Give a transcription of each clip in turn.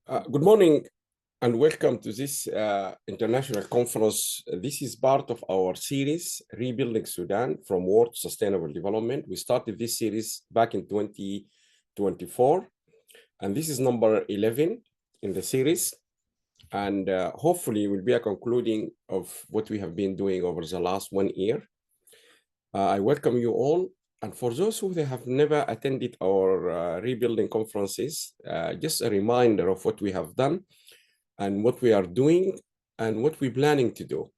Good morning and welcome to this international conference. This is part of our series, Rebuilding Sudan from War to Sustainable Development. We started this series back in 2024, and this is number 11 in the series. And hopefully will be a concluding of what we have been doing over the last 1 year. I welcome you all. And for those who have never attended our rebuilding conferences, just a reminder of what we have done and what we are doing and what we're planning to do.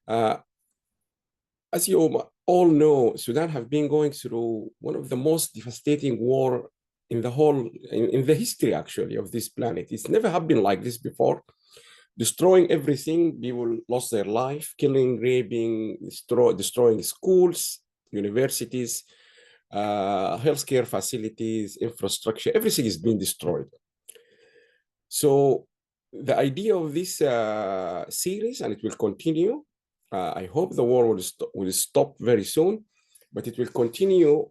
As you all know, Sudan have been going through one of the most devastating war in the whole, in the history actually of this planet. It's never happened like this before. Destroying everything, people lost their life, killing, raping, destroying schools, universities, healthcare facilities, infrastructure, everything is being destroyed. So the idea of this series, and it will continue, I hope the war will stop very soon, but it will continue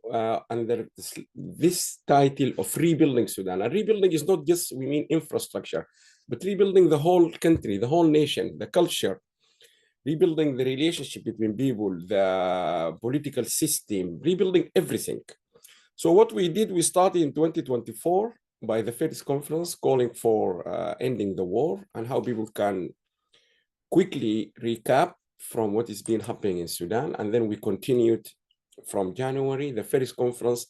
under this title of Rebuilding Sudan. And rebuilding is not just, we mean infrastructure, but rebuilding the whole country, the whole nation, the culture, rebuilding the relationship between people, the political system, rebuilding everything. So what we did, we started in 2024 by the first conference calling for ending the war and how people can quickly recap from what is been happening in Sudan. And then we continued from January. The first conference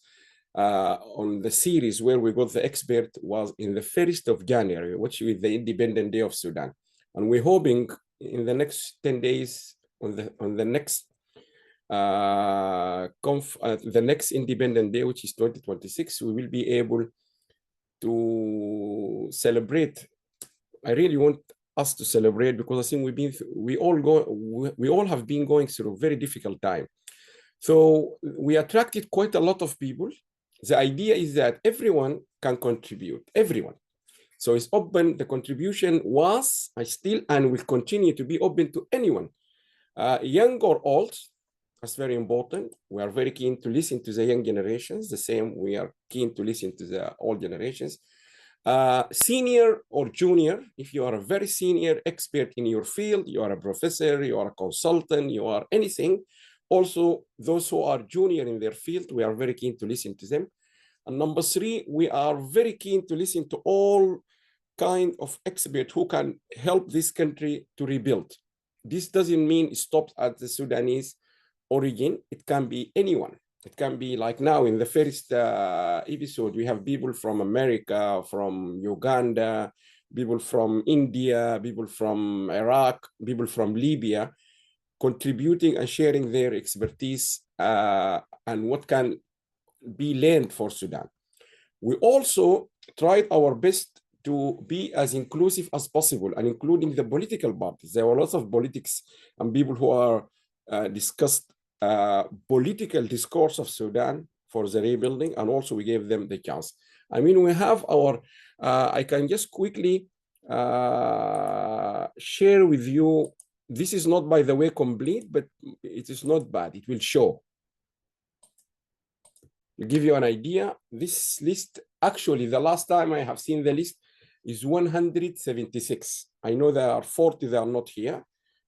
on the series where we got the expert was in the 1st of January, which is the Independent Day of Sudan. And we're hoping in the next 10 days on the next Independent Day, which is 2026, we will be able to celebrate. I really want us to celebrate because I think we all have been going through a very difficult time. So we attracted quite a lot of people. The idea is that everyone can contribute, everyone. So it's open, the contribution was, still, and will continue to be open to anyone, young or old. That's very important. We are very keen to listen to the young generations. The same, we are keen to listen to the old generations. Senior or junior, if you are a very senior expert in your field, you are a professor, you are a consultant, you are anything. Also, those who are junior in their field, we are very keen to listen to them. And number 3, we are very keen to listen to all kind of experts who can help this country to rebuild. This doesn't mean it stops at the Sudanese origin. It can be anyone. It can be like now in the first episode, we have people from America, from Uganda, people from India, people from Iraq, people from Libya, contributing and sharing their expertise and what can be learned for Sudan. We also tried our best to be as inclusive as possible, and including the political parties. There were lots of politics and people who are discussed political discourse of Sudan for the rebuilding, and also we gave them the chance. I mean, we have our, I can just quickly share with you. This is not, by the way, complete, but it is not bad. It will show. To give you an idea, this list, actually, the last time I have seen the list is 176. I know there are 40 that are not here,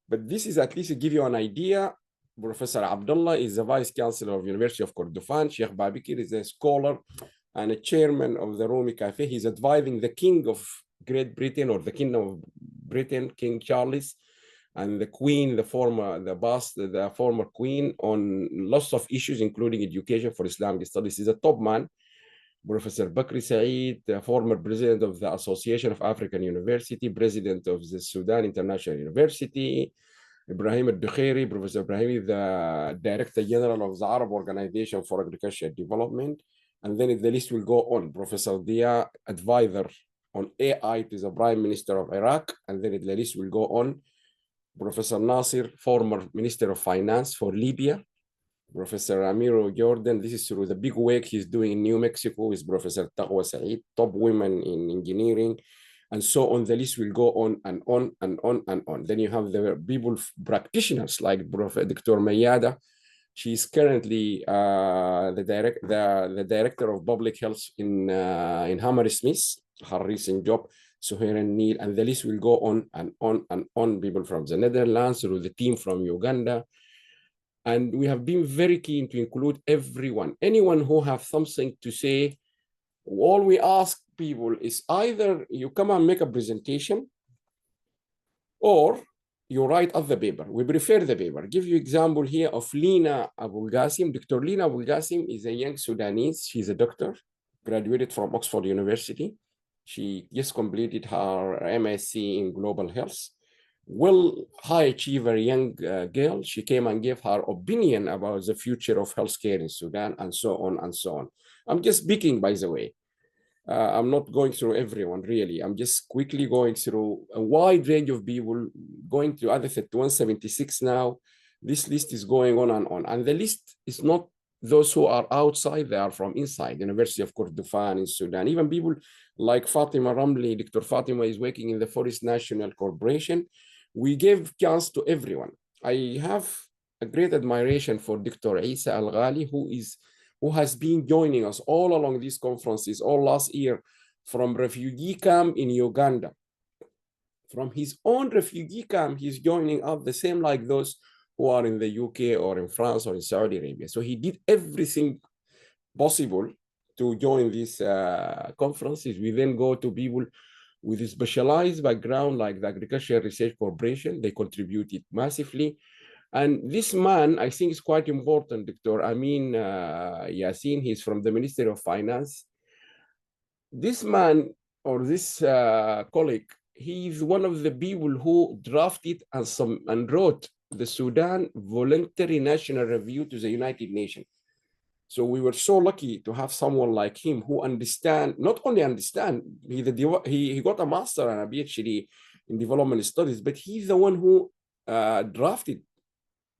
but this is at least to give you an idea. Professor Abdullah is the Vice Chancellor of University of Kordofan. Sheikh Babikir is a scholar and a chairman of the Rumi Cafe. He's advising the King of Great Britain, or the Kingdom of Britain, King Charles, and the Queen, the former Queen, on lots of issues, including education for Islamic studies. He's a top man. Professor Bakri Saeed, the former president of the Association of African University, president of the Sudan International University. Ibrahim al-Dukhairi, Professor Ibrahim, the Director General of the Arab Organization for Agricultural Development. And then the list will go on. Professor Dia, advisor on AI to the Prime Minister of Iraq. And then the list will go on. Professor Nasir, former Minister of Finance for Libya. Professor Amiro Jordan, this is through the big work he's doing in New Mexico with Professor Taqwa Saeed, top women in engineering. And so on, the list will go on and on and on and on. Then you have the people, practitioners like Dr. Mayada. She's currently the director of public health in Hammersmith, her recent job. Suhair and Neil, and the list will go on and on and on. People from the Netherlands, through the team from Uganda. And we have been very keen to include everyone, anyone who have something to say. All we ask people is either you come and make a presentation, or you write up the paper. We prefer the paper. Give you example here of Lina Abul Qasim. Dr. Lina Abul Qasim is a young Sudanese. She's a doctor, graduated from Oxford University. She just completed her MSc in global health. Well, high achiever young girl. She came and gave her opinion about the future of healthcare in Sudan, and so on and so on. I'm just speaking, by the way. I'm not going through everyone, really. I'm just quickly going through a wide range of people, going to, as I said, 176 now. This list is going on and on. And the list is not those who are outside, they are from inside, University of Kordofan in Sudan. Even people like Fatima Ramli, Dr. Fatima is working in the Forest National Corporation. We give chance to everyone. I have a great admiration for Dr. Isa Al-Ghali, who has been joining us all along these conferences all last year from refugee camp in Uganda. From his own refugee camp, he's joining us the same like those who are in the UK or in France or in Saudi Arabia. So he did everything possible to join these conferences. We then go to people with a specialized background like the Agricultural Research Corporation. They contributed massively. And this man, I think, is quite important, Dr. Amin Yassin. He's from the Ministry of Finance. This man, or this colleague, he's one of the people who drafted and wrote the Sudan Voluntary National Review to the United Nations. So we were so lucky to have someone like him who not only understand, he got a master and a PhD in development studies, but he's the one who drafted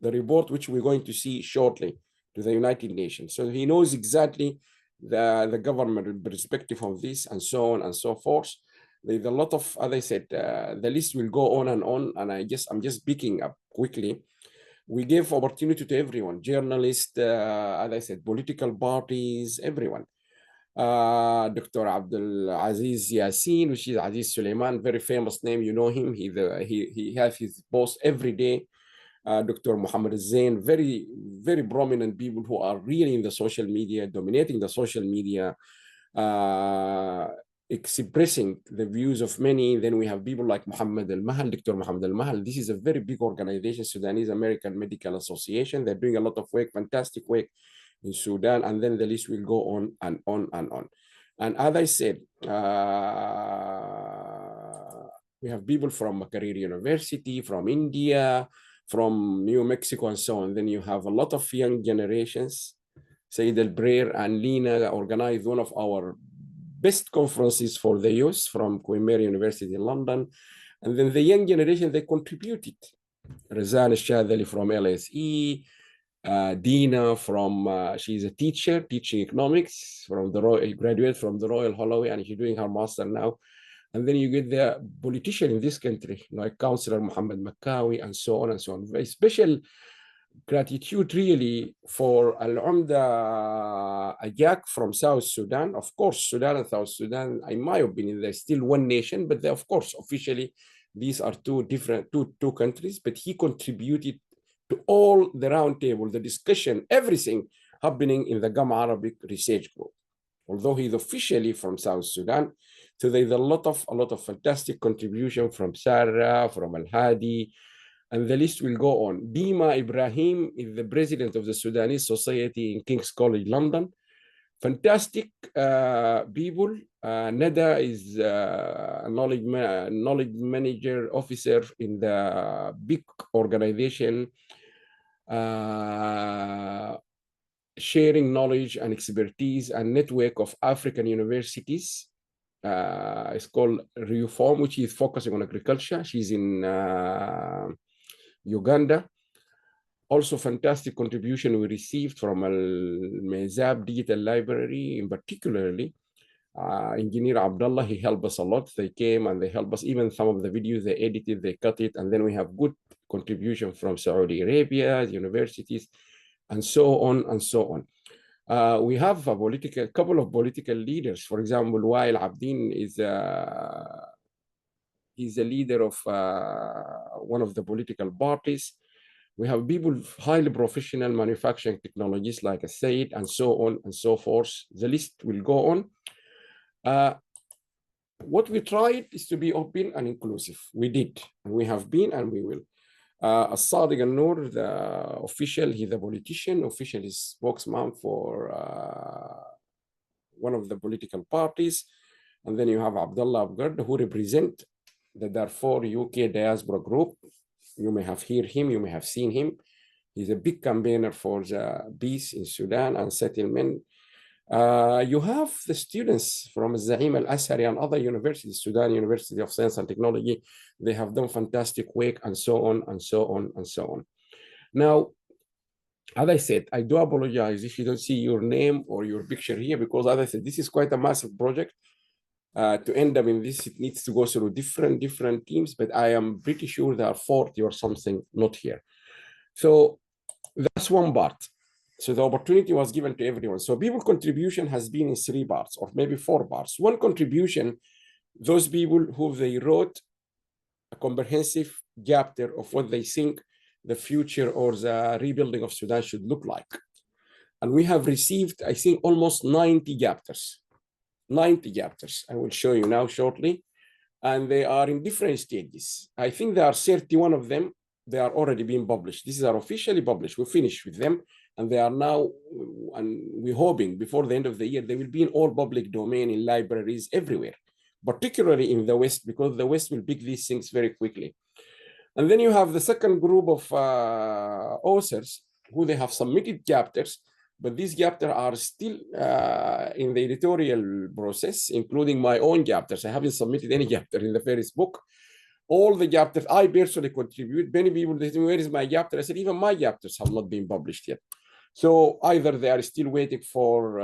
the report, which we're going to see shortly, to the United Nations. So he knows exactly the government perspective of this, and so on and so forth. There's a lot of, as I said, the list will go on, and I'm just picking up quickly. We gave opportunity to everyone, journalists, as I said, political parties, everyone. Dr. Abdul Aziz Yassin, which is Aziz Suleiman, very famous name, you know him. He has his post every day. Dr. Muhammad Zain, very, very prominent people who are really in the social media, dominating the social media, expressing the views of many. Then we have people like Muhammad Al-Mahal, Dr. Muhammad Al-Mahal. This is a very big organization, Sudanese American Medical Association. They're doing a lot of work, fantastic work in Sudan. And then the list will go on and on and on. And as I said, we have people from Makerere University, from India, from New Mexico, and so on. Then you have a lot of young generations. Said Al-Brer and Lina organized one of our best conferences for the youth from Queen Mary University in London. And then the young generation, they contributed. Razan Shadali from LSE, Dina from, she's a teacher, teaching economics from the Royal, graduate from the Royal Holloway, and she's doing her master now. And then you get the politician in this country, like Councillor Muhammad Makkawi, and so on and so on. Very special gratitude, really, for Al-Umda Ajak from South Sudan. Of course, Sudan and South Sudan, in my opinion, they're still one nation, but they, of course, officially, these are two countries, but he contributed to all the roundtable, the discussion, everything happening in the Gama Arabic Research Group. Although he's officially from South Sudan, so there's a lot of fantastic contribution from Sarah, from Al-Hadi, and the list will go on. Dima Ibrahim is the president of the Sudanese Society in King's College, London. Fantastic people. Nada is a knowledge manager officer in the big organization, sharing knowledge and expertise and network of African universities. It's called Reform, which is focusing on agriculture. She's in Uganda. Also, fantastic contribution we received from Al-Mezab Digital Library, in particularly. Engineer Abdullah, he helped us a lot. They came and they helped us. Even some of the videos they edited, they cut it. And then we have good contribution from Saudi Arabia, universities, and so on and so on. We have a couple of political leaders. For example, Wael Abdin is He's a leader of one of the political parties. We have people highly professional manufacturing technologies like I said, and so on and so forth. The list will go on. What we tried is to be open and inclusive. We did, and we have been, and we will. As-Sadiq Al-Noor, the official, he's a politician, official is spokesman for one of the political parties. And then you have Abdullah Abgard, who represent the Darfur UK diaspora group. You may have heard him, you may have seen him. He's a big campaigner for the peace in Sudan and settlement. You have the students from Zaim Al-Ashari and other universities, Sudan University of Science and Technology. They have done fantastic work and so on and so on and so on. Now, as I said, I do apologize if you don't see your name or your picture here, because as I said, this is quite a massive project. To end up in this, it needs to go through different teams, but I am pretty sure there are 40 or something not here. So that's one part. So the opportunity was given to everyone. So people contribution has been in 3 parts or maybe 4 parts. One contribution, those people who they wrote a comprehensive chapter of what they think the future or the rebuilding of Sudan should look like. And we have received, I think, almost 90 chapters. 90 chapters. I will show you now shortly. And they are in different stages. I think there are 31 of them. They are already being published. These are officially published. We finished with them. And they are now, and we're hoping before the end of the year, they will be in all public domain, in libraries everywhere, particularly in the West, because the West will pick these things very quickly. And then you have the second group of authors who they have submitted chapters, but these chapters are still in the editorial process, including my own chapters. I haven't submitted any chapter in the first book. All the chapters I personally contribute. Many people, they say, where is my chapter? I said, even my chapters have not been published yet. So either they are still waiting for,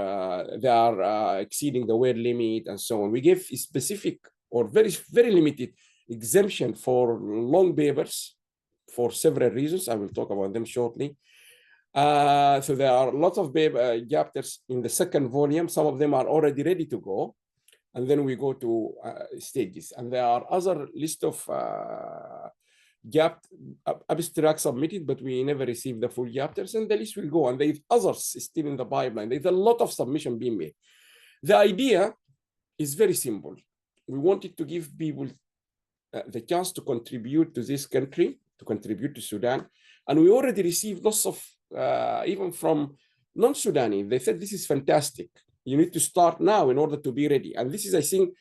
they are exceeding the word limit and so on. We give a specific or very limited exemption for long papers for several reasons. I will talk about them shortly. So there are lots of chapters in the second volume. Some of them are already ready to go. And then we go to stages. And there are other list of abstracts submitted, but we never received the full chapters, and the list will go. And there's others still in the pipeline. There's a lot of submission being made. The idea is very simple. We wanted to give people the chance to contribute to this country, to contribute to Sudan. And we already received lots of, even from non-Sudanese, they said, this is fantastic. You need to start now in order to be ready. And this is, I think,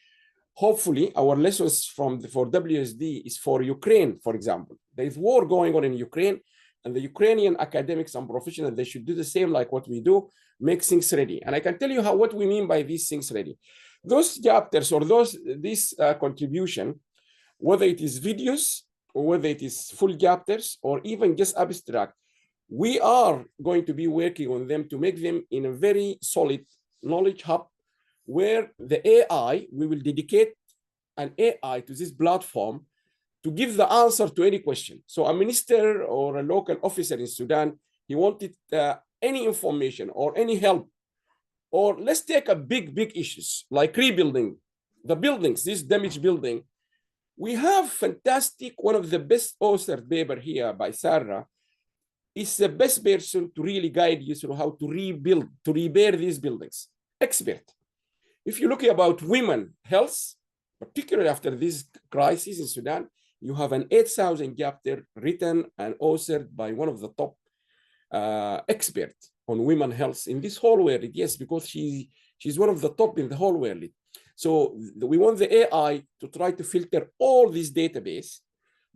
hopefully our lessons for WSD is for Ukraine, for example. There is war going on in Ukraine, and the Ukrainian academics and professionals, they should do the same like what we do, make things ready. And I can tell you what we mean by these things ready. Those chapters or this contribution, whether it is videos or whether it is full chapters or even just abstract, we are going to be working on them to make them in a very solid knowledge hub, where the AI, we will dedicate an AI to this platform to give the answer to any question. So a minister or a local officer in Sudan, he wanted any information or any help, or let's take a big issues like rebuilding the buildings, this damaged building. We have fantastic, one of the best authored paper here by Sarah, is the best person to really guide you through how to rebuild, to repair these buildings. Expert. If you look about women health, particularly after this crisis in Sudan, you have an 8,000 chapter written and authored by one of the top experts on women health in this whole world. Yes, because she's one of the top in the whole world. So we want the AI to try to filter all this database,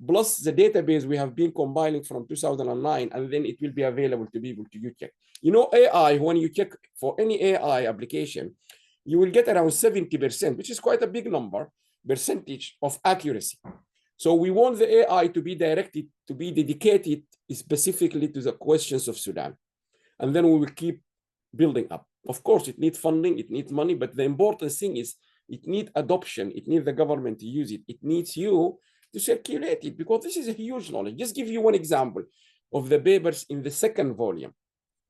plus the database we have been compiling from 2009, and then it will be available to people to check. You know, AI, when you check for any AI application, you will get around 70%, which is quite a big number, percentage of accuracy. So we want the AI to be directed, to be dedicated specifically to the questions of Sudan. And then we will keep building up. Of course, it needs funding, it needs money, but the important thing is it needs adoption. It needs the government to use it. It needs you to circulate it, because this is a huge knowledge. Just give you one example of the papers in the second volume,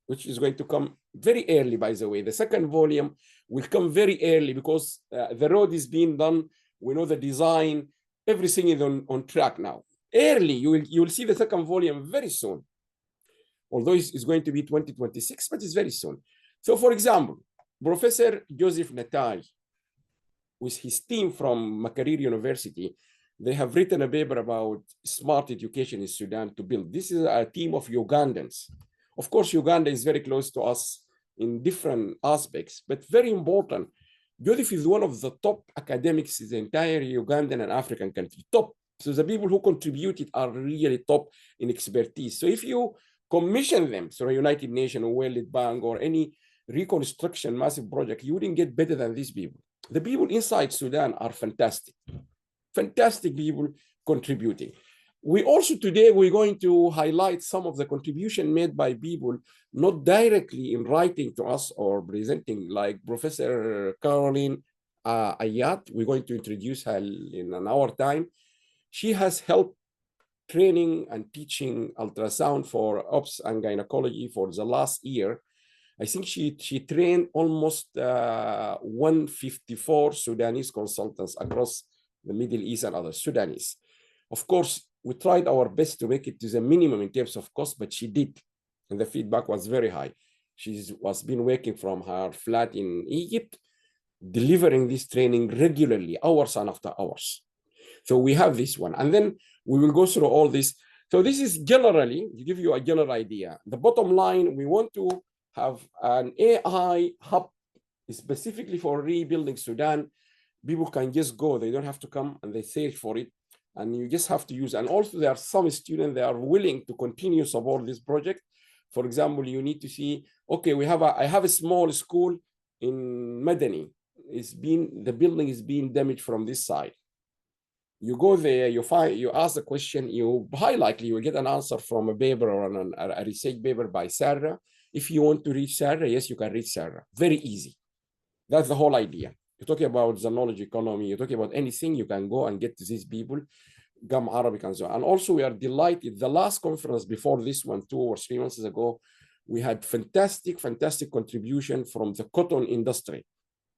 which is going to come very early, by the way. The second volume will come very early because the road is being done. We know the design. Everything is on track now. Early, you will see the second volume very soon. Although it's going to be 2026, but it's very soon. So for example, Professor Joseph Natai, with his team from Makarir University, they have written a paper about smart education in Sudan to build. This is a team of Ugandans. Of course, Uganda is very close to us in different aspects, but very important. Joseph is one of the top academics in the entire Ugandan and African country, top. So the people who contributed are really top in expertise. So if you commission them through a United Nations or World Bank or any reconstruction massive project, you wouldn't get better than these people. The people inside Sudan are fantastic, fantastic people contributing. We also today, we're going to highlight some of the contribution made by people, not directly in writing to us or presenting, like Professor Caroline Ayat. We're going to introduce her in an hour time. She has helped training and teaching ultrasound for ops and gynecology for the last year. I think she trained almost 154 Sudanese consultants across the Middle East and other Sudanese. Of course, we tried our best to make it to the minimum in terms of cost, but she did. And the feedback was very high. She was been working from her flat in Egypt, delivering this training regularly, hours and after hours. So we have this one. And then we will go through all this. So this is generally, to give you a general idea. The bottom line, we want to have an AI hub specifically for rebuilding Sudan. People can just go, they don't have to come and they search for it. And you just have to use, and also there are some students that are willing to continue support this project. For example, you need to see, okay, I have a small school in Madani. The building is being damaged from this side. You go there, you ask the question, you highly likely you will get an answer from a paper or a research paper by Sarah. If you want to reach Sarah, yes, you can reach Sarah. Very easy. That's the whole idea. You're talking about the knowledge economy, you're talking about anything, you can go and get to these people, Gam Arabic and so on. And also we are delighted, the last conference before this one, 2 or 3 months ago, we had fantastic contribution from the cotton industry.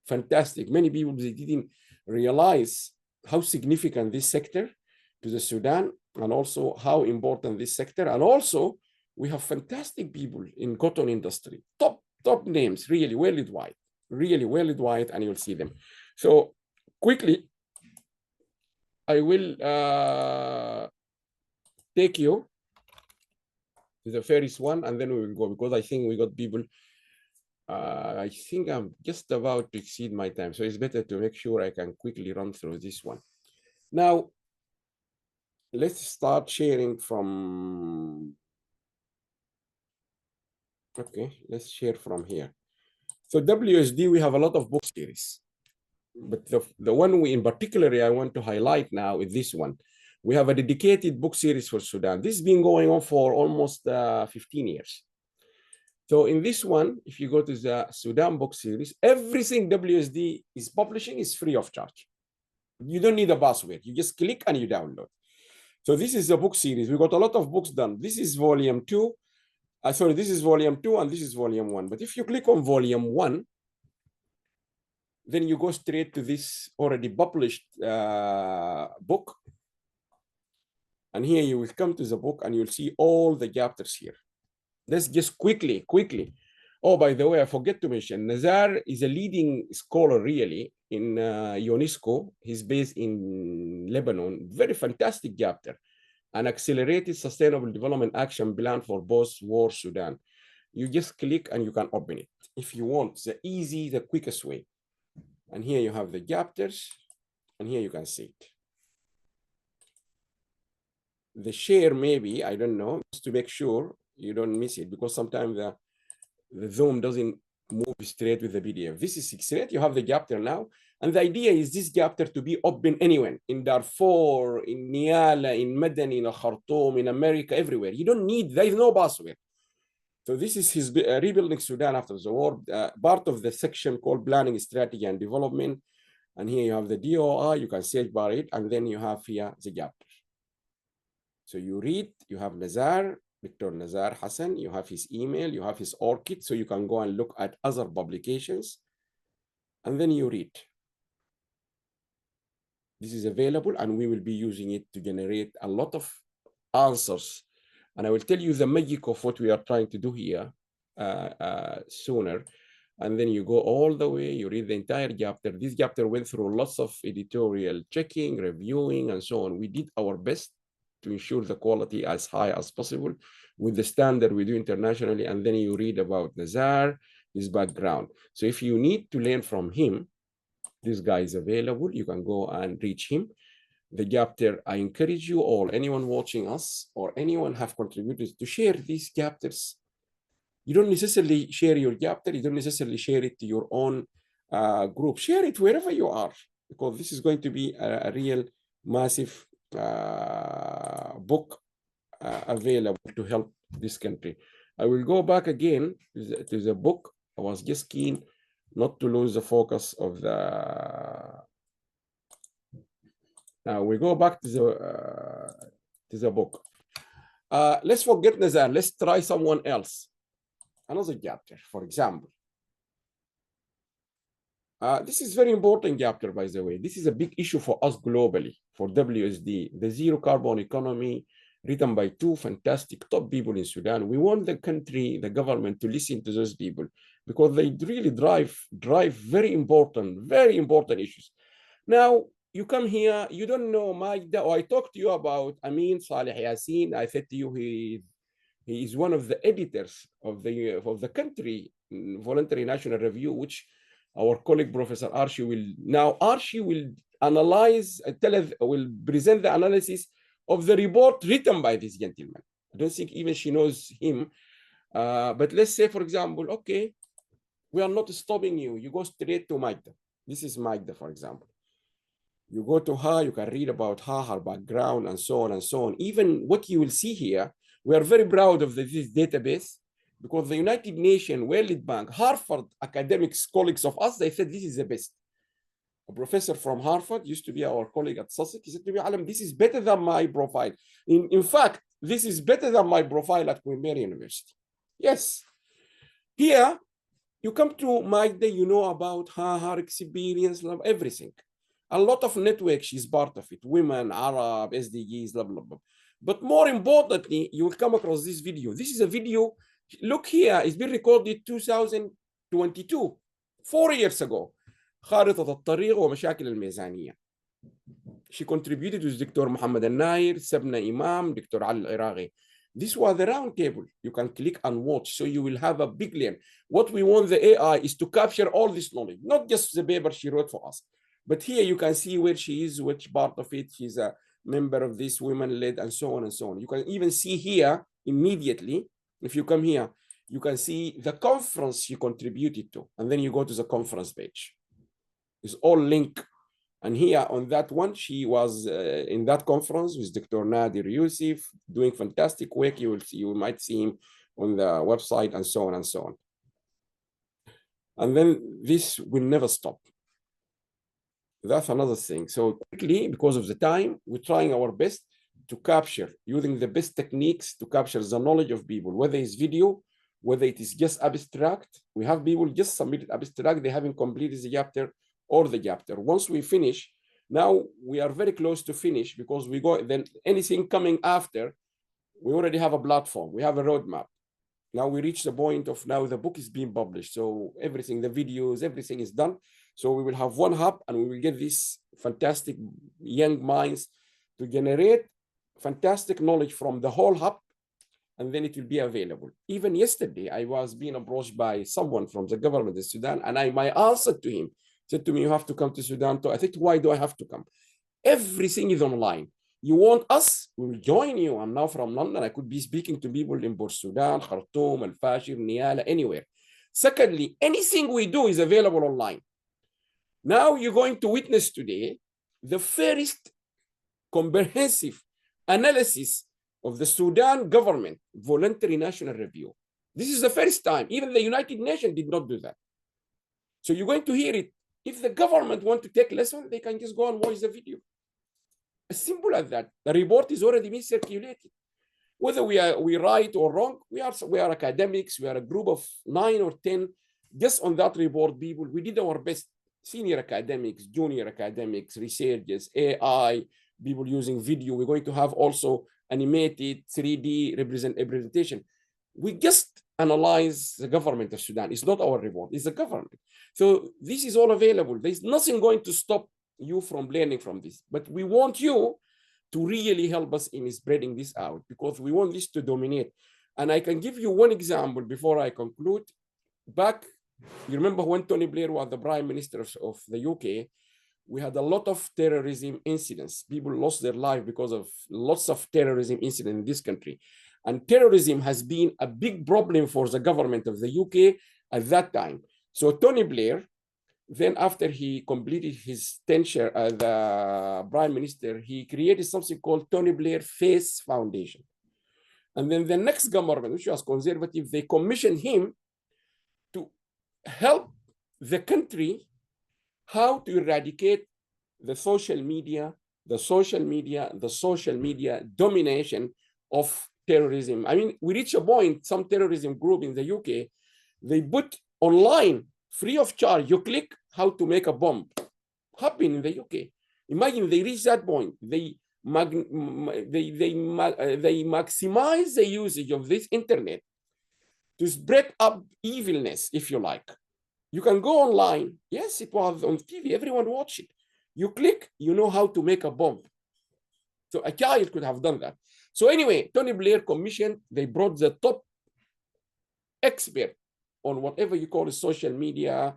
Fantastic. Many people, they didn't realize how significant this sector to the Sudan, and also how important this sector. And also we have fantastic people in cotton industry, top names, really worldwide, and you'll see them. So quickly, I will take you to the first one, and then we will go, because I think we got people. I think I'm just about to exceed my time, so it's better to make sure I can quickly run through this one. Now, let's start sharing from, okay, let's share from here. So WSD, we have a lot of book series, but the one in particular I want to highlight now is this one. We have a dedicated book series for Sudan. This has been going on for almost 15 years. So in this one, if you go to the Sudan book series, everything WSD is publishing is free of charge. You don't need a password. You just click and you download. So this is a book series. We got a lot of books done. This is volume 2. Sorry, this is volume 2 and this is volume 1. But if you click on volume 1, then you go straight to this already published book. And here you will come to the book and you'll see all the chapters here. Let's just quickly. Oh, by the way, I forget to mention, Nazar is a leading scholar really in UNESCO. He's based in Lebanon. Very fantastic chapter. An accelerated sustainable development action plan for post-war Sudan. You just click and you can open it. If you want the quickest way. And here you have the chapters, and here you can see it. The share maybe, I don't know, just to make sure you don't miss it, because sometimes the Zoom doesn't move straight with the PDF. This is straight, you have the chapter now. And the idea is this chapter to be open anywhere, in Darfur, in Niala, in Madani, in Khartoum, in America, everywhere. You don't need, there is no password. So this is his rebuilding Sudan after the war, part of the section called Planning, Strategy and Development. And here you have the DOI, you can search by it, and then you have here the chapter. So you read, you have Nazar, Dr. Nazar Hassan, you have his email, you have his ORCID, so you can go and look at other publications, and then you read. This is available, and we will be using it to generate a lot of answers. And I will tell you the magic of what we are trying to do here sooner. And then you go all the way, you read the entire chapter. This chapter went through lots of editorial checking, reviewing, and so on. We did our best to ensure the quality as high as possible with the standard we do internationally. And then you read about Nazar, his background. So if you need to learn from him, this guy is available. You can go and reach him. The chapter, I encourage you all, anyone watching us or anyone have contributed, to share these chapters. You don't necessarily share your chapter. You don't necessarily share it to your own group. Share it wherever you are, because this is going to be a real massive book available to help this country. I will go back again to the book. I was just keen not to lose the focus of the. Now we go back to the book. Let's forget Nazar. Let's try someone else. Another chapter, for example. This is very important chapter, by the way. This is a big issue for us globally, for WSD, the zero carbon economy, written by two fantastic top people in Sudan. We want the country, the government, to listen to those people, because they really drive very important issues. Now, you come here, you don't know Magda, or I talked to you about Amin Saleh Yassin. I said to you, he is one of the editors of the country voluntary national review, which our colleague Professor Archie will analyze, will present the analysis of the report written by this gentleman. I don't think even she knows him. But let's say, for example, okay, we are not stopping you. You go straight to Magda. This is Magda, for example. You go to her, you can read about her, her background, and so on and so on. Even what you will see here, we are very proud of this database, because the United Nations, World Bank, Harvard academics, colleagues of us, they said this is the best. A professor from Harvard used to be our colleague at Sussex. He said to me, Alam, this is better than my profile. In fact, this is better than my profile at Queen Mary University. Yes. Here, you come to Magda, you know about her experience, everything. A lot of network, she's part of it. Women, Arab, SDGs, blah, blah, blah. But more importantly, you will come across this video. This is a video, look here, it's been recorded 2022, 4 years ago. خارطة الطريق ومشاكل الميزانية. She contributed with Dr. Muhammad Al-Nair, Sabna Imam, Dr. Ali Al-Iraqi. This was the round table. You can click and watch, so you will have a big learn. What we want the AI is to capture all this knowledge, not just the paper she wrote for us. But here you can see where she is, which part of it. She's a member of this women-led, and so on and so on. You can even see here immediately, if you come here, you can see the conference she contributed to. And then you go to the conference page. It's all linked. And here on that one, she was in that conference with Dr. Nadir Youssef, doing fantastic work. You might see him on the website, and so on and so on. And then this will never stop. That's another thing. So quickly, because of the time, we're trying our best to capture, using the best techniques to capture the knowledge of people, whether it's video, whether it is just abstract. We have people just submitted abstract, they haven't completed the chapter or the chapter. Once we finish, now we are very close to finish, because we go, then anything coming after, we already have a platform, we have a roadmap. Now we reach the point of now the book is being published. So everything, the videos, everything is done. So we will have one hub, and we will get these fantastic young minds to generate fantastic knowledge from the whole hub, and then it will be available. Even yesterday, I was being approached by someone from the government of Sudan, and my answer to him said to me, you have to come to Sudan too. I said, why do I have to come? Everything is online. You want us, we will join you. I'm now from London. I could be speaking to people in Port Sudan, Khartoum, Al-Fashir, Niala, anywhere. Secondly, anything we do is available online. Now you're going to witness today the first comprehensive analysis of the Sudan government voluntary national review. This is the first time. Even the United Nations did not do that. So you're going to hear it. If the government want to take lessons, they can just go and watch the video. As simple as that. The report is already being circulated. Whether we right or wrong, we are academics. We are a group of 9 or 10 just on that report, people. We did our best. senior academics, junior academics, researchers, AI, people using video. We're going to have also animated 3D representation. We just analyze the government of Sudan. It's not our report, it's the government. So this is all available. There's nothing going to stop you from learning from this. But we want you to really help us in spreading this out, because we want this to dominate. And I can give you one example before I conclude. Back, you remember when Tony Blair was the Prime Minister of the UK, we had a lot of terrorism incidents. People lost their life because of lots of terrorism incidents in this country. And terrorism has been a big problem for the government of the UK at that time. So Tony Blair, then after he completed his tenure as the Prime Minister, he created something called Tony Blair Face Foundation. And then the next government, which was conservative, they commissioned him to help the country how to eradicate the social media domination of terrorism. I mean, we reach a point, some terrorism group in the UK, they put online, free of charge, you click how to make a bomb. Happen in the UK. Imagine they reach that point. They maximize the usage of this internet to spread up evilness, if you like. You can go online. Yes, it was on TV. Everyone watched it. You click, you know how to make a bomb. So a child could have done that. So anyway, Tony Blair commissioned, they brought the top expert on whatever you call it, social media,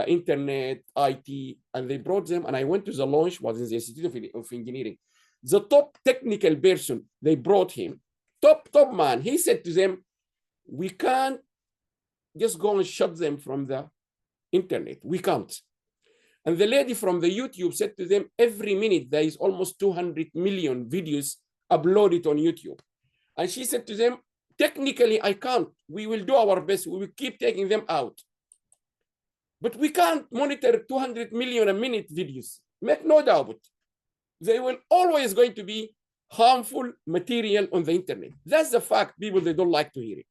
internet, IT, and they brought them, and I went to the launch, was in the Institute of Engineering. The top technical person, they brought him, top man. He said to them, we can't just go and shut them from the internet. We can't. And the lady from the YouTube said to them, every minute there is almost 200 million videos uploaded on YouTube. And she said to them, technically, I can't. We will do our best. We will keep taking them out. But we can't monitor 200 million a minute videos. Make no doubt. There will always going to be harmful material on the internet. That's the fact, people, they don't like to hear it.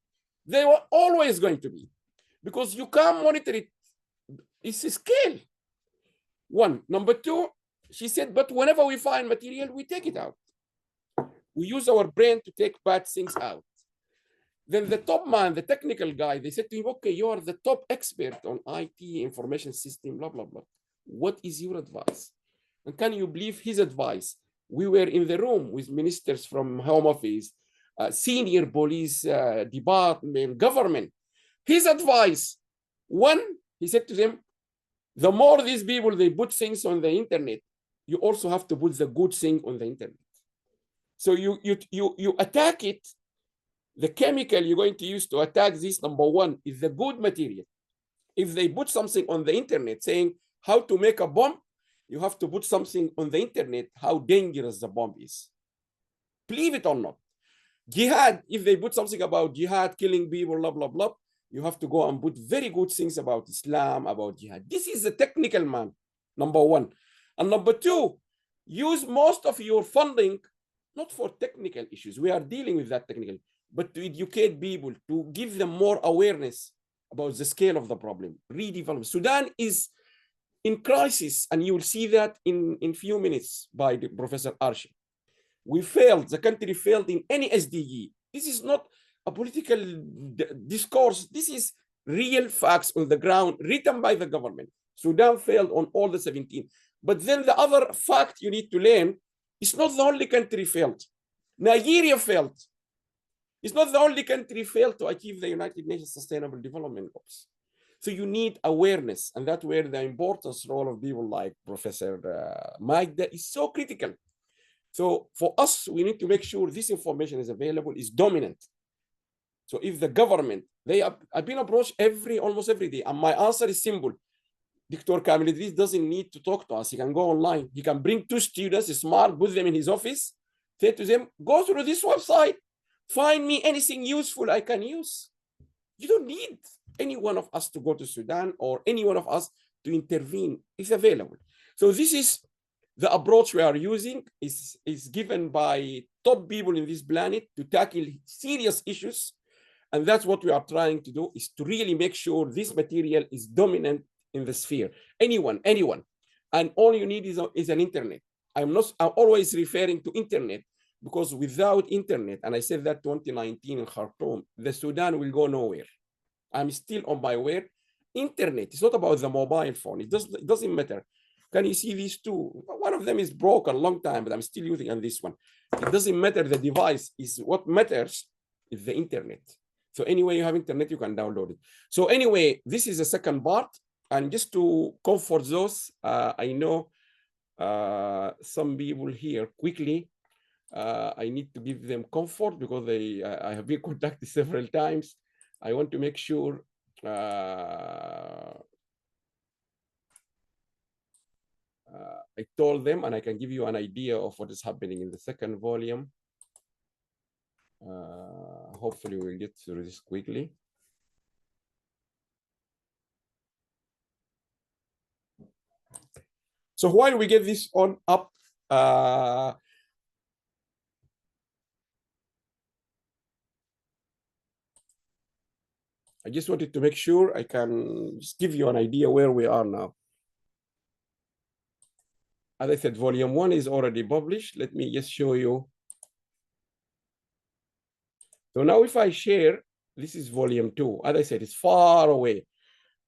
They were always going to be, because you can't monitor it. It's a scale. One. Number two, she said, but whenever we find material, we take it out. We use our brain to take bad things out. Then the top man, the technical guy, they said to him, okay, you are the top expert on IT, information system, blah, blah, blah. What is your advice? And can you believe his advice? We were in the room with ministers from Home Office, senior police department, government. His advice, one, he said to them, the more these people, they put things on the internet, you also have to put the good thing on the internet. So you attack it. The chemical you're going to use to attack this, number one, is the good material. If they put something on the internet saying how to make a bomb, you have to put something on the internet how dangerous the bomb is. Believe it or not. Jihad, if they put something about jihad, killing people, blah, blah, blah, you have to go and put very good things about Islam, about jihad. This is the technical man, number one. And number two, use most of your funding, not for technical issues. We are dealing with that technical, but to educate people, to give them more awareness about the scale of the problem. Redevelop. Sudan is in crisis, and you will see that in few minutes by Professor Arshi. We failed, the country failed in any SDG. This is not a political discourse. This is real facts on the ground written by the government. Sudan failed on all the 17. But then the other fact you need to learn, it's not the only country failed. Nigeria failed. It's not the only country failed to achieve the United Nations Sustainable Development Goals. So you need awareness, and that's where the importance role of people like Professor Mike is so critical. So for us, we need to make sure this information is available, is dominant. So if the government, I've been approached almost every day, and my answer is simple. Dr. Kamil Idris doesn't need to talk to us. He can go online. He can bring 2 students, smart, put them in his office, say to them, go through this website, find me anything useful I can use. You don't need any one of us to go to Sudan or any one of us to intervene. It's available. So this is the approach we are using, is given by top people in this planet to tackle serious issues. And that's what we are trying to do, is to really make sure this material is dominant in the sphere. Anyone. And all you need is an internet. I'm always referring to internet, because without internet, and I said that 2019 in Khartoum, the Sudan will go nowhere. I'm still on my way. Internet, it's not about the mobile phone. It doesn't matter. Can you see these two? One of them is broken a long time, but I'm still using on this one. It doesn't matter the device. Is what matters is the internet. So anyway, you have internet, you can download it. So anyway, this is the second part. And just to comfort those, I know some people here quickly, I need to give them comfort because I have been contacted several times. I want to make sure I told them, and I can give you an idea of what is happening in the second volume. Hopefully we'll get through this quickly. So while we get this on up, I just wanted to make sure I can just give you an idea where we are now. As I said, volume 1 is already published. Let me just show you. So now if I share, this is volume 2. As I said, it's far away.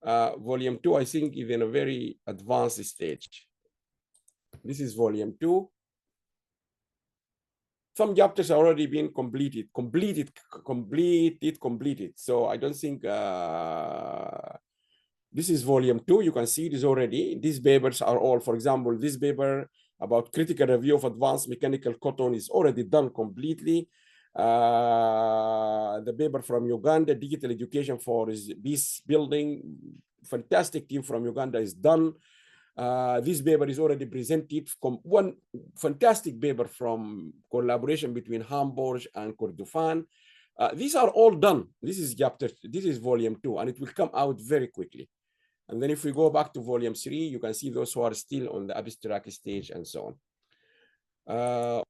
Volume 2, I think, is in a very advanced stage. This is volume 2. Some chapters are already been completed. So I don't think this is volume 2. You can see it is already. These papers are all, for example, this paper about critical review of advanced mechanical cotton is already done completely. The paper from Uganda, digital education for peace building, fantastic team from Uganda is done. This paper is already presented. One fantastic paper from collaboration between Hamburg and Kordofan. These are all done. This is volume 2, and it will come out very quickly. And then if we go back to volume 3, you can see those who are still on the abstract stage and so on.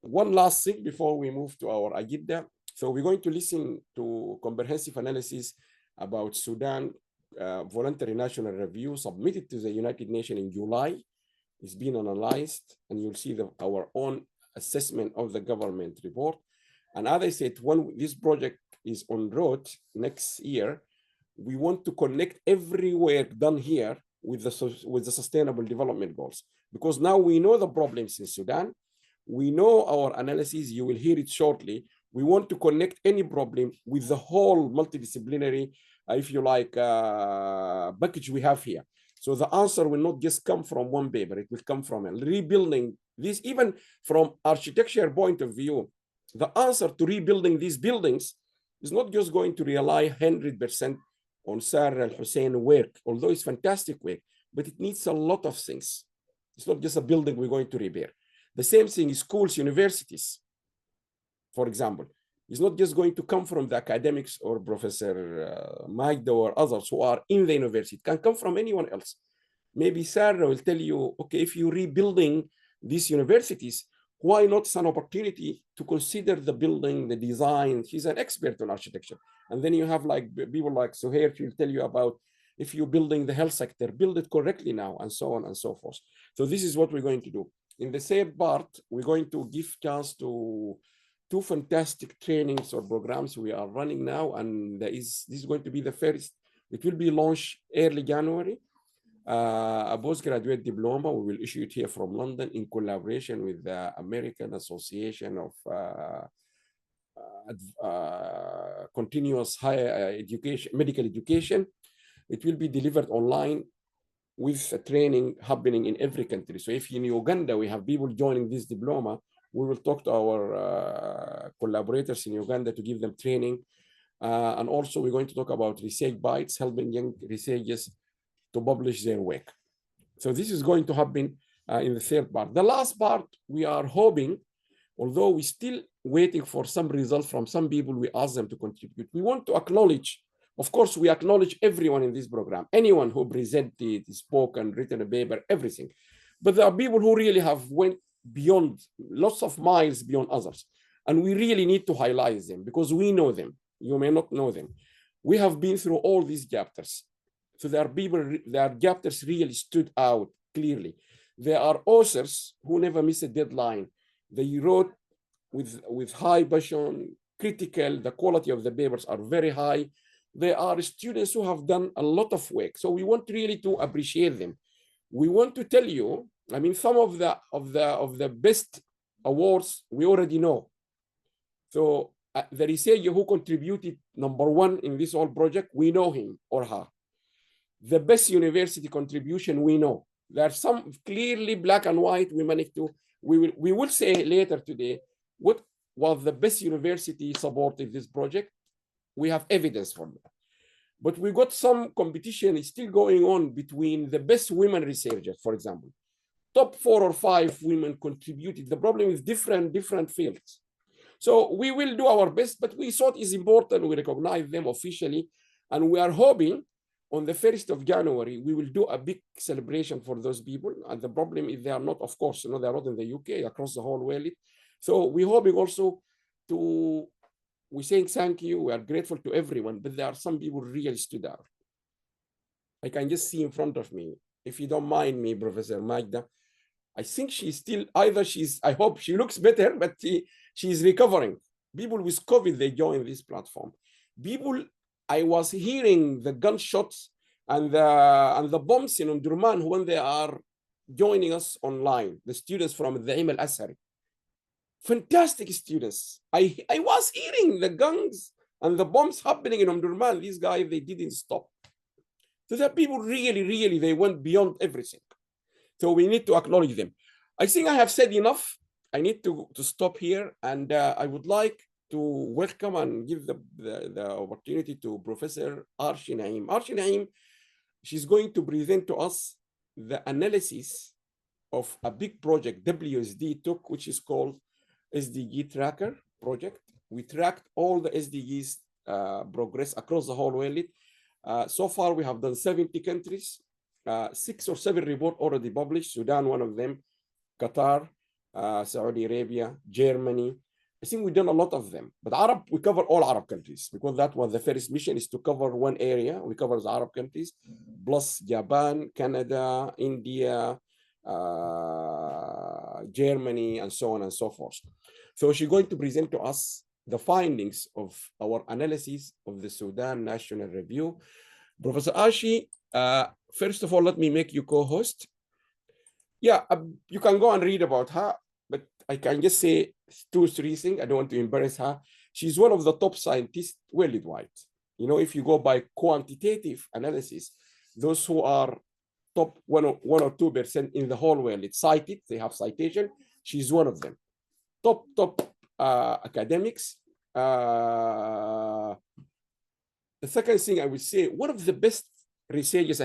One last thing before we move to our agenda. So we're going to listen to comprehensive analysis about Sudan voluntary national review submitted to the United Nations in July. It's been analyzed, and you'll see our own assessment of the government report. And as I said, when this project is on road next year, we want to connect every work done here with the Sustainable Development Goals, because now we know the problems in Sudan. We know our analysis. You will hear it shortly. We want to connect any problem with the whole multidisciplinary, if you like, package we have here. So the answer will not just come from one paper. It will come from rebuilding this, even from architecture point of view. The answer to rebuilding these buildings is not just going to rely 100% on Sarah al-Hussein work, although it's fantastic work, but it needs a lot of things. It's not just a building we're going to repair. The same thing is schools, universities, for example. It's not just going to come from the academics or Professor Magda or others who are in the university. It can come from anyone else. Maybe Sarah will tell you, okay, if you're rebuilding these universities, why not an opportunity to consider the building, the design? She's an expert on architecture. And then you have like people like Suhair, she'll tell you about if you're building the health sector, build it correctly now, and so on and so forth. So this is what we're going to do. In the third part, we're going to give chance to 2 fantastic trainings or programs we are running now. And this is going to be the first. It will be launched early January. A postgraduate diploma. We will issue it here from London in collaboration with the American Association of Continuous Higher Education, Medical Education. It will be delivered online with a training happening in every country. So if in Uganda we have people joining this diploma, we will talk to our collaborators in Uganda to give them training. And also we're going to talk about research bites, helping young researchers to publish their work. So this is going to happen in the third part. The last part, we are hoping, although we're still waiting for some results from some people, we ask them to contribute. We want to acknowledge, of course, we acknowledge everyone in this program, anyone who presented, spoken, written a paper, everything. But there are people who really have went beyond, lots of miles beyond others. And we really need to highlight them because we know them. You may not know them. We have been through all these chapters. So there are people, there are chapters really stood out clearly. There are authors who never miss a deadline. They wrote with high passion, critical. The quality of the papers are very high. There are students who have done a lot of work. So we want really to appreciate them. We want to tell you, I mean, some of the best awards we already know. So the researcher who contributed #1 in this whole project, we know him or her. The best university contribution, we know. There are some clearly black and white. We managed to, we will say later today what was the best university supported this project. We have evidence for that. But we got some competition is still going on between the best women researchers, for example. Top 4 or 5 women contributed. The problem is different fields. So we will do our best, but we thought it's important we recognize them officially. And we are hoping on the 1st of January, we will do a big celebration for those people. And the problem is they are not, of course, they are not in the UK, across the whole world. So we're hoping also to, we're saying thank you, we are grateful to everyone, but there are some people really stood out. I can just see in front of me, if you don't mind me, Professor Magda, I think she's still, either she's, I hope she looks better, but she's recovering. People with COVID, they join this platform. People, I was hearing the gunshots and the bombs in Omdurman when they are joining us online, the students from the Im al-Azhari. Fantastic students. I was hearing the guns and the bombs happening in Omdurman. These guys, they didn't stop. So the people really, they went beyond everything. So we need to acknowledge them. I think I have said enough. I need to stop here. And I would like to welcome and give the opportunity to Professor Arshi Naim. Arshi Naim, she's going to present to us the analysis of a big project WSD took, which is called SDG Tracker project. We tracked all the SDGs progress across the whole world. So far, we have done 70 countries, 6 or 7 reports already published, Sudan, one of them, Qatar, Saudi Arabia, Germany. I think we've done a lot of them. But Arab, we cover all Arab countries because that was the first mission, is to cover one area. We cover the Arab countries, plus Japan, Canada, India, Germany, and so on and so forth. So she's going to present to us the findings of our analysis of the Sudan National Review. Professor Ashi, first of all, let me make you co-host. Yeah, you can go and read about her, but I can just say 2 or 3 things. I don't want to embarrass her. She's one of the top scientists worldwide. You know, if you go by quantitative analysis, those who are top 1 or 2% in the whole world, it's cited, they have citation. She's one of them. Top academics. The second thing I would say, one of the best researchers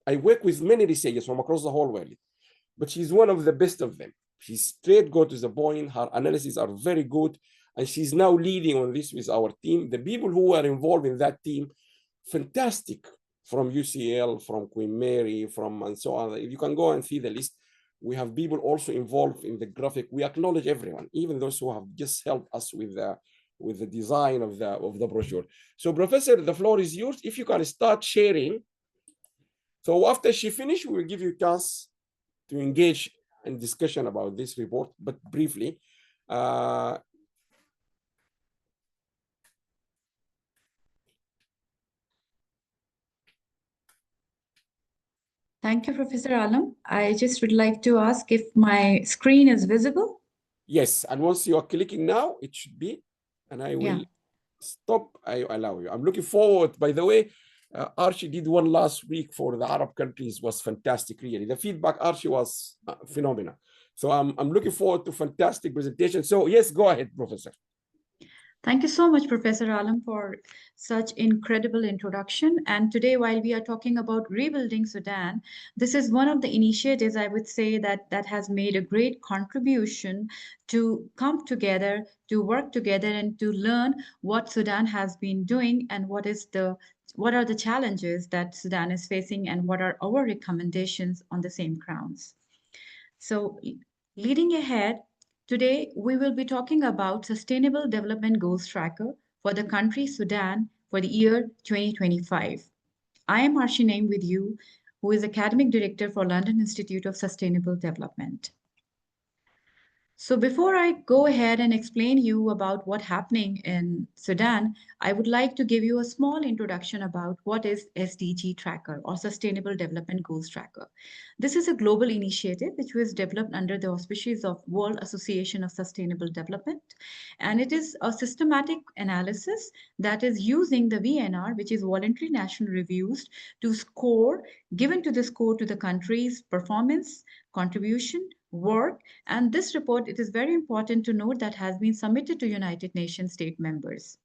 I work with many researchers from across the whole world, but she's one of the best of them. She's straight, go to the point. Her analyses are very good. And she's now leading on this with our team. The people who are involved in that team, fantastic, from UCL, from Queen Mary, from and so on. You can go and see the list. We have people also involved in the graphic. We acknowledge everyone, even those who have just helped us with the design of the brochure. So, Professor, the floor is yours. If you can start sharing. So after she finishes, we will give you a chance to engage in discussion about this report, but briefly. Thank you, Professor Alam. I just would like to ask if my screen is visible. Yes, and once you are clicking now, it should be, and I will stop. I allow you. I'm looking forward. By the way, Archie did one last week for the Arab countries, was fantastic, really. The feedback, Archie, was phenomenal. So I'm looking forward to fantastic presentation. So yes, go ahead, Professor. Thank you so much, Professor Alam, for such incredible introduction. And today, while we are talking about rebuilding Sudan, this is one of the initiatives, I would say, that has made a great contribution to come together, to work together, and to learn what Sudan has been doing and what are the challenges that Sudan is facing and what are our recommendations on the same grounds. So leading ahead, today we will be talking about Sustainable Development Goals Tracker for the country Sudan for the year 2025. I am Harshi Naim with you, who is Academic Director for London Institute of Sustainable Development. So before I go ahead and explain you about what's happening in Sudan, I would like to give you a small introduction about what is SDG Tracker or Sustainable Development Goals Tracker. This is a global initiative which was developed under the auspices of World Association of Sustainable Development, and it is a systematic analysis that is using the VNR, which is Voluntary National Reviews, to score, given to the score to the country's performance, contribution, work, and this report, it is very important to note that has been submitted to United Nations state members.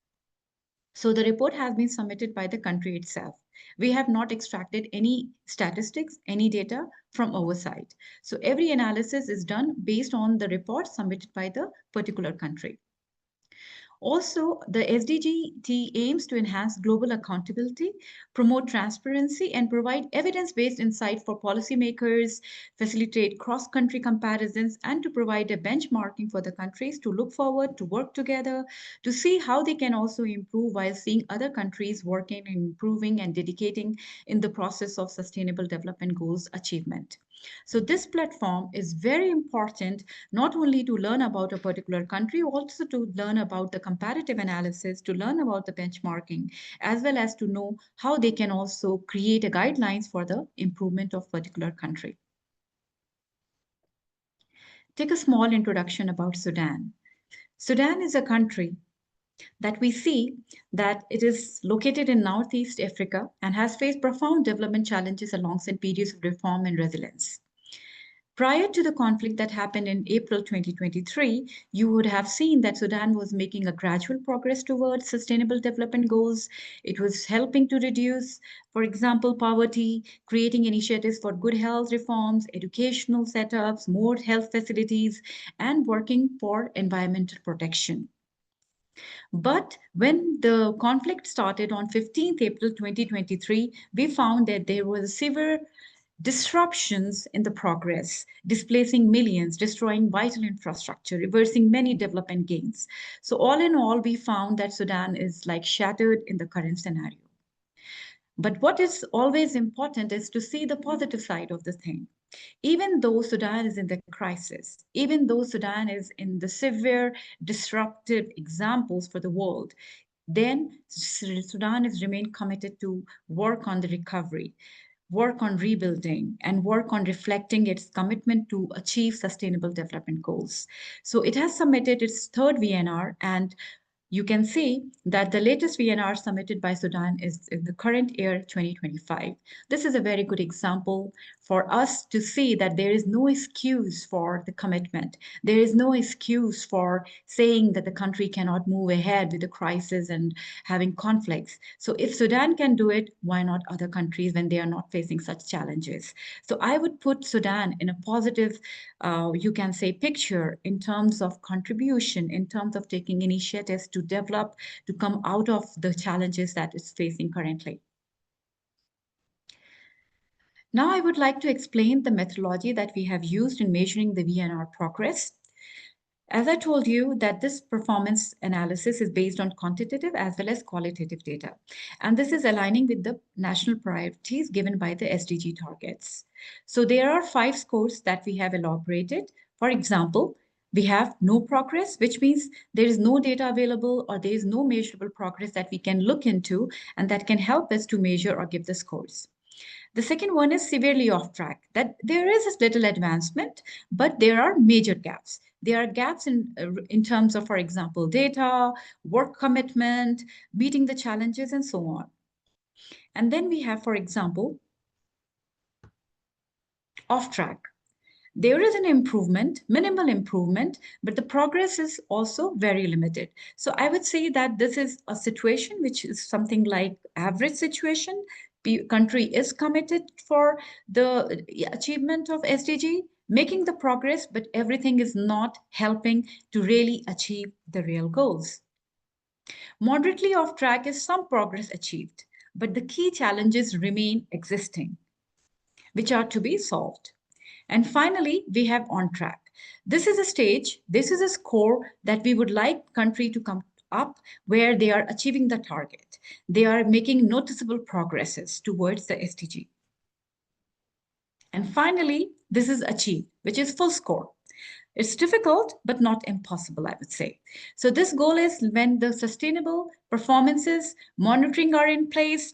So the report has been submitted by the country itself. We have not extracted any statistics, any data from our side. So every analysis is done based on the report submitted by the particular country. Also, the SDGT aims to enhance global accountability, promote transparency, and provide evidence-based insight for policymakers, facilitate cross-country comparisons, and to provide a benchmarking for the countries to look forward, to work together, to see how they can also improve while seeing other countries working and improving and dedicating in the process of sustainable development goals achievement. So this platform is very important, not only to learn about a particular country, also to learn about the comparative analysis, to learn about the benchmarking, as well as to know how they can also create a guidelines for the improvement of particular country. Take a small introduction about Sudan. Sudan is a country that we see that it is located in Northeast Africa and has faced profound development challenges alongside periods of reform and resilience. Prior to the conflict that happened in April 2023, you would have seen that Sudan was making a gradual progress towards sustainable development goals. It was helping to reduce, for example, poverty, creating initiatives for good health reforms, educational setups, more health facilities, and working for environmental protection. But when the conflict started on 15th April 2023, we found that there was a severe disruptions in the progress, displacing millions, destroying vital infrastructure, reversing many development gains. So all in all, we found that Sudan is like shattered in the current scenario. But what is always important is to see the positive side of the thing. Even though Sudan is in the crisis, even though Sudan is in the severe disruptive examples for the world, then Sudan has remained committed to work on the recovery, work on rebuilding, and work on reflecting its commitment to achieve sustainable development goals. So it has submitted its third VNR, and you can see that the latest VNR submitted by Sudan is in the current year 2025. This is a very good example for us to see that there is no excuse for the commitment. There is no excuse for saying that the country cannot move ahead with the crisis and having conflicts. So if Sudan can do it, why not other countries when they are not facing such challenges? So I would put Sudan in a positive, you can say, picture in terms of contribution, in terms of taking initiatives to develop, to come out of the challenges that it's facing currently. Now I would like to explain the methodology that we have used in measuring the VNR progress. As I told you that this performance analysis is based on quantitative as well as qualitative data. And this is aligning with the national priorities given by the SDG targets. So there are 5 scores that we have elaborated. For example, we have no progress, which means there is no data available or there is no measurable progress that we can look into and that can help us to measure or give the scores. The second one is severely off track, that there is a little advancement, but there are major gaps. There are gaps in terms of, for example, data, work commitment, meeting the challenges, and so on. And then we have, for example, off track. There is an improvement, minimal improvement, but the progress is also very limited. So I would say that this is a situation which is something like average situation. The country is committed for the achievement of SDG, making the progress, but everything is not helping to really achieve the real goals. Moderately off track is some progress achieved, but the key challenges remain existing, which are to be solved. And finally, we have on track. This is a stage, this is a score that we would like country to come up where they are achieving the target. They are making noticeable progresses towards the SDG. And finally, this is achieved, which is full score. It's difficult, but not impossible, I would say. So this goal is when the sustainable performances, monitoring are in place,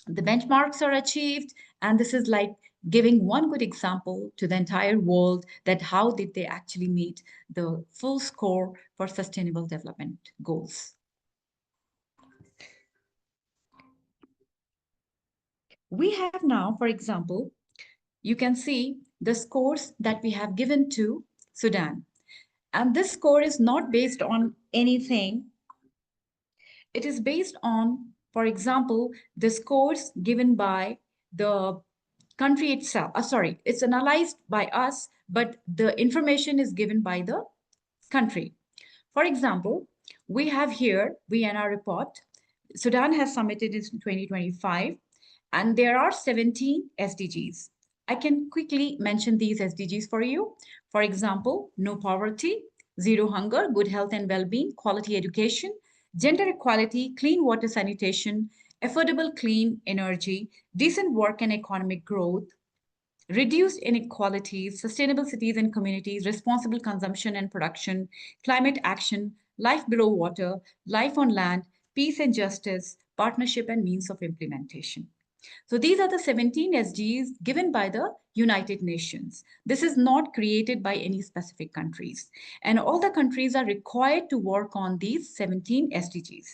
the benchmarks are achieved, and this is like giving one good example to the entire world that how did they actually meet the full score for sustainable development goals. We have now, for example, you can see the scores that we have given to Sudan. And this score is not based on anything. It is based on, for example, the scores given by the country itself. Sorry, it's analyzed by us, but the information is given by the country. For example, we have here, VNR report, Sudan has submitted in 2025, and there are 17 SDGs. I can quickly mention these SDGs for you. For example, no poverty, zero hunger, good health and well-being, quality education, gender equality, clean water sanitation, affordable clean energy, decent work and economic growth, reduced inequalities, sustainable cities and communities, responsible consumption and production, climate action, life below water, life on land, peace and justice, partnership and means of implementation. So these are the 17 SDGs given by the United Nations. This is not created by any specific countries. And all the countries are required to work on these 17 SDGs.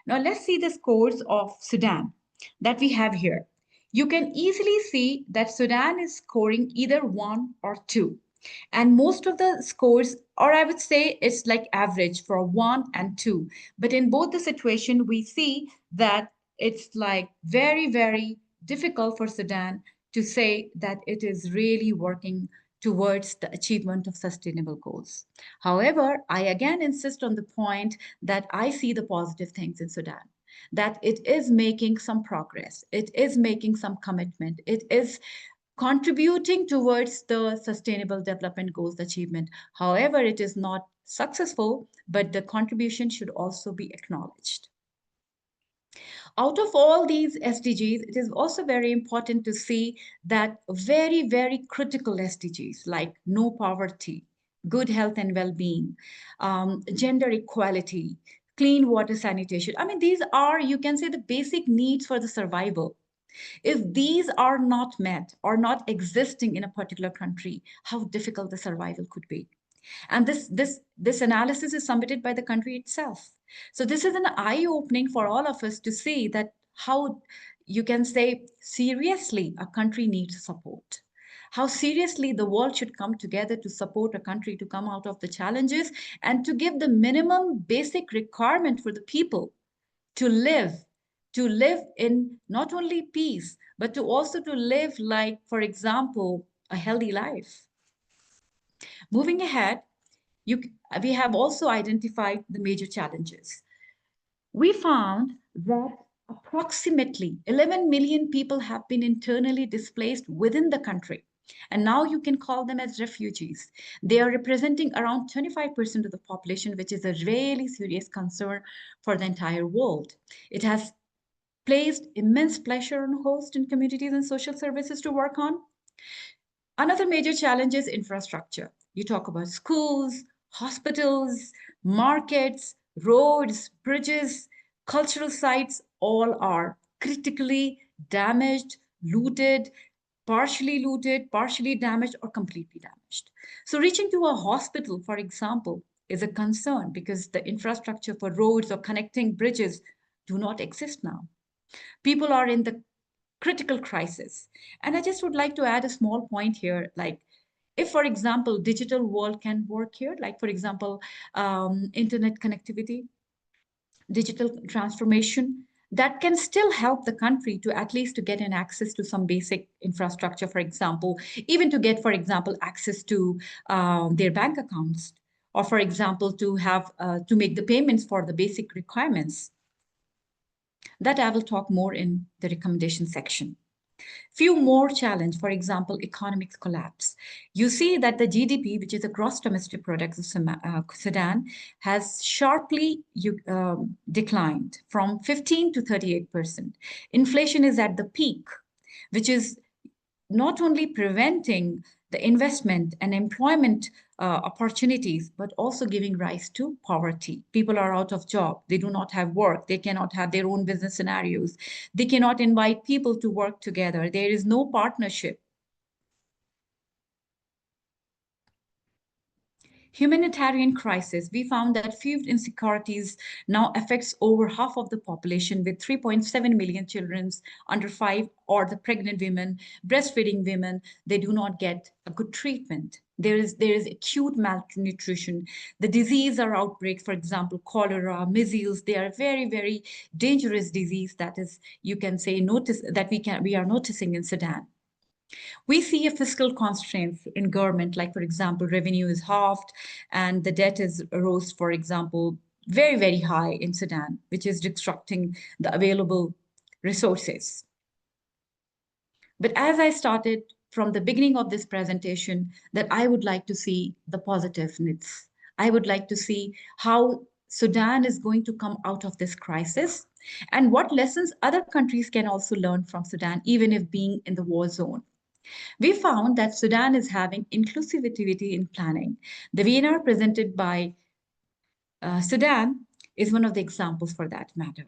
Now let's see the scores of Sudan that we have here. You can easily see that Sudan is scoring either 1 or 2. And most of the scores, or I would say it's like average for 1 and 2. But in both the situation, we see that it's like very, very difficult for Sudan to say that it is really working towards the achievement of sustainable goals. However, I again insist on the point that I see the positive things in Sudan, that it is making some progress, it is making some commitment, it is contributing towards the sustainable development goals achievement. However, it is not successful, but the contribution should also be acknowledged. Out of all these SDGs, it is also very important to see that very, very critical SDGs like no poverty, good health and well-being, gender equality, clean water sanitation. I mean, these are, you can say, the basic needs for the survival. If these are not met or not existing in a particular country, how difficult the survival could be. And this analysis is submitted by the country itself. So this is an eye-opening for all of us to see that how you can say seriously a country needs support. How seriously the world should come together to support a country to come out of the challenges and to give the minimum basic requirement for the people to live in not only peace, but to also to live like, for example, a healthy life. Moving ahead, we have also identified the major challenges. We found that approximately 11 million people have been internally displaced within the country. And now you can call them as refugees. They are representing around 25% of the population, which is a really serious concern for the entire world. It has placed immense pressure on host and communities and social services to work on. Another major challenge is infrastructure. You talk about schools, hospitals, markets, roads, bridges, cultural sites, all are critically damaged, looted, partially damaged, or completely damaged. So reaching to a hospital, for example, is a concern because the infrastructure for roads or connecting bridges do not exist now. People are in the critical crisis. And I just would like to add a small point here, like if, for example, digital world can work here, like, for example, internet connectivity, digital transformation, that can still help the country to at least to get an access to some basic infrastructure, for example, even to get, for example, access to their bank accounts, or for example, to have to make the payments for the basic requirements. That I will talk more in the recommendation section. Few more challenge, for example, economic collapse. You see that the GDP, which is the gross domestic product of Sudan, has sharply declined from 15 to 38%. Inflation is at the peak, which is not only preventing the investment and employment opportunities, but also giving rise to poverty. People are out of job. They do not have work. They cannot have their own business scenarios. They cannot invite people to work together. There is no partnership. Humanitarian crisis, we found that food insecurities now affects over half of the population, with 3.7 million children under 5, or the pregnant women, breastfeeding women, they do not get a good treatment. There is acute malnutrition. The disease or outbreaks, for example, cholera, measles, they are very, very dangerous disease that is, you can say, we are noticing in Sudan. We see a fiscal constraints in government, like, for example, revenue is halved and the debt is rose, for example, very, very high in Sudan, which is restricting the available resources. But as I started from the beginning of this presentation, that I would like to see the positiveness. I would like to see how Sudan is going to come out of this crisis and what lessons other countries can also learn from Sudan, even if being in the war zone. We found that Sudan is having inclusivity in planning. The VNR presented by Sudan is one of the examples for that matter.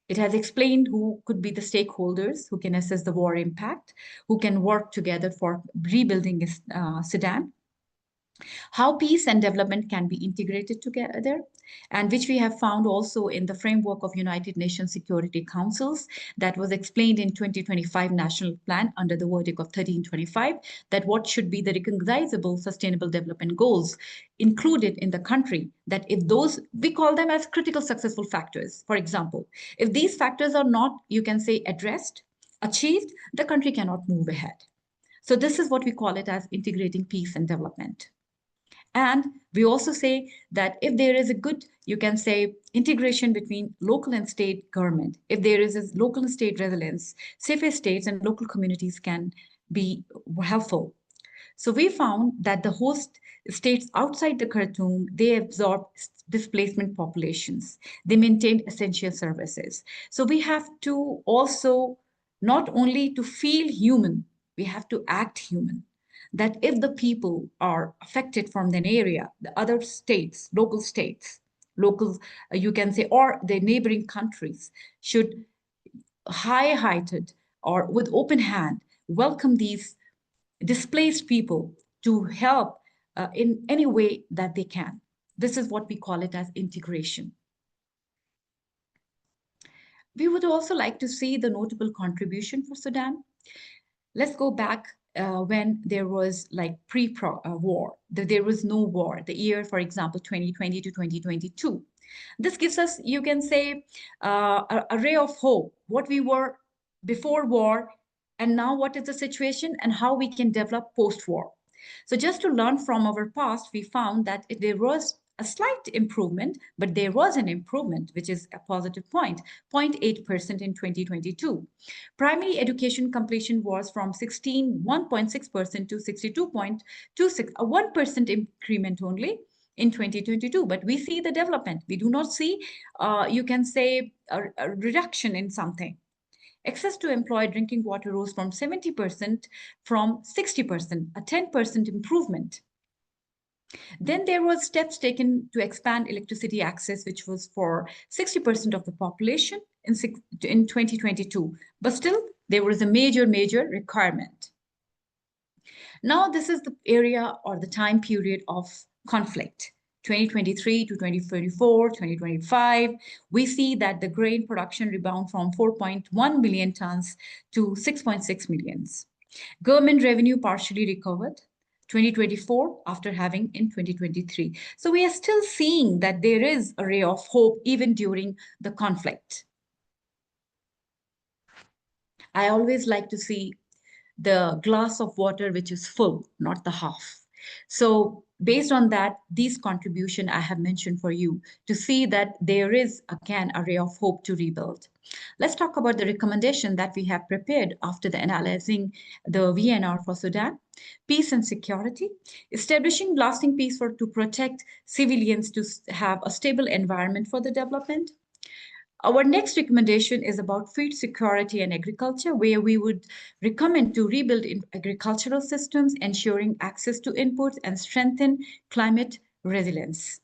It has explained who could be the stakeholders, who can assess the war impact, who can work together for rebuilding Sudan, how peace and development can be integrated together, and which we have found also in the framework of United Nations Security Councils that was explained in 2025 National Plan under the verdict of 1325, that what should be the recognizable sustainable development goals included in the country, that if those, we call them as critical successful factors. For example, if these factors are not, you can say, addressed, achieved, the country cannot move ahead. So this is what we call it as integrating peace and development. And we also say that if there is a good, you can say, integration between local and state government, if there is a local and state resilience, safer states and local communities can be helpful. So we found that the host states outside the Khartoum, they absorb displacement populations. They maintained essential services. So we have to also not only to feel human, we have to act human. That if the people are affected from an area, the other states, local, you can say, or the neighboring countries should high-hearted or with open hand welcome these displaced people to help in any way that they can. This is what we call it as integration. We would also like to see the notable contribution for Sudan. Let's go back when there was like pre-war, there was no war, the year, for example, 2020 to 2022. This gives us, you can say, a ray of hope, what we were before war, and now what is the situation and how we can develop post-war. So just to learn from our past, we found that there was a slight improvement, but there was an improvement, which is a positive point, 0.8% in 2022. Primary education completion was from 1.6% to 62.26, a 1% increment only in 2022. But we see the development. We do not see, you can say, a reduction in something. Access to employed drinking water rose from 70% from 60%, a 10% improvement. Then there was steps taken to expand electricity access, which was for 60% of the population in 2022. But still, there was a major requirement. Now, this is the area or the time period of conflict. 2023 to 2024, 2025, we see that the grain production rebound from 4.1 million tons to 6.6 millions. Government revenue partially recovered 2024 after having in 2023. So we are still seeing that there is a ray of hope even during the conflict. I always like to see the glass of water which is full, not the half. So based on that, these contribution I have mentioned for you to see that there is again a ray of hope to rebuild. Let's talk about the recommendation that we have prepared after the analyzing the VNR for Sudan. Peace and security, establishing lasting peace to protect civilians to have a stable environment for the development. Our next recommendation is about food security and agriculture, where we would recommend to rebuild agricultural systems, ensuring access to inputs and strengthen climate resilience.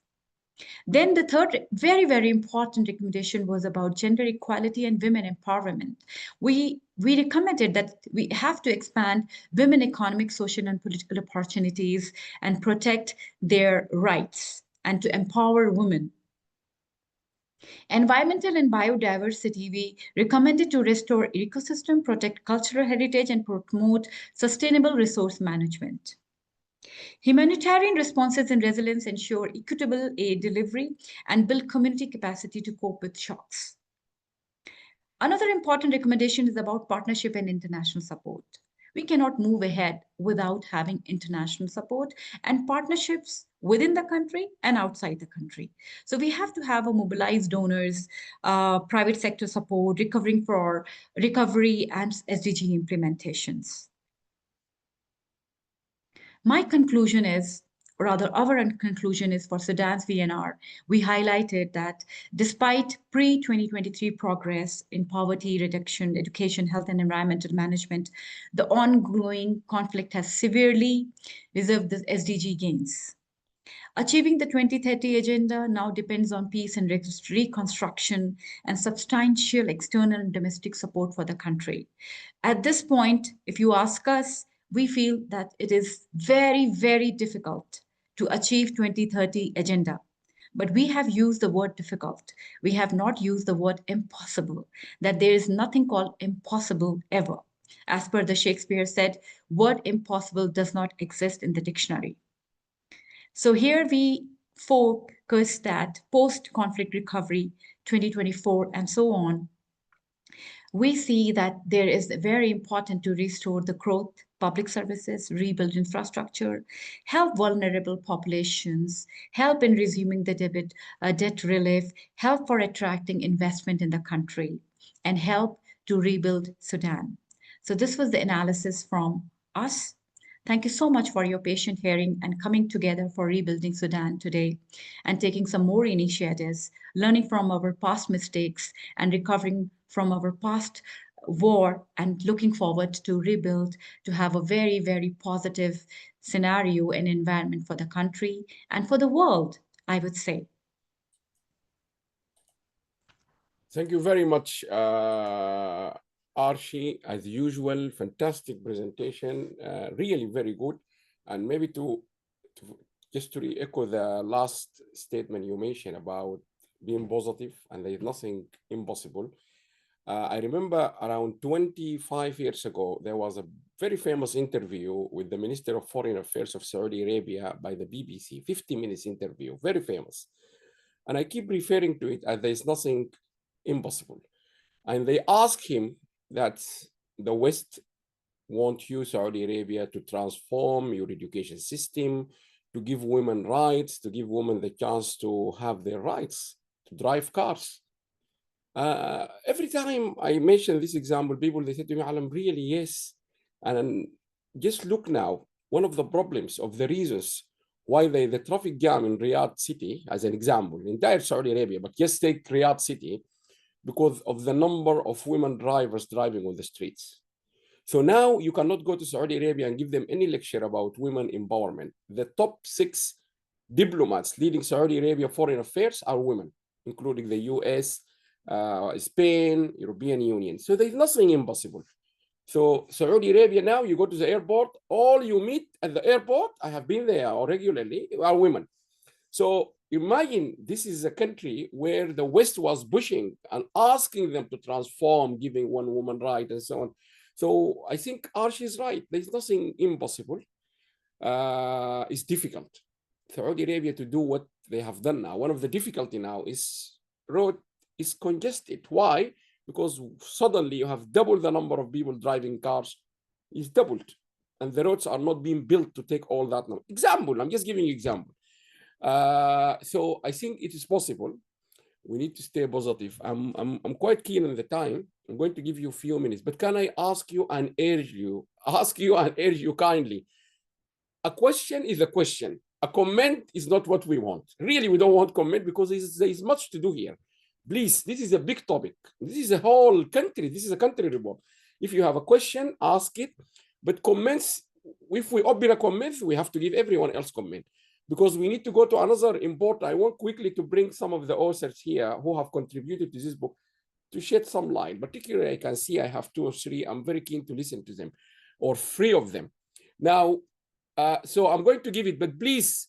Then the third very, very important recommendation was about gender equality and women empowerment. We recommended that we have to expand women economic, social, and political opportunities and protect their rights and to empower women. Environmental and biodiversity, we recommended to restore ecosystem, protect cultural heritage, and promote sustainable resource management. Humanitarian responses and resilience ensure equitable aid delivery and build community capacity to cope with shocks. Another important recommendation is about partnership and international support. We cannot move ahead without having international support and partnerships within the country and outside the country. So we have to have a mobilized donors, private sector support, recovery and SDG implementations. My conclusion is, or rather our conclusion is for Sudan's VNR, we highlighted that despite pre-2023 progress in poverty reduction, education, health, and environmental management, the ongoing conflict has severely reserved the SDG gains. Achieving the 2030 agenda now depends on peace and reconstruction and substantial external and domestic support for the country. At this point, if you ask us, we feel that it is very, very difficult to achieve 2030 agenda. But we have used the word difficult. We have not used the word impossible, that there is nothing called impossible ever. As per the Shakespeare said, word impossible does not exist in the dictionary. So here we focus that post-conflict recovery, 2024 and so on, we see that there is very important to restore the growth, public services, rebuild infrastructure, help vulnerable populations, help in resuming the debt relief, help for attracting investment in the country, and help to rebuild Sudan. So this was the analysis from us. Thank you so much for your patient hearing and coming together for rebuilding Sudan today and taking some more initiatives, learning from our past mistakes and recovering from our past war and looking forward to rebuild, to have a very, very positive scenario and environment for the country and for the world, I would say. Thank you very much, Archie. As usual, fantastic presentation, really very good. And maybe just to re-echo the last statement you mentioned about being positive and there is nothing impossible. I remember around 25 years ago, there was a very famous interview with the Minister of Foreign Affairs of Saudi Arabia by the BBC, 50 minutes interview, very famous. And I keep referring to it as there's nothing impossible. And they asked him that the West want you, Saudi Arabia, to transform your education system, to give women rights, to give women the chance to have their rights, to drive cars. Every time I mention this example, people, they say to me, Alam, really, yes. And just look now, one of the problems of the reasons why the traffic jam in Riyadh city, as an example, entire Saudi Arabia, but just take Riyadh city, because of the number of women drivers driving on the streets. So now you cannot go to Saudi Arabia and give them any lecture about women empowerment. The top 6 diplomats leading Saudi Arabia foreign affairs are women, including the US, Spain, European Union. So there's nothing impossible. So Saudi Arabia now, you go to the airport, all you meet at the airport, I have been there regularly, are women. So imagine this is a country where the West was pushing and asking them to transform, giving one woman right and so on. So I think Archie is right. There's nothing impossible. It's difficult. Saudi Arabia to do what they have done now. One of the difficulty now is road is congested. Why? Because suddenly you have double the number of people driving cars. It's doubled. And the roads are not being built to take all that number. Example, I'm just giving you example. So I think it is possible. We need to stay positive. I'm quite keen on the time. I'm going to give you a few minutes, but can I ask you and urge you kindly? A question is a question. A comment is not what we want. Really, we don't want comment because there is much to do here. Please, this is a big topic. This is a whole country. This is a country report. If you have a question, ask it. But comments, if we open a comment, we have to give everyone else comment because we need to go to another important. I want quickly to bring some of the authors here who have contributed to this book to shed some light. Particularly, I can see I have 2 or 3. I'm very keen to listen to them, or 3 of them. Now, so I'm going to give it, but please,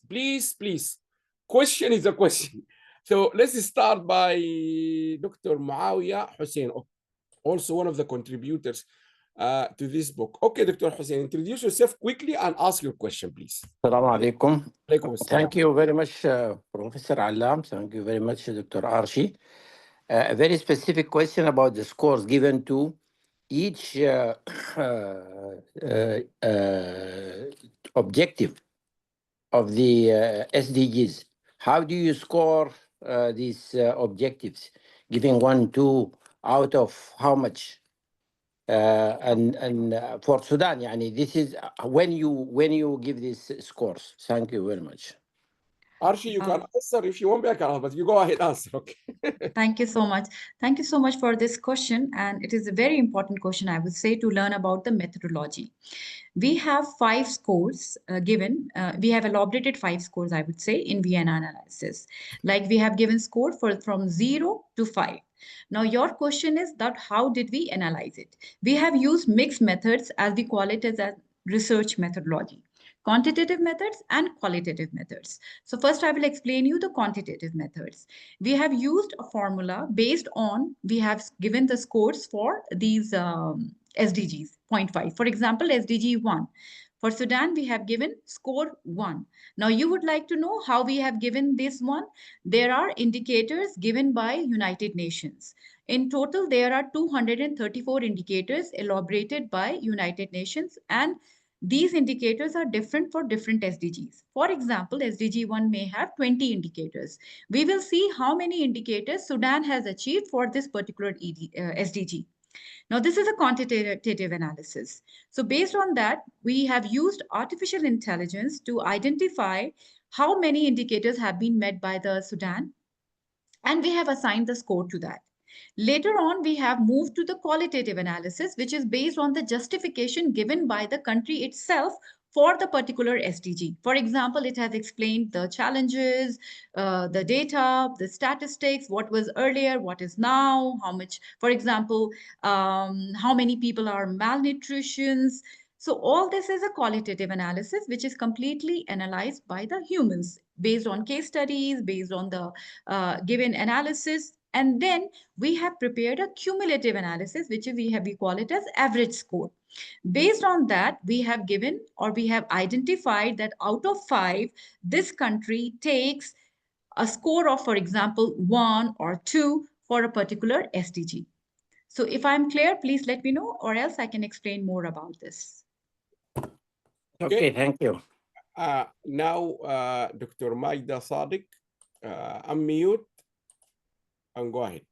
question is a question. So let's start by Dr. Muawiyah Hussein, also one of the contributors to this book. Okay, Dr. Hussein, introduce yourself quickly and ask your question, please. Assalamu alaikum. Alaikum assalam. Thank you very much, Professor Alam. Thank you very much, Dr. Arshi. A very specific question about the scores given to each objective of the SDGs. How do you score these objectives, giving 1, 2 out of how much? And for Sudan, yani, this is when you give these scores. Thank you very much. Arshi, you can answer if you want, but you go ahead, answer. Okay. Thank you so much. Thank you so much for this question. And it is a very important question, I would say, to learn about the methodology. We have 5 scores given. We have elaborated 5 scores, I would say, in Vienna analysis. Like we have given score from 0 to 5. Now, your question is that how did we analyze it? We have used mixed methods, as we call it, as a research methodology. Quantitative methods and qualitative methods. So first I will explain you the quantitative methods. We have used a formula based on, we have given the scores for these SDGs, 0.5. For example, SDG 1. For Sudan, we have given score 1. Now, you would like to know how we have given this one. There are indicators given by United Nations. In total, there are 234 indicators elaborated by United Nations, and these indicators are different for different SDGs. For example, SDG 1 may have 20 indicators. We will see how many indicators Sudan has achieved for this particular SDG. Now, this is a quantitative analysis. So based on that, we have used artificial intelligence to identify how many indicators have been met by the Sudan, and we have assigned the score to that. Later on, we have moved to the qualitative analysis, which is based on the justification given by the country itself for the particular SDG. For example, it has explained the challenges, the data, the statistics, what was earlier, what is now, how much, for example, how many people are malnutrition. So all this is a qualitative analysis, which is completely analyzed by the humans based on case studies, based on the given analysis. And then we have prepared a cumulative analysis, which we call it as average score. Based on that, we have given, or we have identified that out of 5, this country takes a score of, for example, 1 or 2 for a particular SDG. So if I'm clear, please let me know, or else I can explain more about this. Okay, thank you. Now, Dr. Maida Sadiq, unmute and go ahead.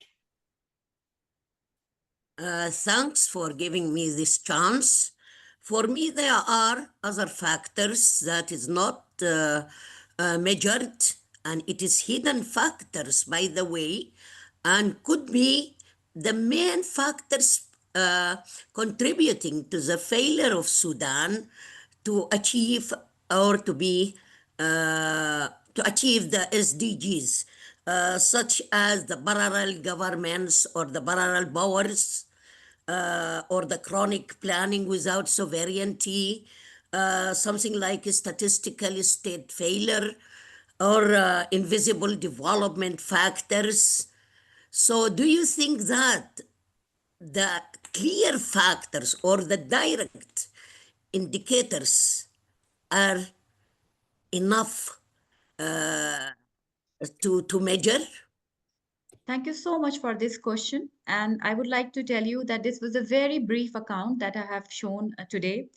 Thanks for giving me this chance. For me, there are other factors that is not measured, and it is hidden factors, by the way, and could be the main factors contributing to the failure of Sudan to achieve or to achieve the SDGs, such as the parallel governments or the parallel powers, or the chronic planning without sovereignty, something like a statistical state failure, or invisible development factors. So do you think that the clear factors or the direct indicators are enough to measure? Thank you so much for this question. And I would like to tell you that this was a very brief account that I have shown today.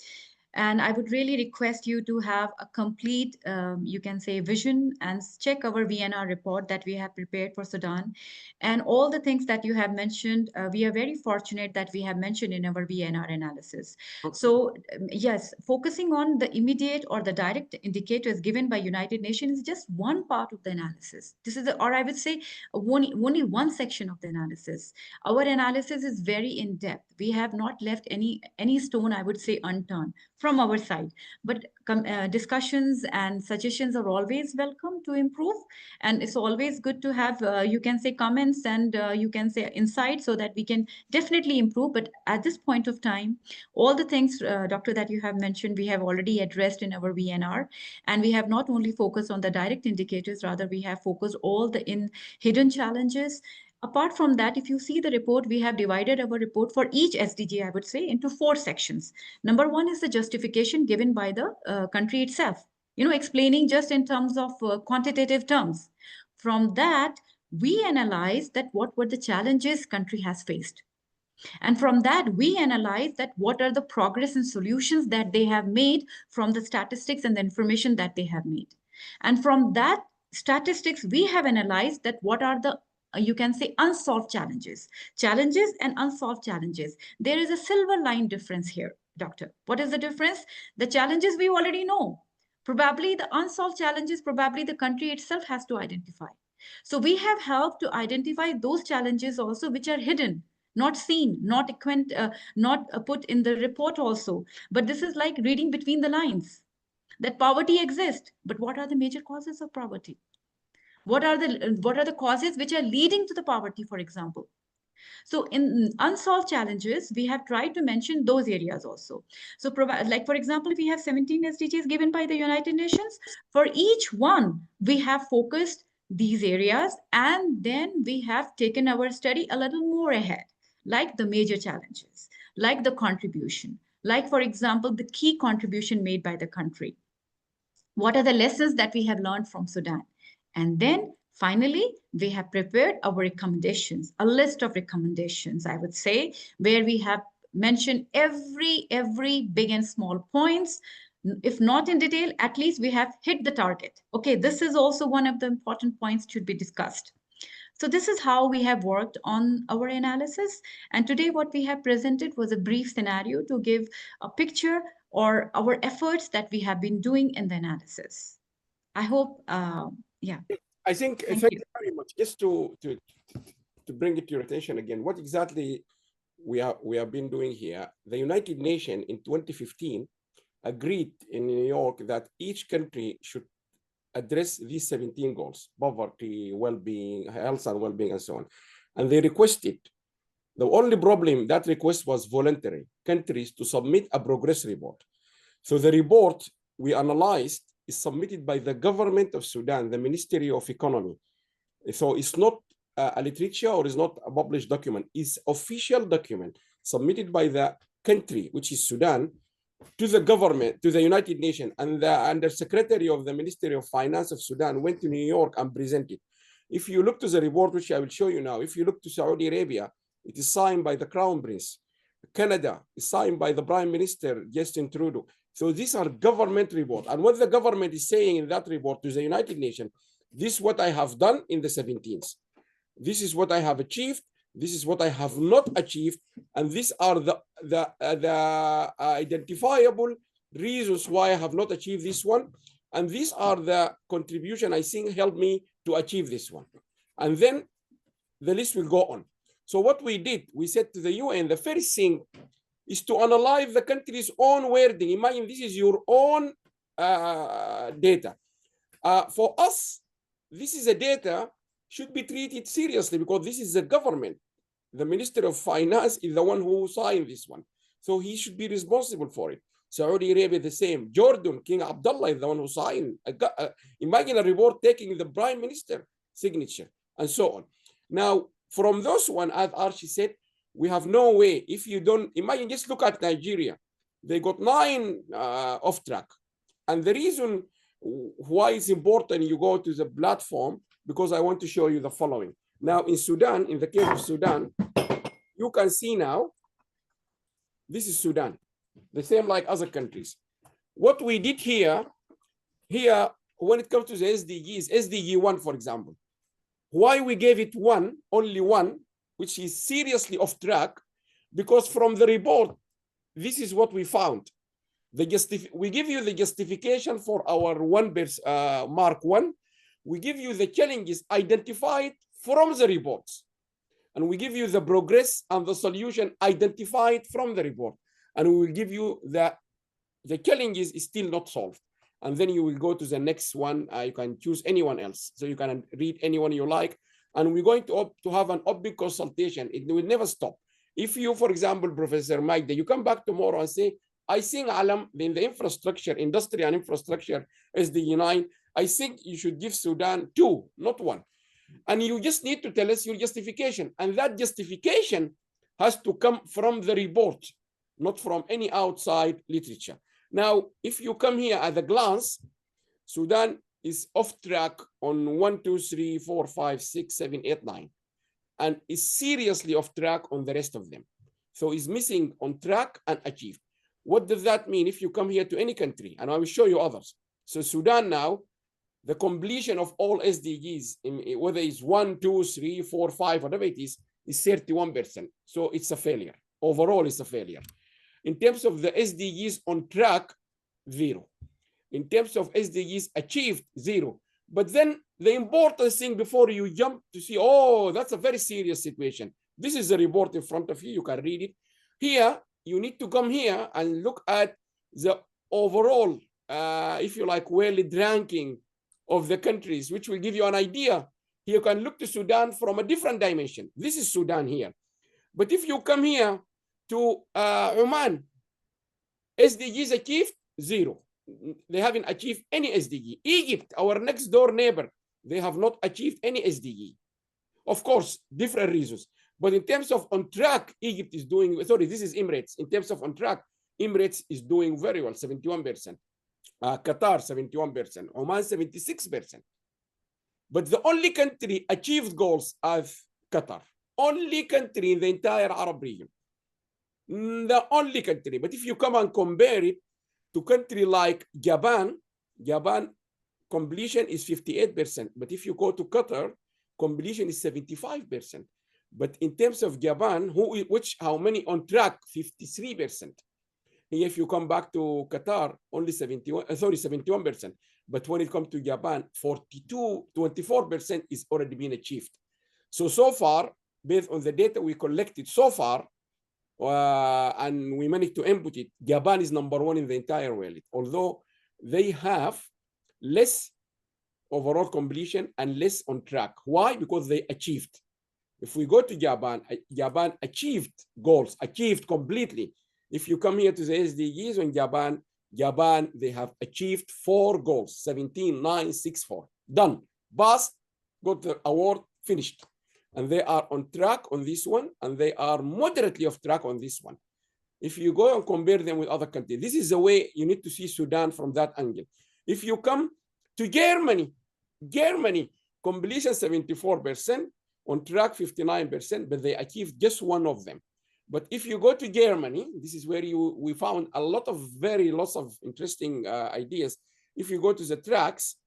And I would really request you to have a complete, you can say, vision and check our VNR report that we have prepared for Sudan. And all the things that you have mentioned, we are very fortunate that we have mentioned in our VNR analysis. Okay. So yes, focusing on the immediate or the direct indicators given by United Nations is just one part of the analysis. This is, or I would say, only one section of the analysis. Our analysis is very in depth. We have not left any stone, I would say, unturned from our side. But discussions and suggestions are always welcome to improve. And it's always good to have, you can say, comments and you can say insights so that we can definitely improve. But at this point of time, all the things, Doctor, that you have mentioned, we have already addressed in our VNR. And we have not only focused on the direct indicators, rather we have focused all the hidden challenges. Apart from that, if you see the report, we have divided our report for each SDG, I would say, into 4 sections. Number 1 is the justification given by the country itself, explaining just in terms of quantitative terms. From that, we analyze that what were the challenges country has faced. And from that, we analyze that what are the progress and solutions that they have made from the statistics and the information that they have made. And from that statistics, we have analyzed that what are the you can say unsolved challenges and unsolved challenges. There is a silver line difference here, Doctor. What is the difference? The challenges we already know. Probably the unsolved challenges, probably the country itself has to identify. So we have helped to identify those challenges also which are hidden, not seen, not put in the report also. But this is like reading between the lines, that poverty exists. But what are the major causes of poverty? What are the causes which are leading to the poverty, for example? So in unsolved challenges, we have tried to mention those areas also. So like, for example, we have 17 SDGs given by the United Nations. For each one, we have focused these areas, and then we have taken our study a little more ahead, like the major challenges, like the contribution, like, for example, the key contribution made by the country. What are the lessons that we have learned from Sudan? And then finally, we have prepared our recommendations, a list of recommendations, I would say, where we have mentioned every big and small points. If not in detail, at least we have hit the target. Okay, this is also one of the important points to be discussed. So this is how we have worked on our analysis. And today what we have presented was a brief scenario to give a picture or our efforts that we have been doing in the analysis. I hope, yeah. I think, thank you very much. Just to bring it to your attention again, what exactly we have been doing here. The United Nations in 2015 agreed in New York that each country should address these 17 goals: poverty, well-being, health and well-being, and so on. And they requested, the only problem, that request was voluntary, countries to submit a progress report. So the report we analyzed is submitted by the government of Sudan, the Ministry of Economy. So it's not a literature or is not a published document. It's official document submitted by the country, which is Sudan, to the government, to the United Nations, and the Undersecretary of the Ministry of Finance of Sudan went to New York and presented. If you look to the report, which I will show you now, if you look to Saudi Arabia, it is signed by the Crown Prince. Canada is signed by the Prime Minister, Justin Trudeau. So these are government reports. And what the government is saying in that report to the United Nations, this is what I have done in the 17th. This is what I have achieved. This is what I have not achieved. And these are the identifiable reasons why I have not achieved this one. And these are the contribution I think helped me to achieve this one. And then the list will go on. So what we did, we said to the UN, the first thing is to analyze the country's own wording. Imagine this is your own data. For us, this is a data should be treated seriously because this is the government. The Minister of Finance is the one who signed this one. So he should be responsible for it. Saudi Arabia, the same. Jordan, King Abdullah is the one who signed. Imagine a report taking the Prime Minister signature and so on. Now, from those one, as Archie said, we have no way. If you don't, imagine, just look at Nigeria. They got 9 off track. And the reason why it's important you go to the platform, because I want to show you the following. Now in Sudan, in the case of Sudan, you can see now, this is Sudan. the same like other countries. What we did here, when it comes to the SDGs, SDG 1, for example, why we gave it one, only one, which is seriously off track, because from the report, this is what we found. We give you the justification for our mark one. We give you the challenges identified from the reports. And we give you the progress and the solution identified from the report. And we will give you the challenges is still not solved. And then you will go to the next one. You can choose anyone else. So you can read anyone you like. And we're going to have an open consultation. It will never stop. If you, for example, Professor Mike, you come back tomorrow and say, I think, Alam, in the infrastructure, industry and infrastructure, SDG 9, I think you should give Sudan 2, not 1. And you just need to tell us your justification. And that justification has to come from the report, not from any outside literature. Now, if you come here at a glance, Sudan is off track on 1, 2, 3, 4, 5, 6, 7, 8, 9, and is seriously off track on the rest of them. So is missing on track and achieved. What does that mean if you come here to any country? And I will show you others. So Sudan now, the completion of all SDGs, whether it's 1, 2, 3, 4, 5, whatever it is 31%. So it's a failure. Overall, it's a failure. In terms of the SDGs on track, 0. In terms of SDGs achieved, 0. But then the important thing before you jump to see, oh, that's a very serious situation. This is a report in front of you. You can read it. Here, you need to come here and look at the overall, if you like, world ranking of the countries, which will give you an idea. You can look to Sudan from a different dimension. This is Sudan here. But if you come here to Oman, SDGs achieved, 0. They haven't achieved any SDG. Egypt, our next door neighbor, they have not achieved any SDG. Of course, different reasons. But in terms of on track, Egypt is doing, sorry, this is Emirates. In terms of on track, Emirates is doing very well, 71%. Qatar, 71%. Oman, 76%. But the only country achieved goals as Qatar. Only country in the entire Arab region. The only country. But if you come and compare it to country like Japan, Japan completion is 58%. But if you go to Qatar, completion is 75%. But in terms of Japan, how many on track? 53%. If you come back to Qatar, only 71%. But when it comes to Japan, 24% is already been achieved. So far, based on the data we collected so far, and we managed to input it, Japan is number 1 in the entire world, although they have less overall completion and less on track. Why? Because they achieved. If we go to Japan, Japan achieved goals, achieved completely. If you come here to the SDGs in Japan, they have achieved 4 goals, 17, 9, 6, 4. Done. Passed, got the award, finished. And they are on track on this one, and they are moderately off track on this one. If you go and compare them with other countries, this is the way you need to see Sudan from that angle. If you come to Germany, completion 74%, on track 59%, but they achieved just 1 of them. But if you go to Germany, this is where we found lots of interesting ideas. If you go to the tracks,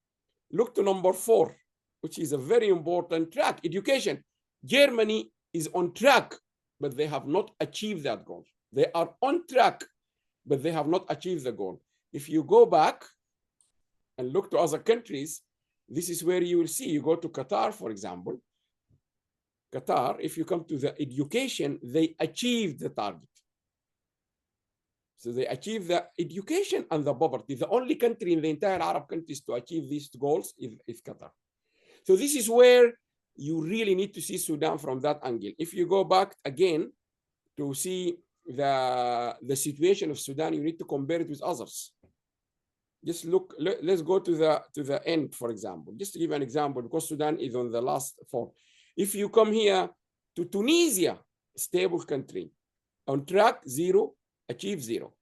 look to number 4, which is a very important track, education. Germany is on track, but they have not achieved that goal. They are on track, but they have not achieved the goal. If you go back and look to other countries, this is where you will see. You go to Qatar, for example. Qatar, if you come to the education, they achieved the target. So they achieved the education and the poverty. The only country in the entire Arab countries to achieve these goals is Qatar. So this is where you really need to see Sudan from that angle. If you go back again to see the situation of Sudan, you need to compare it with others. Just look, let's go to the end, for example. Just to give an example, because Sudan is on the last 4. If you come here to Tunisia, stable country, on track 0, achieve 0.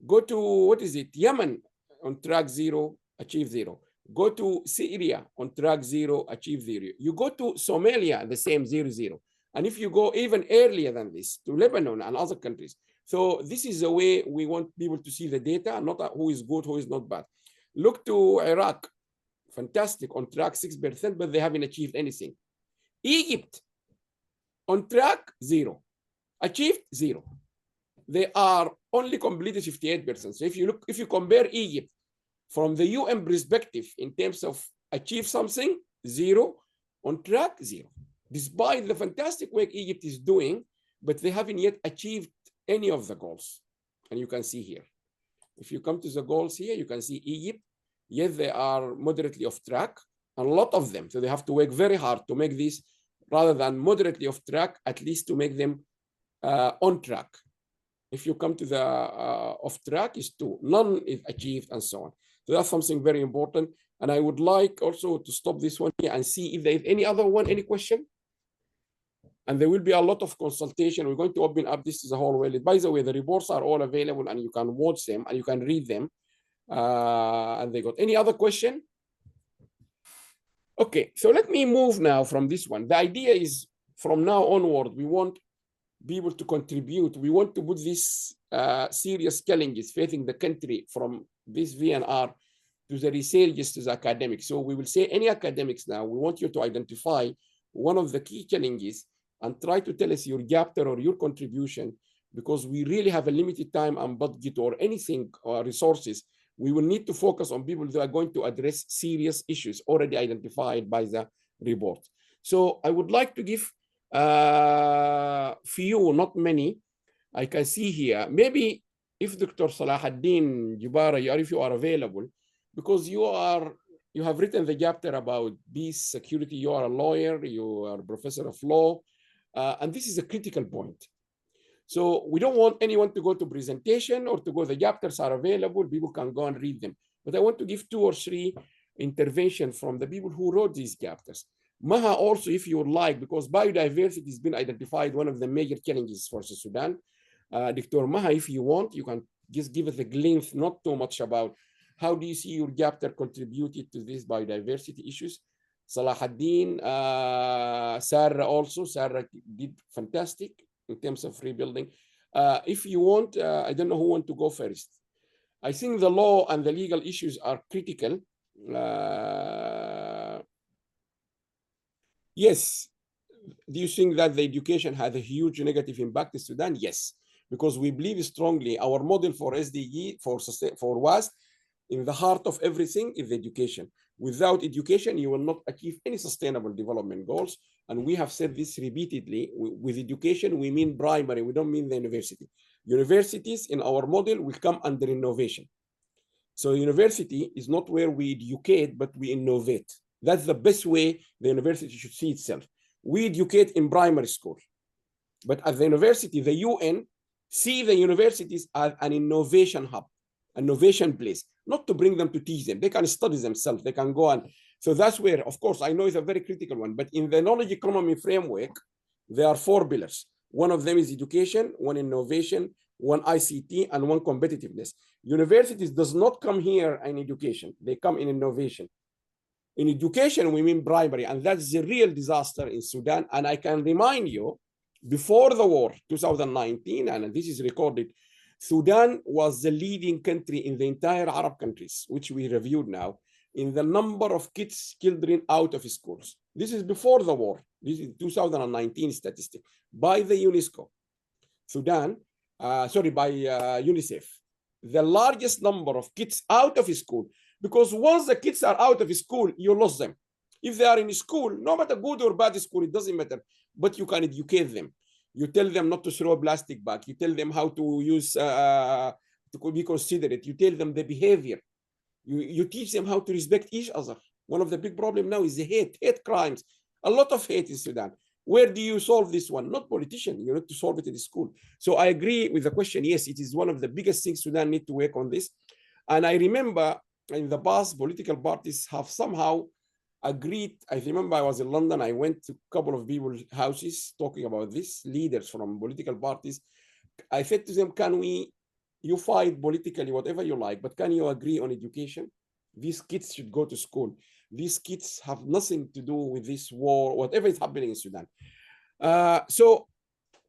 Go to, Yemen, on track 0, achieve 0. Go to Syria, on track 0, achieve 0. You go to Somalia, the same 0, 0. And if you go even earlier than this, to Lebanon and other countries, So this is the way we want people to see the data, not who is good, who is not bad. Look to Iraq, fantastic, on track 6%, but they haven't achieved anything. Egypt, on track 0, achieved 0. They are only completed 58%. So if you compare Egypt from the UN perspective in terms of achieve something, 0, on track 0. Despite the fantastic work Egypt is doing, but they haven't yet achieved any of the goals. And you can see here. If you come to the goals here, you can see Egypt, yes, they are moderately off track, a lot of them. So they have to work very hard to make this, rather than moderately off track, at least to make them on track. If you come to the off track, is 2, none is achieved, and so on. So that's something very important. And I would like also to stop this one here and see if there is any other one, any question. And there will be a lot of consultation. We're going to open up this to the whole world. By the way, the reports are all available, and you can watch them and you can read them. And they got any other question? Okay, so let me move now from this one. The idea is from now onward, we want people to contribute. We want to put these serious challenges facing the country from this VNR to the researchers to the academics. So we will say any academics now, we want you to identify one of the key challenges and try to tell us your chapter or your contribution, because we really have a limited time and budget or anything or resources. We will need to focus on people that are going to address serious issues already identified by the report. So I would like to give few, not many. I can see here, maybe if Dr. Salahuddin Jubara, if you are available, because you have written the chapter about peace, security, you are a lawyer, you are a professor of law, and this is a critical point. So we don't want anyone to go to presentation or to go, the chapters are available, people can go and read them. But I want to give 2 or 3 interventions from the people who wrote these chapters. Maha also, if you would like, because biodiversity has been identified one of the major challenges for Sudan. Dr. Maha, if you want, you can just give us a glimpse, not too much about how do you see your chapter contributed to these biodiversity issues. Salahuddin, Sarah also, Sarah did fantastic in terms of rebuilding. If you want, I don't know who wants to go first. I think the law and the legal issues are critical. Yes. Do you think that the education had a huge negative impact in Sudan? Yes, because we believe strongly our model for SDG, for WAST, in the heart of everything is education. Without education, you will not achieve any sustainable development goals. And we have said this repeatedly. With education, we mean primary. We don't mean the university. Universities in our model will come under innovation. So university is not where we educate, but we innovate. That's the best way the university should see itself. We educate in primary school. But at the university, the UN see the universities as an innovation hub, an innovation place, not to bring them to teach them. They can study themselves. They can go on. So that's where, of course, I know it's a very critical one, but in the knowledge economy framework, there are 4 pillars. One of them is education, one innovation, one ICT, and one competitiveness. Universities does not come here in education. They come in innovation. In education, we mean primary, and that's the real disaster in Sudan. And I can remind you, before the war, 2019, and this is recorded, Sudan was the leading country in the entire Arab countries, which we reviewed now, in the number of children out of schools. This is before the war. This is 2019 statistic by the UNESCO. Sudan, by UNICEF, the largest number of kids out of school. Because once the kids are out of school, you lose them. If they are in school, no matter good or bad school, it doesn't matter, but you can educate them. You tell them not to throw a plastic bag. You tell them how to use, to be considerate. You tell them the behavior. You teach them how to respect each other. One of the big problems now is the hate crimes. A lot of hate in Sudan. Where do you solve this one? Not politicians. You need to solve it in the school. So I agree with the question. Yes, it is one of the biggest things Sudan need to work on this. And I remember in the past, political parties have somehow agreed. I remember I was in London. I went to a couple of people's houses talking about this, leaders from political parties. I said to them, you fight politically, whatever you like, but can you agree on education? These kids should go to school. These kids have nothing to do with this war, whatever is happening in Sudan. So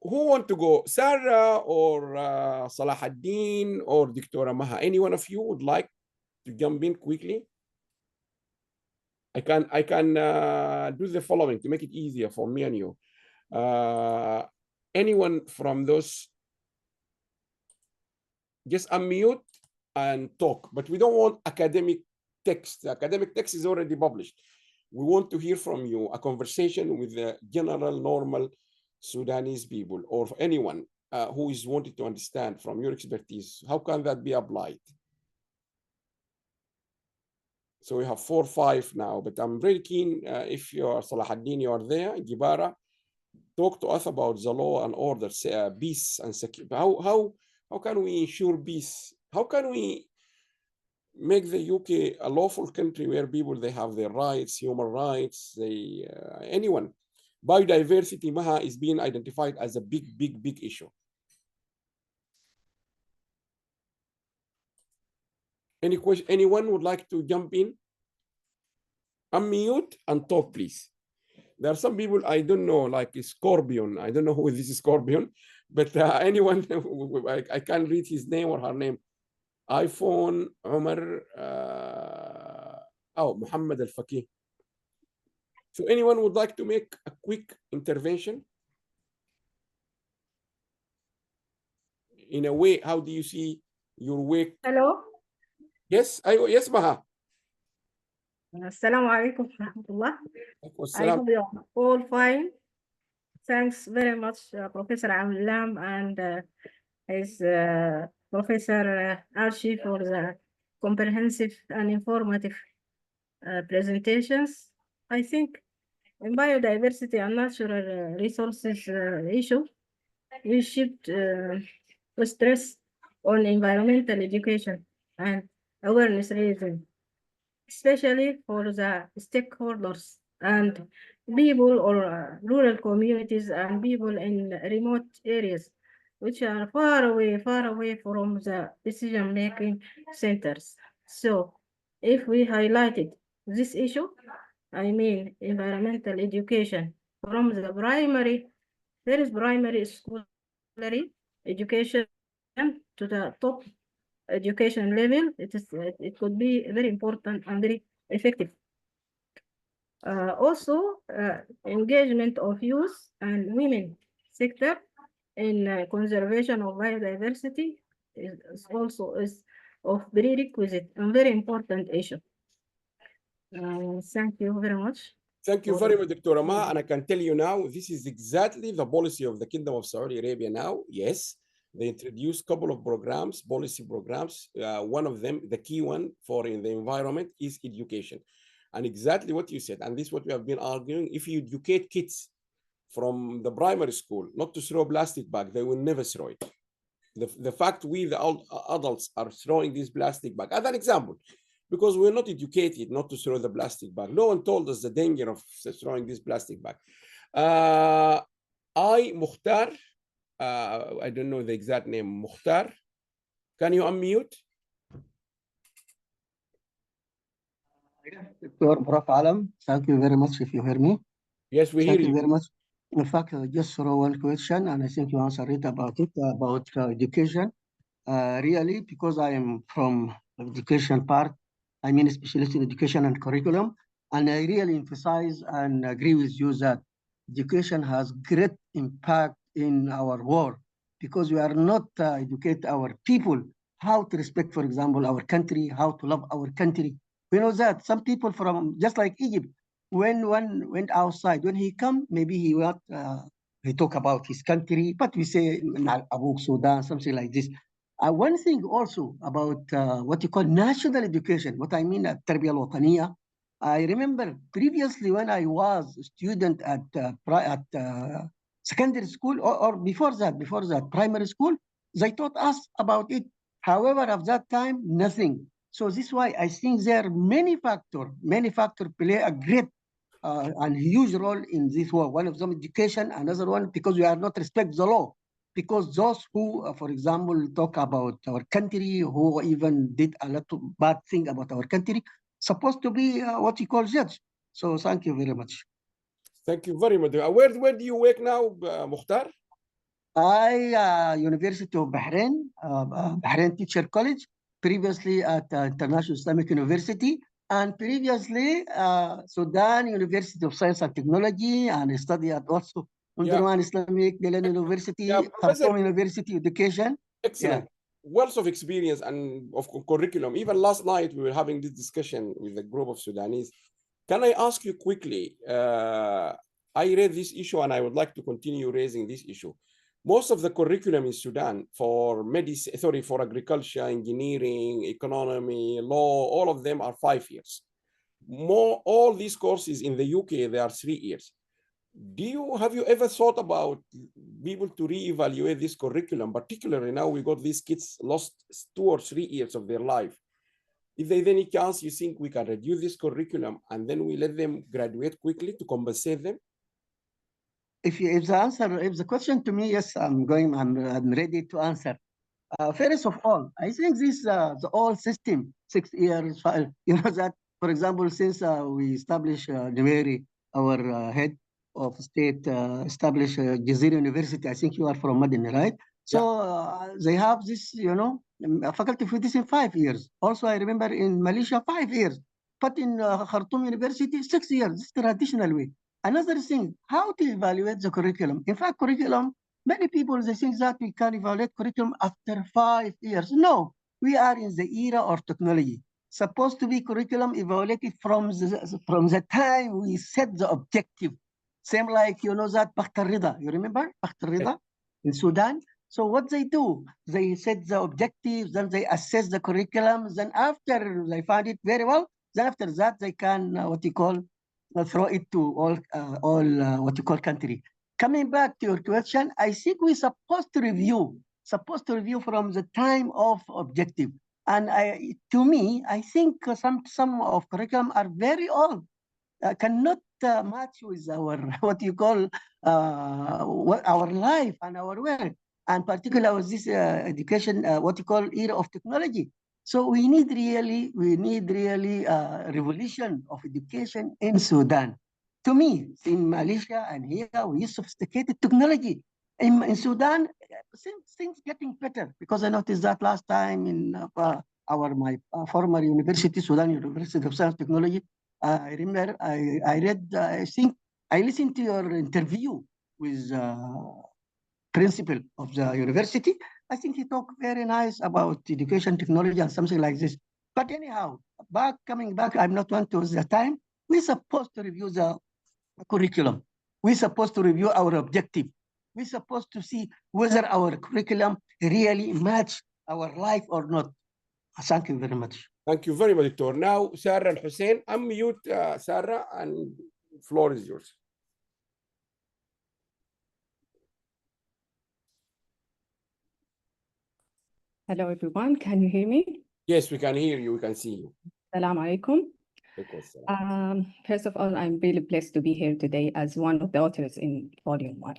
who want to go? Sarah or Salah ad-Din or Dr. Maha? Any one of you would like to jump in quickly? I can do the following to make it easier for me and you. Anyone from those, just unmute and talk, but we don't want academic text. The academic text is already published. We want to hear from you, a conversation with the general, normal Sudanese people, or anyone who is wanting to understand from your expertise, how can that be applied? So we have 4 or 5 now, but I'm very keen, if you are Salah ad-Din, you are there, Gibara, talk to us about the law and order, peace and security. How can we ensure peace? How can we make the UK a lawful country where people, they have their rights, human rights, anyone. Biodiversity, Maha, is being identified as a big issue. Any question? Anyone would like to jump in? Unmute and talk, please. There are some people I don't know, like Scorpion. I don't know who is this Scorpion, but anyone, I can't read his name or her name. iPhone, Omar, Muhammad Al-Faqih. So anyone would like to make a quick intervention? In a way, how do you see your work? Hello. Yes, yes, Maha. Assalamu alaikum warahmatullah. I Wassalam. hope you are all fine. Thanks very much, Professor Amlam and his Professor Archie for the comprehensive and informative presentations. I think in biodiversity and natural resources issue, we should stress on environmental education and awareness raising, especially for the stakeholders and people or rural communities and people in remote areas, which are far away from the decision-making centers. So if we highlighted this issue, I mean environmental education from the primary school education to the top education level, it could be very important and very effective. Also, engagement of youth and women sector in conservation of biodiversity is also of prerequisite and very important issue. Thank you very much. Thank you very much, Dr. Ama. And I can tell you now, this is exactly the policy of the Kingdom of Saudi Arabia now. Yes, they introduced a couple of programs, policy programs. One of them, the key one for in the environment, is education. And exactly what you said, and this is what we have been arguing, if you educate kids from the primary school not to throw plastic bag, they will never throw it. The fact we, the adults, are throwing this plastic bag, as an example, because we're not educated not to throw the plastic bag. No one told us the danger of throwing this plastic bag. Mukhtar, I don't know the exact name, Mukhtar, can you unmute? Prof. Alam, thank you very much if you hear me. Yes, we hear you. Thank you very much. In fact, just throw one question, and I think you answered it about education. Really, because I am from education part, I mean specialist in education and curriculum, and I really emphasize and agree with you that education has great impact in our world, because we are not educate our people how to respect, for example, our country, how to love our country. We know that some people from, just like Egypt, when one went outside, when he come, maybe he what he talk about his country, but we say Abu Sudan, something like this. One thing also about what you call national education, what I mean at Tarbiyah al-Wataniya, I remember previously when I was a student at secondary school, or before that, primary school, they taught us about it. However, at that time, nothing. So this is why I think there are many factors play a great and huge role in this war. One of them education, another one because we are not respect the law. Because those who, for example, talk about our country, who even did a lot of bad thing about our country, supposed to be what you call judge. So thank you very much. Thank you very much. Where do you work now, Mukhtar? University of Bahrain, Bahrain Teacher College, previously at International Islamic University, and previously Sudan University of Science and Technology, and I studied at also Umdurman Islamic, Delen University, Khartoum University Education. Excellent. Wealth of experience and of curriculum. Even last night we were having this discussion with a group of Sudanese. Can I ask you quickly? I read this issue and I would like to continue raising this issue. Most of the curriculum in Sudan for medicine, sorry, for agriculture, engineering, economy, law, all of them are 5 years. All these courses in the UK, they are 3 years. Have you ever thought about people to reevaluate this curriculum? Particularly now we got these kids lost 2 or 3 years of their life. If there's any chance you think we can reduce this curriculum and then we let them graduate quickly to compensate them? If the question to me, yes, I'm ready to answer. First of all, I think this the old system, 6 years, you know that, for example, since we established Numeri, our head of state, established Jazeera University. I think you are from Madinah, right? So they have this, you know, faculty for this in 5 years. Also, I remember in Malaysia, 5 years. But in Khartoum University, 6 years. This is the traditional way. Another thing, how to evaluate the curriculum. In fact, curriculum, many people, they think that we can evaluate curriculum after 5 years. No, we are in the era of technology. Supposed to be curriculum evaluated from the time we set the objective. Same like, you know, that Bakht al-Rida. You remember Bakht al-Rida in Sudan? So what they do, they set the objectives, then they assess the curriculum. Then after they find it very well, then after that they can, throw it to all what you call country. Coming back to your question, I think we're supposed to review from the time of objective. And to me, I think some of curriculum are very old, cannot match with our our life and our work, and particularly with this education, era of technology. So we need really revolution of education in Sudan. To me, in Malaysia and here, we use sophisticated technology. In Sudan, things getting better, because I noticed that last time in my former university, Sudan University of Science and Technology. I remember I read, I think I listened to your interview with principal of the university. I think he talked very nice about education technology and something like this. But anyhow, coming back, I'm not one to the time. We're supposed to review the curriculum. We're supposed to review our objective. We're supposed to see whether our curriculum really match our life or not. Thank you very much. Thank you very much, Doctor. Now, Sarah and Hussein, unmute Sarah, and floor is yours. Hello, everyone. Can you hear me? Yes, we can hear you. We can see you. Assalamu alaikum. First of all, I'm really blessed to be here today as one of the authors in Volume 1.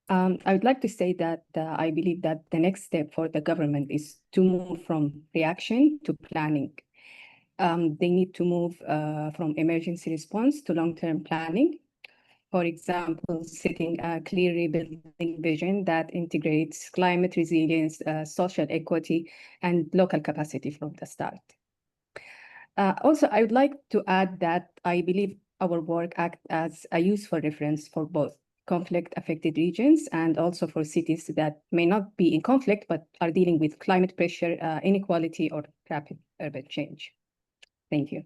I would like to say that I believe that the next step for the government is to move from reaction to planning. They need to move from emergency response to long-term planning. For example, setting a clear rebuilding vision that integrates climate resilience, social equity, and local capacity from the start. Also, I would like to add that I believe our work acts as a useful reference for both conflict-affected regions and also for cities that may not be in conflict, but are dealing with climate pressure, inequality, or rapid urban change. Thank you.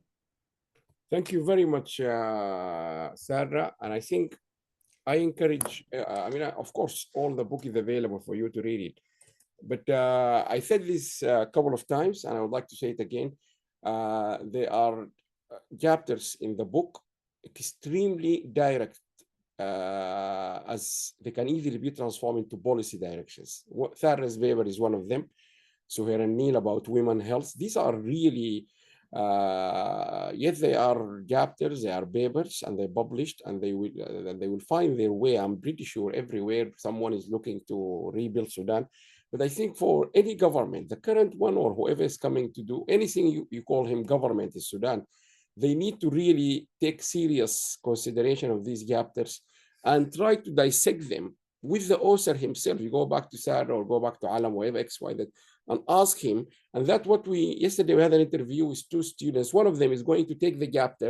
Thank you very much, Sarah. And I think I encourage, of course, all the book is available for you to read it. But I said this a couple of times, and I would like to say it again. There are chapters in the book extremely direct, as they can easily be transformed into policy directions. Sarah's paper is one of them. Suhair and Neil about women's health. These are really, yes, they are chapters, they are papers, and they're published, and they will find their way. I'm pretty sure everywhere someone is looking to rebuild Sudan. But I think for any government, the current one or whoever is coming to do anything you call him government in Sudan, they need to really take serious consideration of these chapters and try to dissect them with the author himself. You go back to Sarah or go back to Alam, whatever, X, Y, that, and ask him. And that's what yesterday we had an interview with 2 students. One of them is going to take the chapter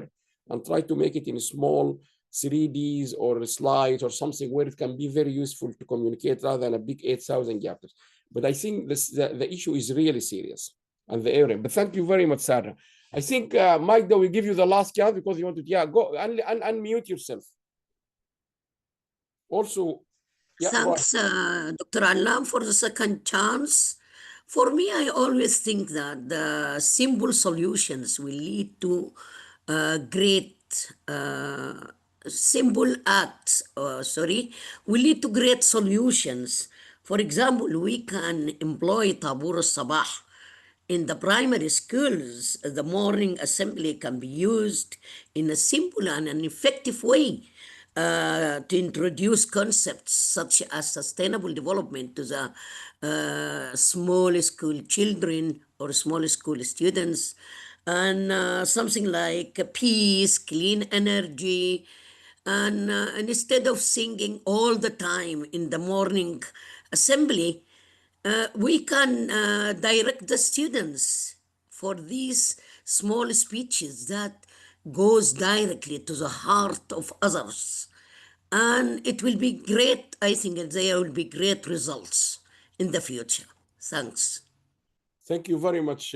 and try to make it in small 3Ds or slides or something where it can be very useful to communicate rather than a big 8,000 chapters. But I think the issue is really serious and the area. But thank you very much, Sarah. I think, Mike, though, we give you the last chance because you want to, go and unmute yourself. Also, thanks, Dr. Alam, for the second chance. For me, I always think that the simple solutions will lead to great simple acts, will lead to great solutions. For example, we can employ Tabur al-Sabah in the primary schools. The morning assembly can be used in a simple and an effective way to introduce concepts such as sustainable development to the small school children or small school students, and something like peace, clean energy, and instead of singing all the time in the morning assembly, we can direct the students for these small speeches that goes directly to the heart of others. And it will be great. I think there will be great results in the future. Thanks. Thank you very much,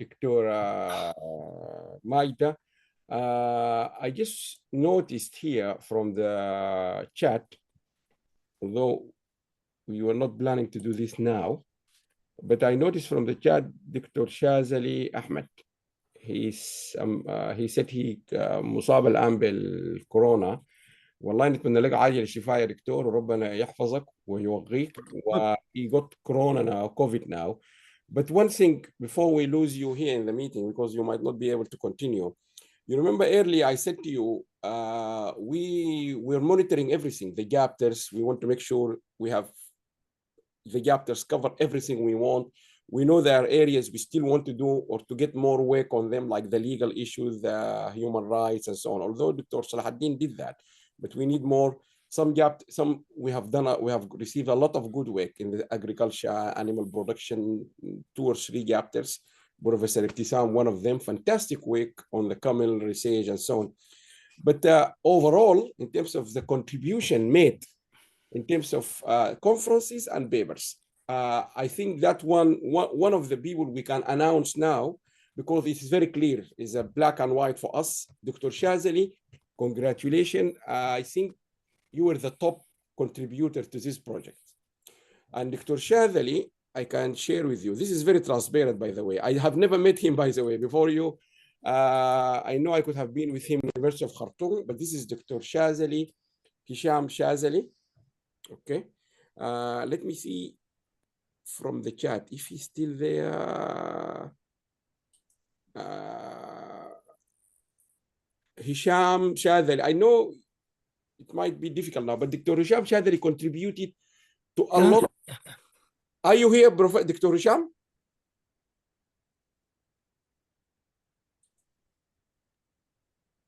Dr. Maida. I just noticed here from the chat, although we were not planning to do this now, but I noticed from the chat, Dr. Shazali Ahmed, he said he مصاب الآن بالكورونا. والله نتمنى لك عاجل الشفاء يا دكتور وربنا يحفظك ويوقيك. He got corona now, COVID now. But one thing before we lose you here in the meeting, because you might not be able to continue, you remember earlier I said to you, we're monitoring everything, the chapters. We want to make sure we have the chapters cover everything we want. We know there are areas we still want to do or to get more work on them, like the legal issues, the human rights, and so on. Although Dr. Salahuddin did that, but we need more. We have received a lot of good work in the agriculture, animal production, 2 or 3 chapters. Professor Ibtisam, one of them, fantastic work on the camel research and so on. But overall, in terms of the contribution made, in terms of conferences and papers, I think that one of the people we can announce now, because it is very clear, is a black and white for us. Dr. Shazali, congratulations. I think you were the top contributor to this project. And Dr. Shazali, I can share with you, this is very transparent, by the way. I have never met him, by the way, before you. I know I could have been with him in the University of Khartoum, but this is Dr. Shazali, Hisham Shazali. Okay. Let me see from the chat if he's still there. Hisham Shadali, I know it might be difficult now, but Dr. Hisham Shadali contributed to a lot. Are you here, Dr. Hisham?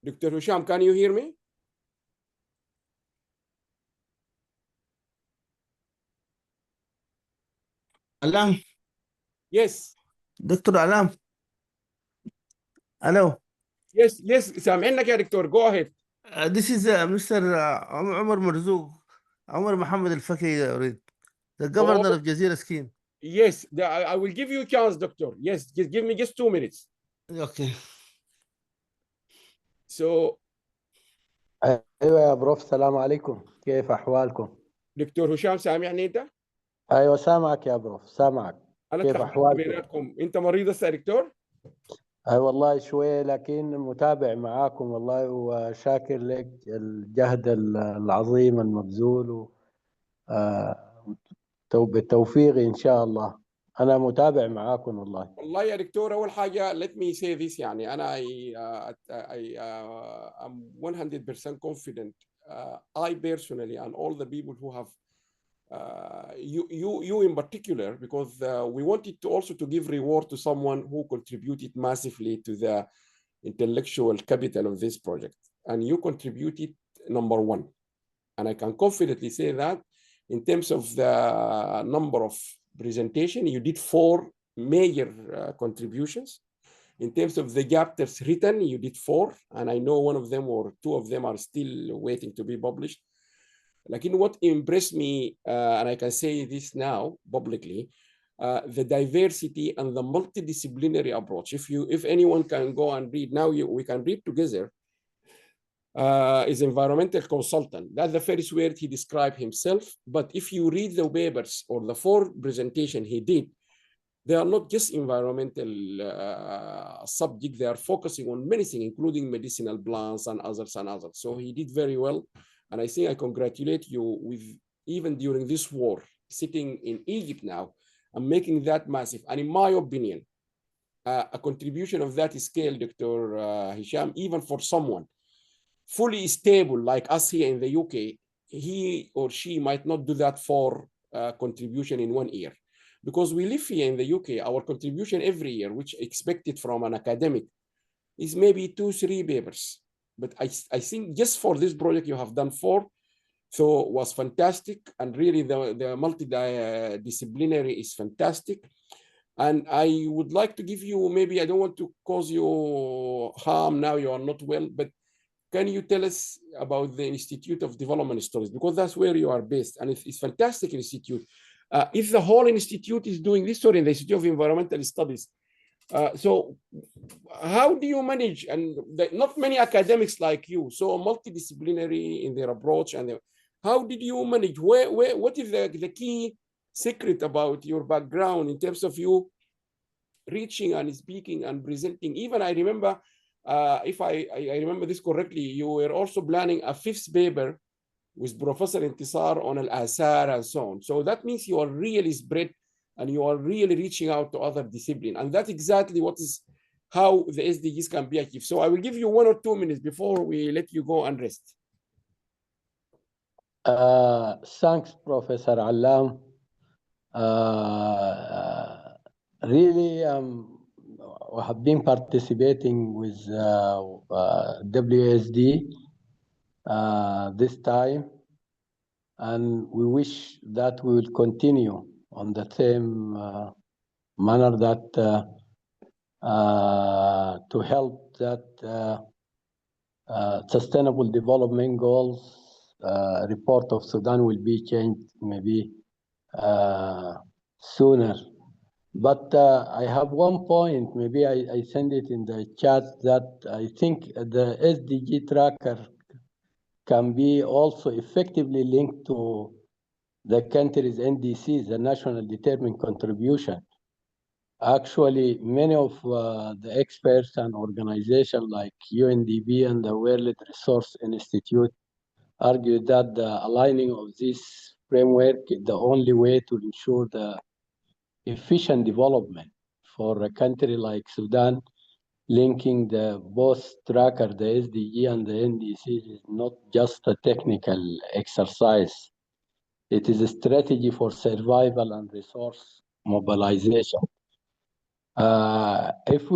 Dr. Hisham, can you hear me? Alam. Yes. Dr. Alam. Hello. Yes, سامعينك يا دكتور. Go ahead. This is Mr. Omar Marzouk. Omar Mohammed Al-Faki, the governor of Jazeera Scheme. Yes, I will give you a chance, doctor. Yes, give me just 2 minutes. Okay. So ايوه يا بروف، السلام عليكم، كيف احوالكم؟ دكتور هشام سامعني انت؟ ايوه سامعك يا بروف، سامعك. كيف احوالكم؟ بيناتكم. انت مريض هسه يا دكتور؟ اي والله شوي، لكن متابع معاكم والله، وشاكر لك الجهد العظيم المبذول بالتوفيق ان شاء الله. انا متابع معاكم والله. والله يا دكتور، اول حاجه let me say this، يعني انا I'm 100% confident. I personally and all the people who have you in particular, because we wanted to also to give reward to someone who contributed massively to the intellectual capital of this project, and you contributed number 1. And I can confidently say that in terms of the number of presentation, you did 4 major contributions. In terms of the chapters written, you did 4, and I know one of them or 2 of them are still waiting to be published. Like, what impressed me, and I can say this now publicly, the diversity and the multidisciplinary approach. If anyone can go and read now, we can read together. Is environmental consultant. That's the first word he described himself. But if you read the papers or the 4 presentation he did, they are not just environmental subject. They are focusing on many things, including medicinal plants and others and others. So he did very well. And I think I congratulate you with, even during this war, sitting in Egypt now and making that massive. And in my opinion, a contribution of that scale, Dr. Hisham, even for someone fully stable like us here in the UK, he or she might not do that for contribution in 1 year. Because we live here in the UK, our contribution every year, which expected from an academic, is maybe 2-3 papers. But I think just for this project, you have done 4. So it was fantastic. And really the multidisciplinary is fantastic. And I would like to give you, maybe I don't want to cause you harm now, you are not well, but can you tell us about the Institute of Development Studies? Because that's where you are based, and it's a fantastic institute. If the whole institute is doing this, sorry, the Institute of Environmental Studies, so how do you manage, and not many academics like you, so multidisciplinary in their approach, and how did you manage? What is the key secret about your background in terms of you reaching and speaking and presenting? Even I remember, if I remember this correctly, you were also planning a 5th paper with Professor Intisar on al-Asar and so on. So that means you are really spread and you are really reaching out to other disciplines. And that's exactly how the SDGs can be achieved. So I will give you 1 or 2 minutes before we let you go and rest. Thanks, Professor Alam. Really, we have been participating with WSD this time, and we wish that we will continue on the same manner that to help that Sustainable Development Goals report of Sudan will be changed maybe sooner. But I have one point, maybe I send it in the chat, that I think the SDG tracker can be also effectively linked to the country's NDCs, the National Determined Contribution. Actually, many of the experts and organizations like UNDP and the World Resource Institute argue that the aligning of this framework is the only way to ensure the efficient development for a country like Sudan. Linking the both tracker, the SDG and the NDC, is not just a technical exercise. It is a strategy for survival and resource mobilization. If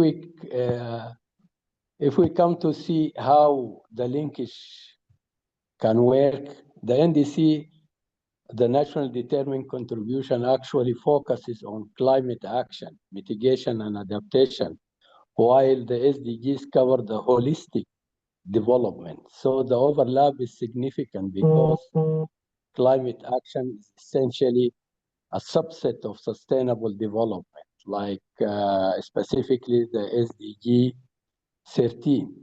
we come to see how the linkage can work, the NDC, the National Determined Contribution, actually focuses on climate action, mitigation, and adaptation, while the SDGs cover the holistic development. So the overlap is significant because climate action is essentially a subset of sustainable development, like specifically the SDG 13.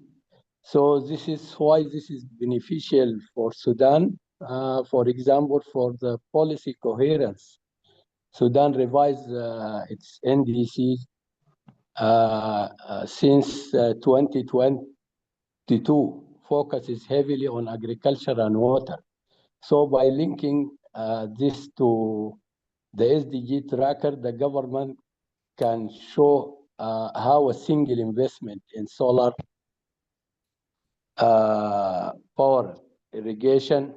So this is why this is beneficial for Sudan. For example, for the policy coherence, Sudan revised its NDCs since 2022, focuses heavily on agriculture and water. So by linking this to the SDG tracker, the government can show how a single investment in solar power, irrigation,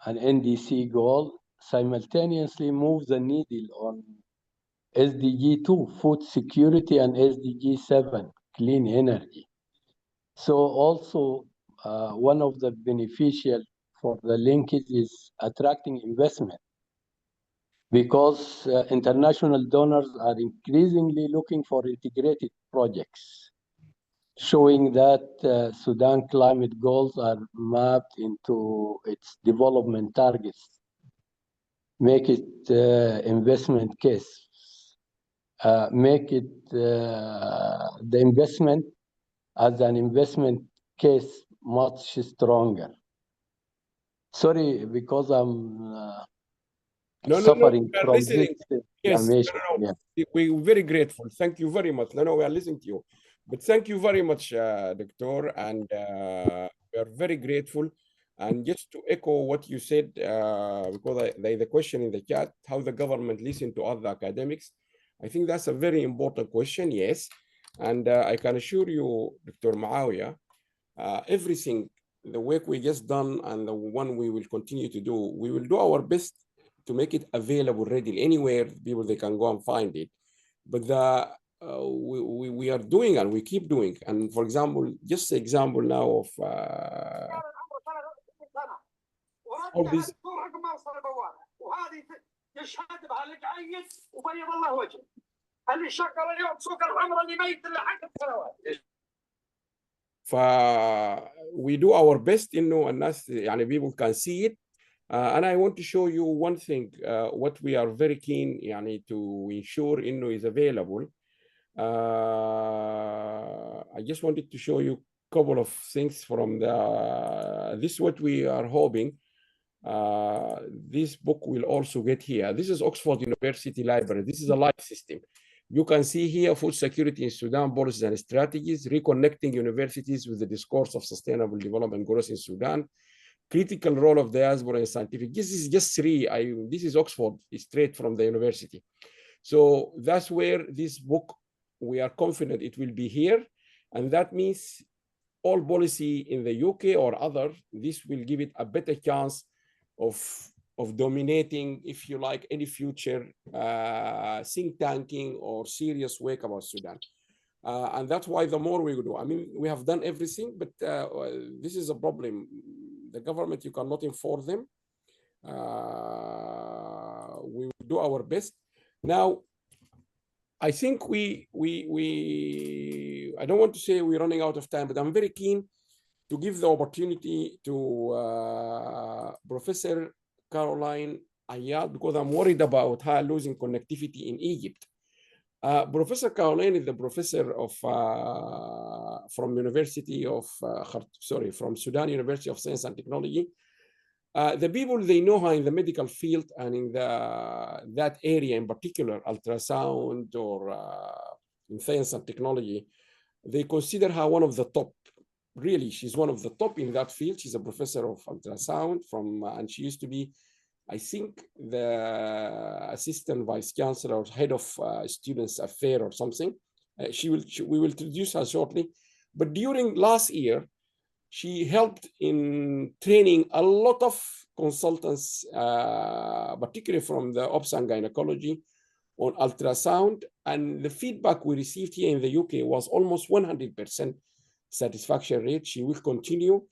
and NDC goal simultaneously move the needle on SDG 2, food security, and SDG 7, clean energy. So also one of the beneficial for the linkage is attracting investment, because international donors are increasingly looking for integrated projects, showing that Sudan climate goals are mapped into its development targets, make it investment case, make it the investment as an investment case much stronger. Sorry, because I'm suffering we are from listening. this Yes, inflammation. Yeah. we're very grateful. Thank you very much. No, we are listening to you. But thank you very much, Doctor, and we are very grateful. And just to echo what you said, because there's a question in the chat, how the government listen to other academics. I think that's a very important question, yes. And I can assure you, Dr. Maawiya, everything, the work we just done and the one we will continue to do, we will do our best to make it available readily anywhere people they can go and find it. But we are doing and we keep doing. And for example, just the example now of all this. We do our best انه الناس يعني people can see it. And I want to show you one thing, what we are very keen يعني to ensure انه is available. I just wanted to show you a couple of things from this is what we are hoping. This book will also get here. This is Oxford University Library. This is a live system. You can see here food security in Sudan, policies and strategies, reconnecting universities with the discourse of sustainable development goals in Sudan, critical role of diaspora in scientific. This is just three. This is Oxford, straight from the university. So that's where this book, we are confident it will be here. And that means all policy in the UK or other, this will give it a better chance of dominating, if you like, any future think tanking or serious work about Sudan. And that's why the more we do, I mean, we have done everything, but this is a problem. The government, you cannot enforce them. We will do our best. Now, I think I don't want to say we're running out of time, but I'm very keen to give the opportunity to Professor Caroline Ayad, because I'm worried about her losing connectivity in Egypt. Professor Caroline is the professor of from Sudan University of Science and Technology. The people, they know her in the medical field and in that area in particular, ultrasound or in science and technology, they consider her one of the top. Really, she's one of the top in that field. She's a professor of ultrasound and she used to be, I think, the assistant vice chancellor or head of students affairs or something. We will introduce her shortly. But during last year, she helped in training a lot of consultants, particularly from the obs and gynecology, on ultrasound. And the feedback we received here in the UK was almost 100% satisfaction rate. She will continue.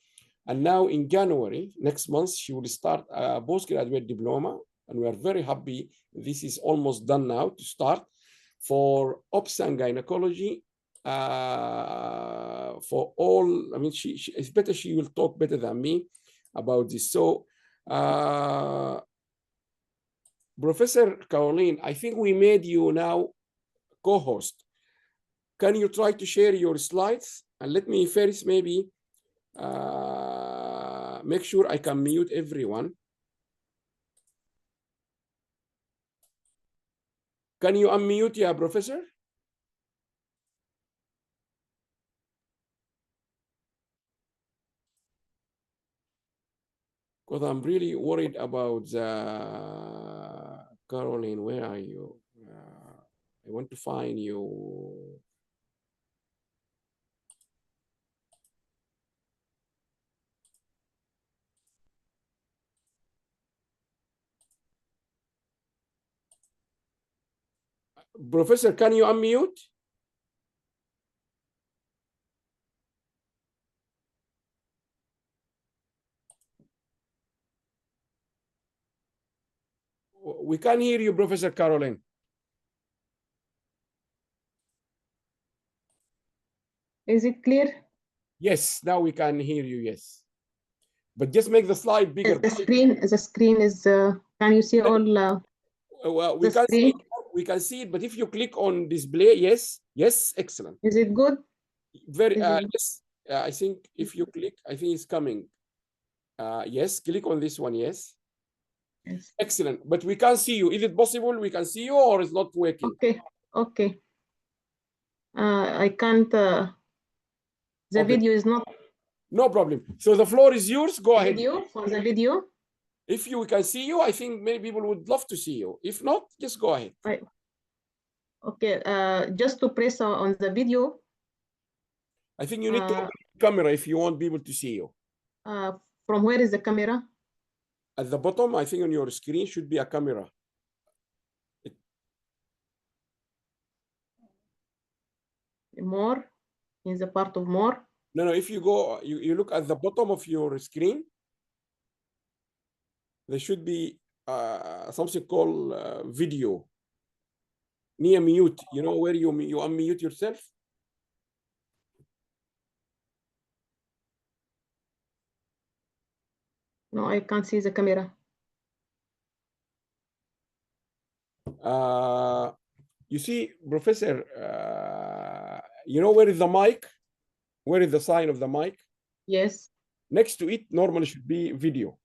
And now in January, next month, she will start a postgraduate diploma. And we are very happy. This is almost done now to start for obs and gynecology. For all, I mean, it's better, she will talk better than me about this. So, Professor Caroline, I think we made you now co-host. Can you try to share your slides? And let me first maybe make sure I can mute everyone. Can you unmute, yeah, Professor? Because I'm really worried about Caroline. Where are you? I want to find you. Professor, can you unmute? We can hear you, Professor Caroline. Is it clear? Yes, now we can hear you, yes. But just make the slide bigger. The screen is, can you see all well, we the can see screen? it, we can see it, but if you click on display, yes, yes, excellent. Is it good? Very, Is it- yes, I think if you click, I think it's coming. Yes, click on this one, yes. Yes. Excellent, but we can't see you. Is it possible we can see you or it's not working? Okay, okay. I can't, the Okay. video is not No problem. So the floor is yours. Go ahead. video for the video. If you can see you, I think many people would love to see you. If not, just go ahead. Okay, just to press on the video. I think you need to open the camera if you want people to see you. From where is the camera? At the bottom, I think on your screen should be a camera. More, in the part of more. No, if you go, you look at the bottom of your screen, there should be something called video. Near mute, you know where you unmute yourself? No, I can't see the camera. You see, Professor, you know where is the mic? Where is the sign of the mic? Yes. Next to it, normally should be video.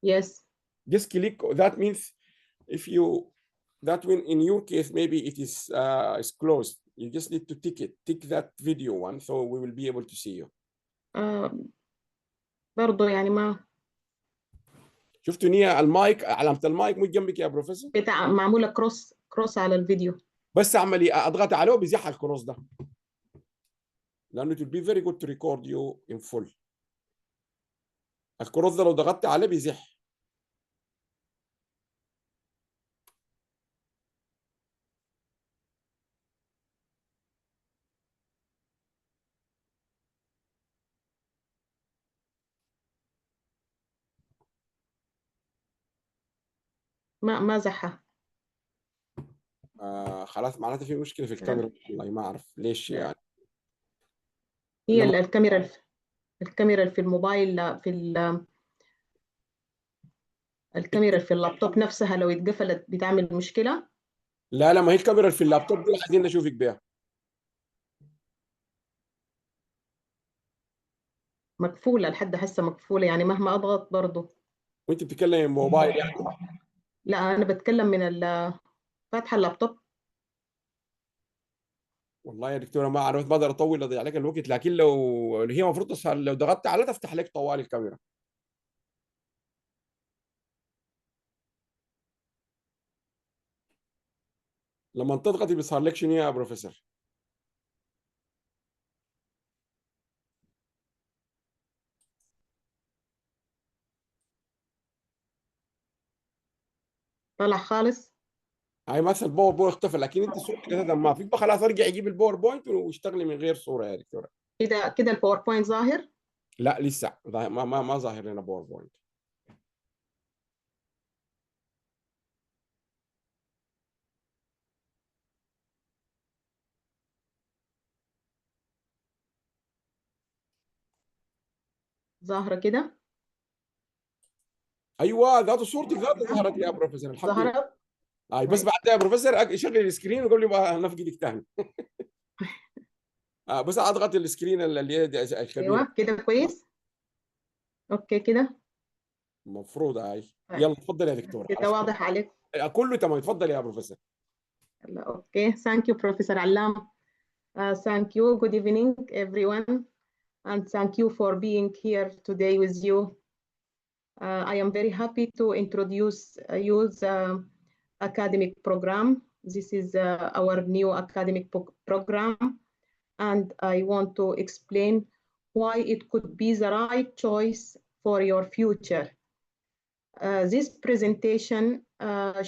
Yes. Just click. That means if you, that when in your case, maybe it is closed. You just need to tick that video one, so we will be able to see you. برضو يعني ما شفتوا نيا المايك، علامة المايك مش جنبك يا بروفيسور؟ بتاع معمولة كروس على الفيديو. بس اعملي اضغطي عليه وبيزيح الكروس ده. لانه it will be very good to record you in full. الكروس ده لو ضغطت عليه بيزيح. ما زحها. خلاص معناته في مشكلة في الكاميرا، والله ما اعرف ليش يعني. هي الكاميرا اللي في الموبايل، الكاميرا في اللابتوب نفسها لو اتقفلت بتعمل مشكلة. لا ما هي الكاميرا اللي في اللابتوب دي عايزين نشوفك بيها. مقفولة لحد هسه، مقفولة يعني مهما اضغط برضو. وانت بتتكلمي من موبايل يعني؟ لا انا بتكلم من فاتحة اللابتوب. والله يا دكتوره ما اعرف، ما اقدر اطول اضيع عليك الوقت، لكن لو هي المفروض تسهل، لو ضغطت عليها تفتح لك طوال الكاميرا. لما تضغطي بيظهر لك شنو يا بروفيسور؟ طلع خالص. هاي مثلا الباوربوينت اختفى، لكن انت صورتك اساسا ما فيك. خلاص ارجع اجيب الباوربوينت واشتغلي من غير صوره يا دكتوره. كده الباوربوينت ظاهر؟ لا لسه ما ظاهر لنا باوربوينت. ظاهرة كده. ايوه ذات صورتك ذات ظهرت يا بروفيسور، الحمد لله. ظهرت. بس بعد يا بروفيسور شغل السكرين وقول لي بقى نفقدك ثاني. بس اضغط السكرين اللي هي الكبيره. ايوه كده كويس. اوكي كده المفروض هاي. يلا تفضل يا دكتور. كده واضح عليك. كله تمام، تفضل يا بروفيسور. اوكي thank you Professor Allam. Thank you. Good evening everyone, and thank you for being here today with you. I am very happy to introduce you the academic program. This is our new academic program, and I want to explain why it could be the right choice for your future. This presentation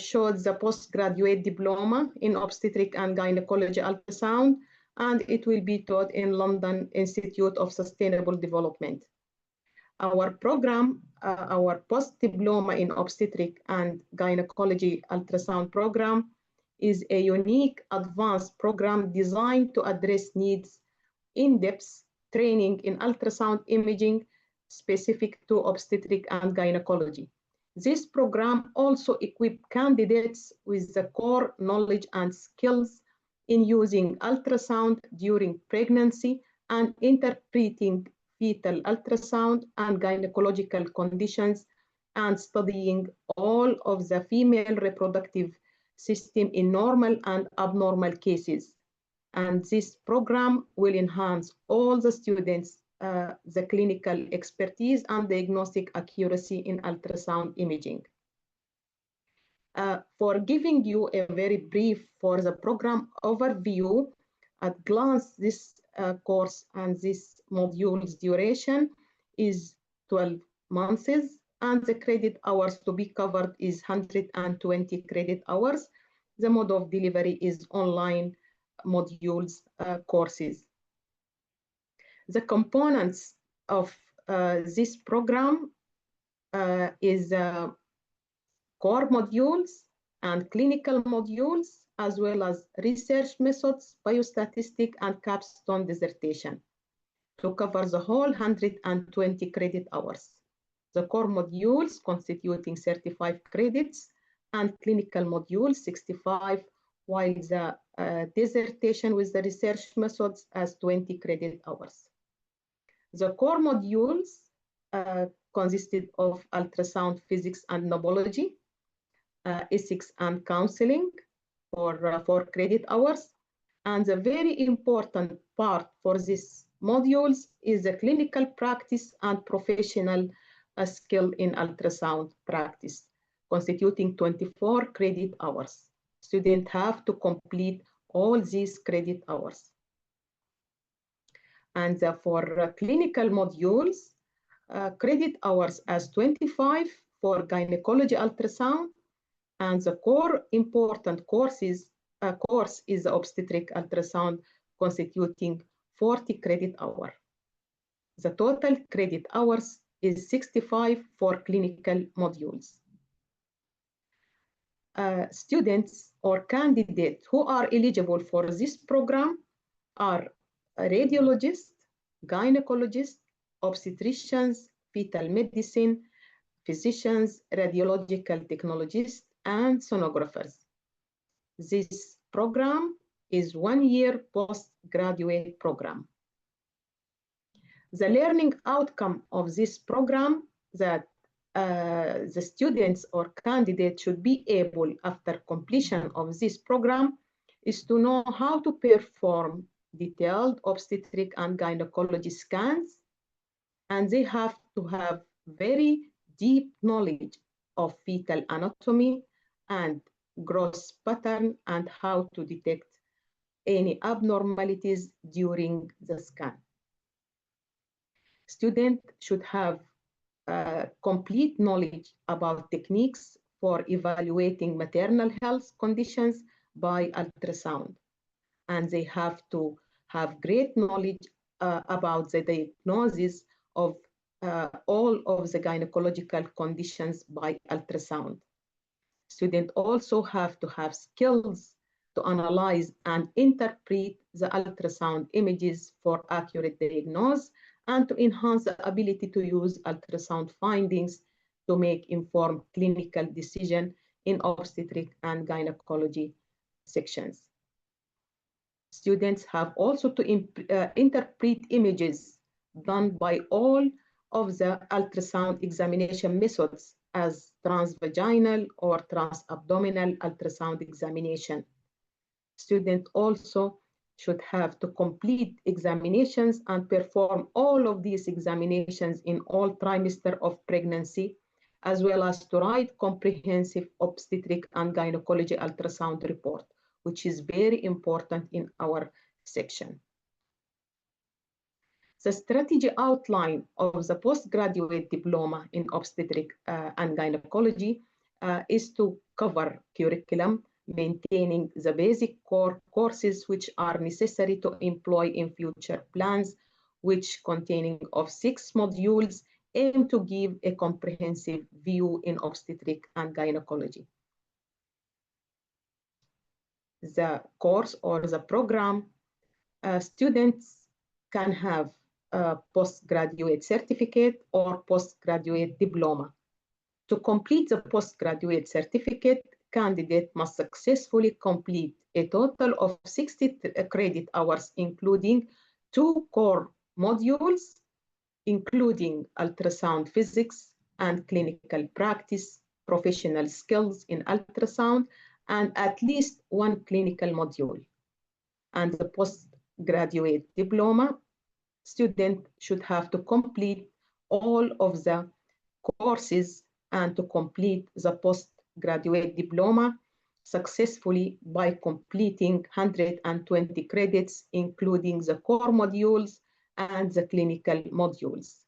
showed the postgraduate diploma in obstetric and gynecology ultrasound, and it will be taught in London Institute of Sustainable Development. Our program, our post-diploma in obstetric and gynecology ultrasound program is a unique advanced program designed to address needs in-depth training in ultrasound imaging specific to obstetric and gynecology. This program also equips candidates with the core knowledge and skills in using ultrasound during pregnancy and interpreting fetal ultrasound and gynecological conditions and studying all of the female reproductive system in normal and abnormal cases. And this program will enhance all the students' the clinical expertise and diagnostic accuracy in ultrasound imaging. For giving you a very brief for the program overview, at glance, this course and this module's duration is 12 months, and the credit hours to be covered is 120 credit hours. The mode of delivery is online modules courses. The components of this program is core modules and clinical modules, as well as research methods, biostatistic, and capstone dissertation to cover the whole 120 credit hours. The core modules constituting 35 credits and clinical modules 65, while the dissertation with the research methods as 20 credit hours. The core modules consisted of ultrasound physics and knowledge, ethics and counseling for 4 credit hours. And the very important part for these modules is the clinical practice and professional skill in ultrasound practice, constituting 24 credit hours. Students have to complete all these credit hours. And for clinical modules, credit hours as 25 for gynecology ultrasound, and the core important course is the obstetric ultrasound, constituting 40 credit hours. The total credit hours is 65 for clinical modules. Students or candidates who are eligible for this program are radiologists, gynecologists, obstetricians, fetal medicine, physicians, radiological technologists, and sonographers. This program is 1-year postgraduate program. The learning outcome of this program that the students or candidates should be able, after completion of this program, is to know how to perform detailed obstetric and gynecology scans, and they have to have very deep knowledge of fetal anatomy and growth pattern and how to detect any abnormalities during the scan. Students should have complete knowledge about techniques for evaluating maternal health conditions by ultrasound. And they have to have great knowledge about the diagnosis of all of the gynecological conditions by ultrasound. Students also have to have skills to analyze and interpret the ultrasound images for accurate diagnosis and to enhance the ability to use ultrasound findings to make informed clinical decisions in obstetric and gynecology sections. Students have also to interpret images done by all of the ultrasound examination methods as transvaginal or transabdominal ultrasound examination. Students also should have to complete examinations and perform all of these examinations in all trimesters of pregnancy, as well as to write comprehensive obstetric and gynecology ultrasound report, which is very important in our section. The strategy outline of the postgraduate diploma in obstetric and gynecology is to cover curriculum, maintaining the basic core courses which are necessary to employ in future plans, which containing of 6 modules, aim to give a comprehensive view in obstetric and gynecology. The course or the program, students can have a postgraduate certificate or postgraduate diploma. To complete the postgraduate certificate, candidate must successfully complete a total of 60 credit hours, including 2 core modules, including ultrasound physics and clinical practice, professional skills in ultrasound, and at least 1 clinical module. And the postgraduate diploma, student should have to complete all of the courses and to complete the postgraduate diploma successfully by completing 120 credits, including the core modules and the clinical modules.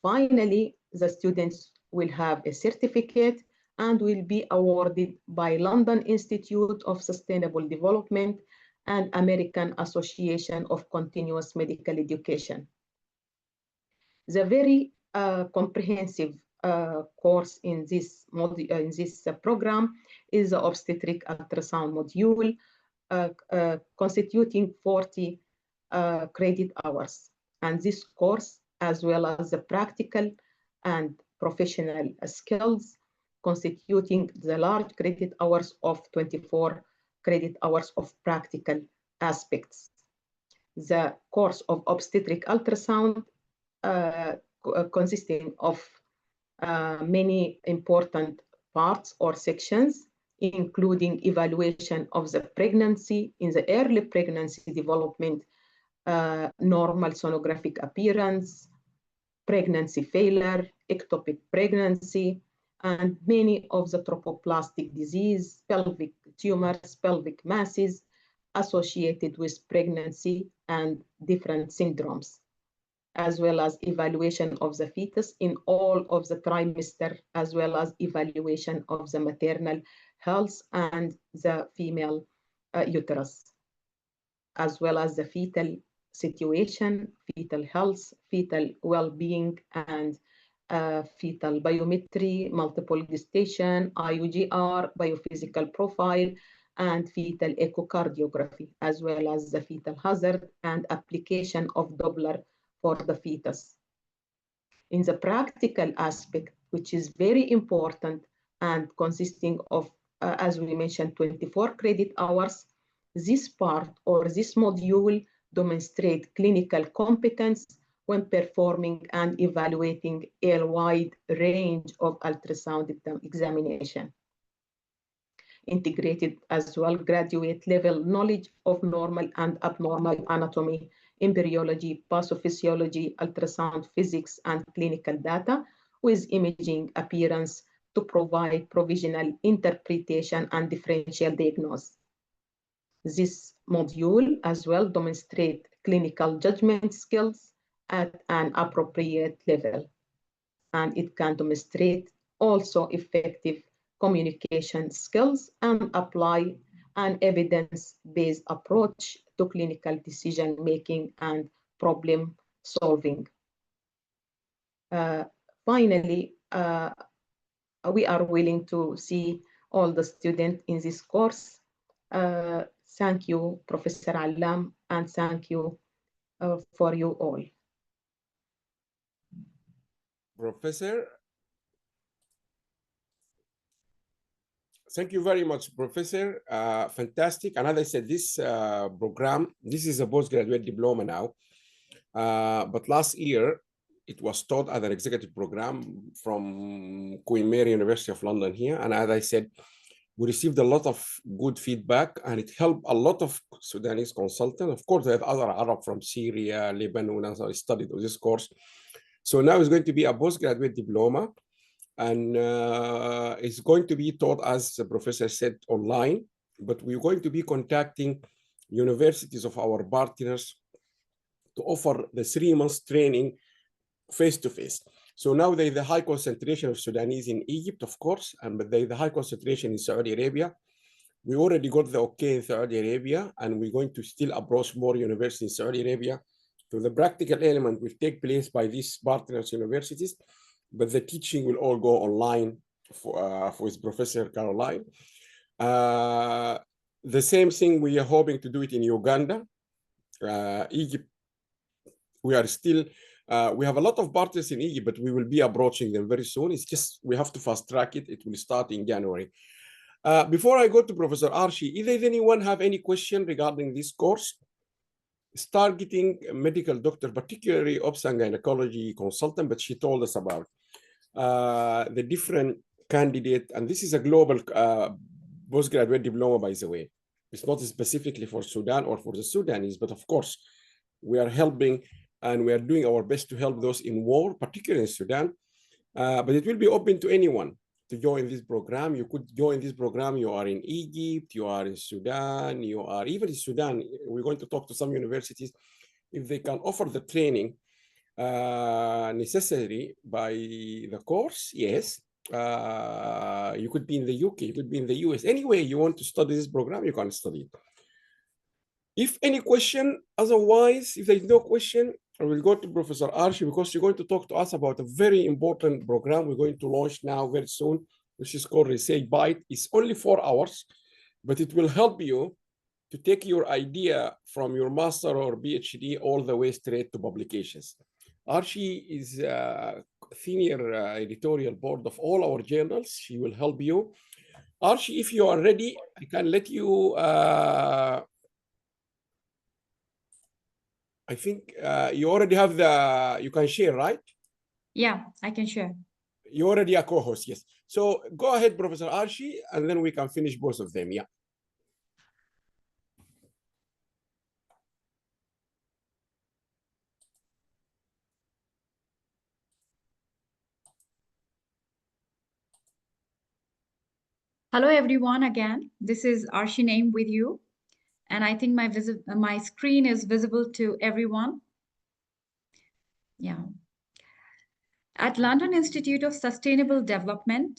Finally, the students will have a certificate and will be awarded by London Institute of Sustainable Development and American Association of Continuous Medical Education. The very comprehensive course in this program is the obstetric ultrasound module, constituting 40 credit hours. And this course, as well as the practical and professional skills, constituting the large credit hours of 24 credit hours of practical aspects. The course of obstetric ultrasound consisting of many important parts or sections, including evaluation of the pregnancy in the early pregnancy development, normal sonographic appearance, pregnancy failure, ectopic pregnancy, and many of the tropoplastic disease, pelvic tumors, pelvic masses associated with pregnancy and different syndromes, as well as evaluation of the fetus in all of the trimester, as well as evaluation of the maternal health and the female uterus, as well as the fetal situation, fetal health, fetal well-being, and fetal biometry, multiple gestation, IUGR, biophysical profile, and fetal echocardiography, as well as the fetal hazard and application of Doppler for the fetus. In the practical aspect, which is very important and consisting of, as we mentioned, 24 credit hours, this part or this module demonstrates clinical competence when performing and evaluating a wide range of ultrasound examination. Integrated as well graduate level knowledge of normal and abnormal anatomy, embryology, pathophysiology, ultrasound physics, and clinical data with imaging appearance to provide provisional interpretation and differential diagnosis. This module as well demonstrates clinical judgment skills at an appropriate level, and it can demonstrate also effective communication skills and apply an evidence-based approach to clinical decision-making and problem solving. Finally, we are willing to see all the students in this course. Thank you, Professor Allam, and thank you for you all. Professor, thank you very much, Professor. Fantastic. And as I said, this program, this is a postgraduate diploma now. But last year, it was taught as an executive program from Queen Mary University of London here. And as I said, we received a lot of good feedback, and it helped a lot of Sudanese consultants. Of course, there are other Arab from Syria, Lebanon, and so studied this course. So now it's going to be a postgraduate diploma, and it's going to be taught, as the professor said, online, but we're going to be contacting universities of our partners to offer the 3 months training face-to-face. So now there's a high concentration of Sudanese in Egypt, of course, but there's a high concentration in Saudi Arabia. We already got the okay in Saudi Arabia, and we're going to still approach more universities in Saudi Arabia So the practical element will take place by these partners universities, but the teaching will all go online with Professor Caroline. The same thing, we are hoping to do it in Uganda. Egypt, we are still, we have a lot of partners in Egypt, but we will be approaching them very soon. It's just, we have to fast track it. It will start in January. Before I go to Professor Arshi, does anyone have any question regarding this course? It's targeting a medical doctor, particularly obs and gynecology consultant, but she told us about the different candidate, and this is a global postgraduate diploma, by the way. It's not specifically for Sudan or for the Sudanese, but of course, we are helping and we are doing our best to help those in war, particularly in Sudan. But it will be open to anyone to join this program. You could join this program. You are in Egypt, you are in Sudan, you are even in Sudan. We're going to talk to some universities if they can offer the training necessary by the course. Yes, you could be in the UK, you could be in the US. Anyway, you want to study this program, you can study it. If any question, otherwise, if there's no question, I will go to Professor Arshi because you're going to talk to us about a very important program we're going to launch now very soon, which is called Research Byte. It's only 4 hours, but it will help you to take your idea from your master or PhD all the way straight to publications. Arshi is senior editorial board of all our journals. She will help you. Arshi, if you are ready, I can let you I think you already have you can share, right? Yeah, I can share. You already are co-host, yes. So go ahead, Professor Arshi, and then we can finish both of them, yeah. Hello, everyone, again. This is Arshi Naim with you. And I think my screen is visible to everyone. Yeah. At London Institute of Sustainable Development,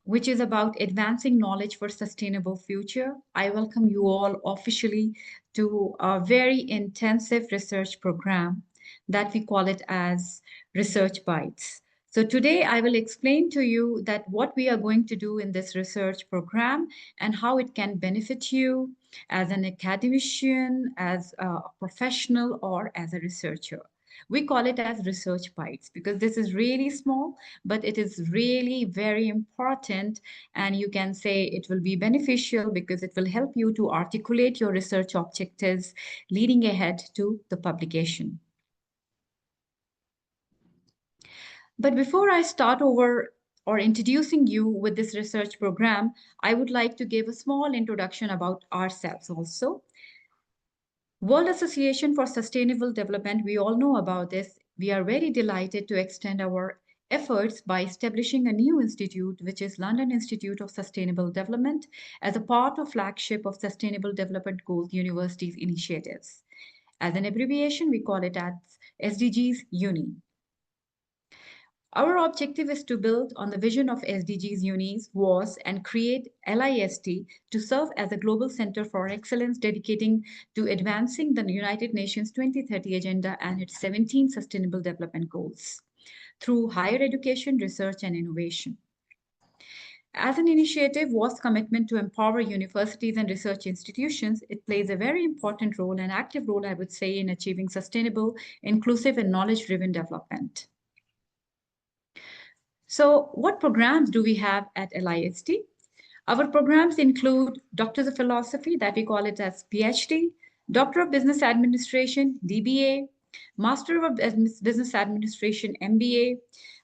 which is about advancing knowledge for sustainable future, I welcome you all officially to a very intensive research program that we call it as Research Bytes. So today I will explain to you that what we are going to do in this research program and how it can benefit you as an academician, as a professional, or as a researcher. We call it as Research Bytes because this is really small, but it is really very important. And you can say it will be beneficial because it will help you to articulate your research objectives leading ahead to the publication. But before I start over or introducing you with this research program, I would like to give a small introduction about ourselves also. World Association for Sustainable Development, we all know about this. We are very delighted to extend our efforts by establishing a new institute, which is London Institute of Sustainable Development, as a part of flagship of Sustainable Development Goals Universities initiatives. As an abbreviation, we call it as SDGs Uni. Our objective is to build on the vision of SDGs Unis was and create LIST to serve as a global center for excellence dedicating to advancing the United Nations 2030 Agenda and its 17 Sustainable Development Goals through higher education, research, and innovation. As an initiative, WAS's commitment to empower universities and research institutions, it plays a very important role, an active role, I would say, in achieving sustainable, inclusive, and knowledge-driven development. So what programs do we have at LIST? Our programs include Doctors of Philosophy, that we call it as PhD, Doctor of Business Administration, DBA, Master of Business Administration, MBA.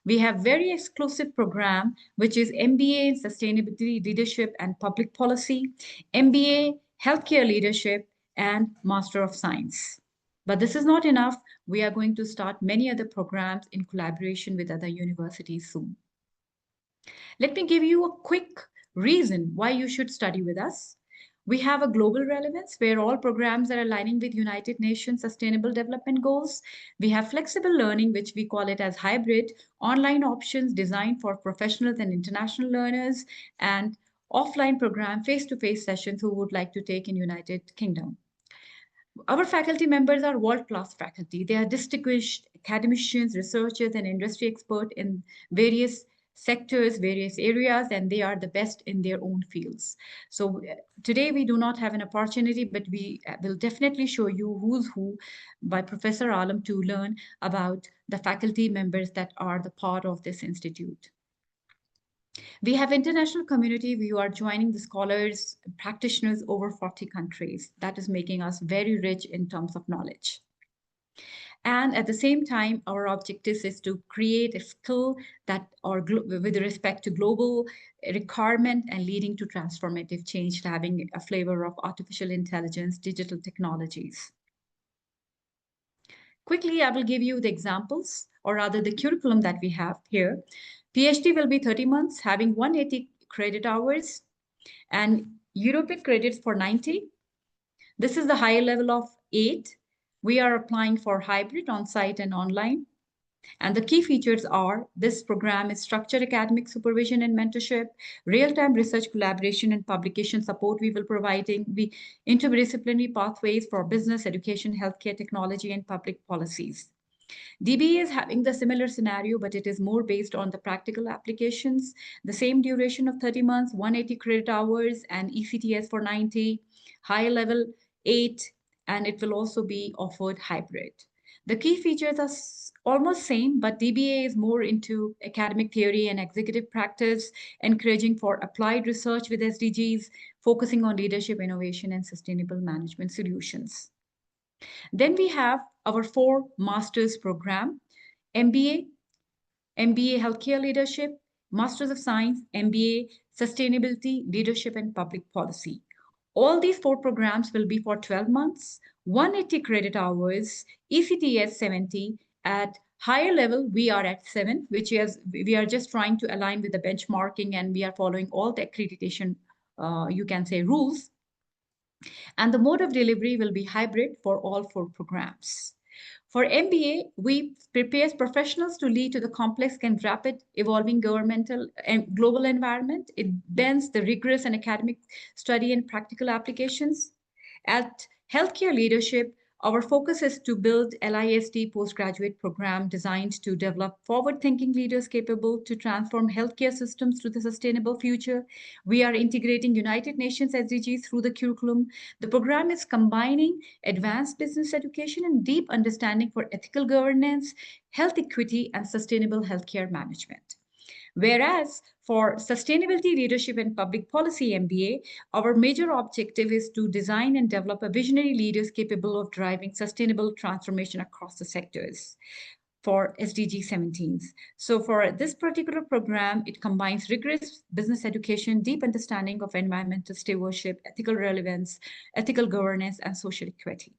We have very exclusive program, which is MBA in Sustainability, Leadership, and Public Policy, MBA, Healthcare Leadership, and Master of Science. But this is not enough. We are going to start many other programs in collaboration with other universities soon. Let me give you a quick reason why you should study with us. We have a global relevance where all programs are aligning with United Nations Sustainable Development Goals. We have flexible learning, which we call it as hybrid, online options designed for professionals and international learners, and offline program, face-to-face sessions who would like to take in United Kingdom. Our faculty members are world-class faculty. They are distinguished academicians, researchers, and industry experts in various sectors, various areas, and they are the best in their own fields. So today we do not have an opportunity, but we will definitely show you who's who by Professor Alam to learn about the faculty members that are the part of this institute. We have international community. We are joining the scholars, practitioners over 40 countries. That is making us very rich in terms of knowledge. And at the same time, our objective is to create a skill that are with respect to global requirement and leading to transformative change, having a flavor of artificial intelligence, digital technologies. Quickly, I will give you the examples, or rather the curriculum that we have here. PhD will be 30 months, having 180 credit hours, and European credits for 90. This is the higher level of 8. We are applying for hybrid on-site and online. And the key features are this program is structured academic supervision and mentorship, real-time research collaboration and publication support we will providing, interdisciplinary pathways for business, education, healthcare, technology, and public policies. DBA is having the similar scenario, but it is more based on the practical applications. The same duration of 30 months, 180 credit hours, and ECTS for 90, high level 8, and it will also be offered hybrid. The key features are almost same, but DBA is more into academic theory and executive practice, encouraging for applied research with SDGs, focusing on leadership, innovation, and sustainable management solutions. Then we have our 4 master's program, MBA, MBA Healthcare Leadership, Masters of Science, MBA Sustainability, Leadership, and Public Policy. All these 4 programs will be for 12 months, 180 credit hours, ECTS 70. At higher level, we are at 7, which is, we are just trying to align with the benchmarking, and we are following all the accreditation, you can say, rules. And the mode of delivery will be hybrid for all 4 programs. For MBA, we prepare professionals to lead to the complex and rapid evolving governmental and global environment. It bends the rigorous and academic study and practical applications. At healthcare leadership, our focus is to build LISD postgraduate program designed to develop forward-thinking leaders capable to transform healthcare systems to the sustainable future. We are integrating United Nations SDGs through the curriculum. The program is combining advanced business education and deep understanding for ethical governance, health equity, and sustainable healthcare management. Whereas for Sustainability, Leadership, and Public Policy MBA, our major objective is to design and develop a visionary leaders capable of driving sustainable transformation across the sectors for SDG 17s. So for this particular program, it combines rigorous business education, deep understanding of environmental stewardship, ethical relevance, ethical governance, and social equity.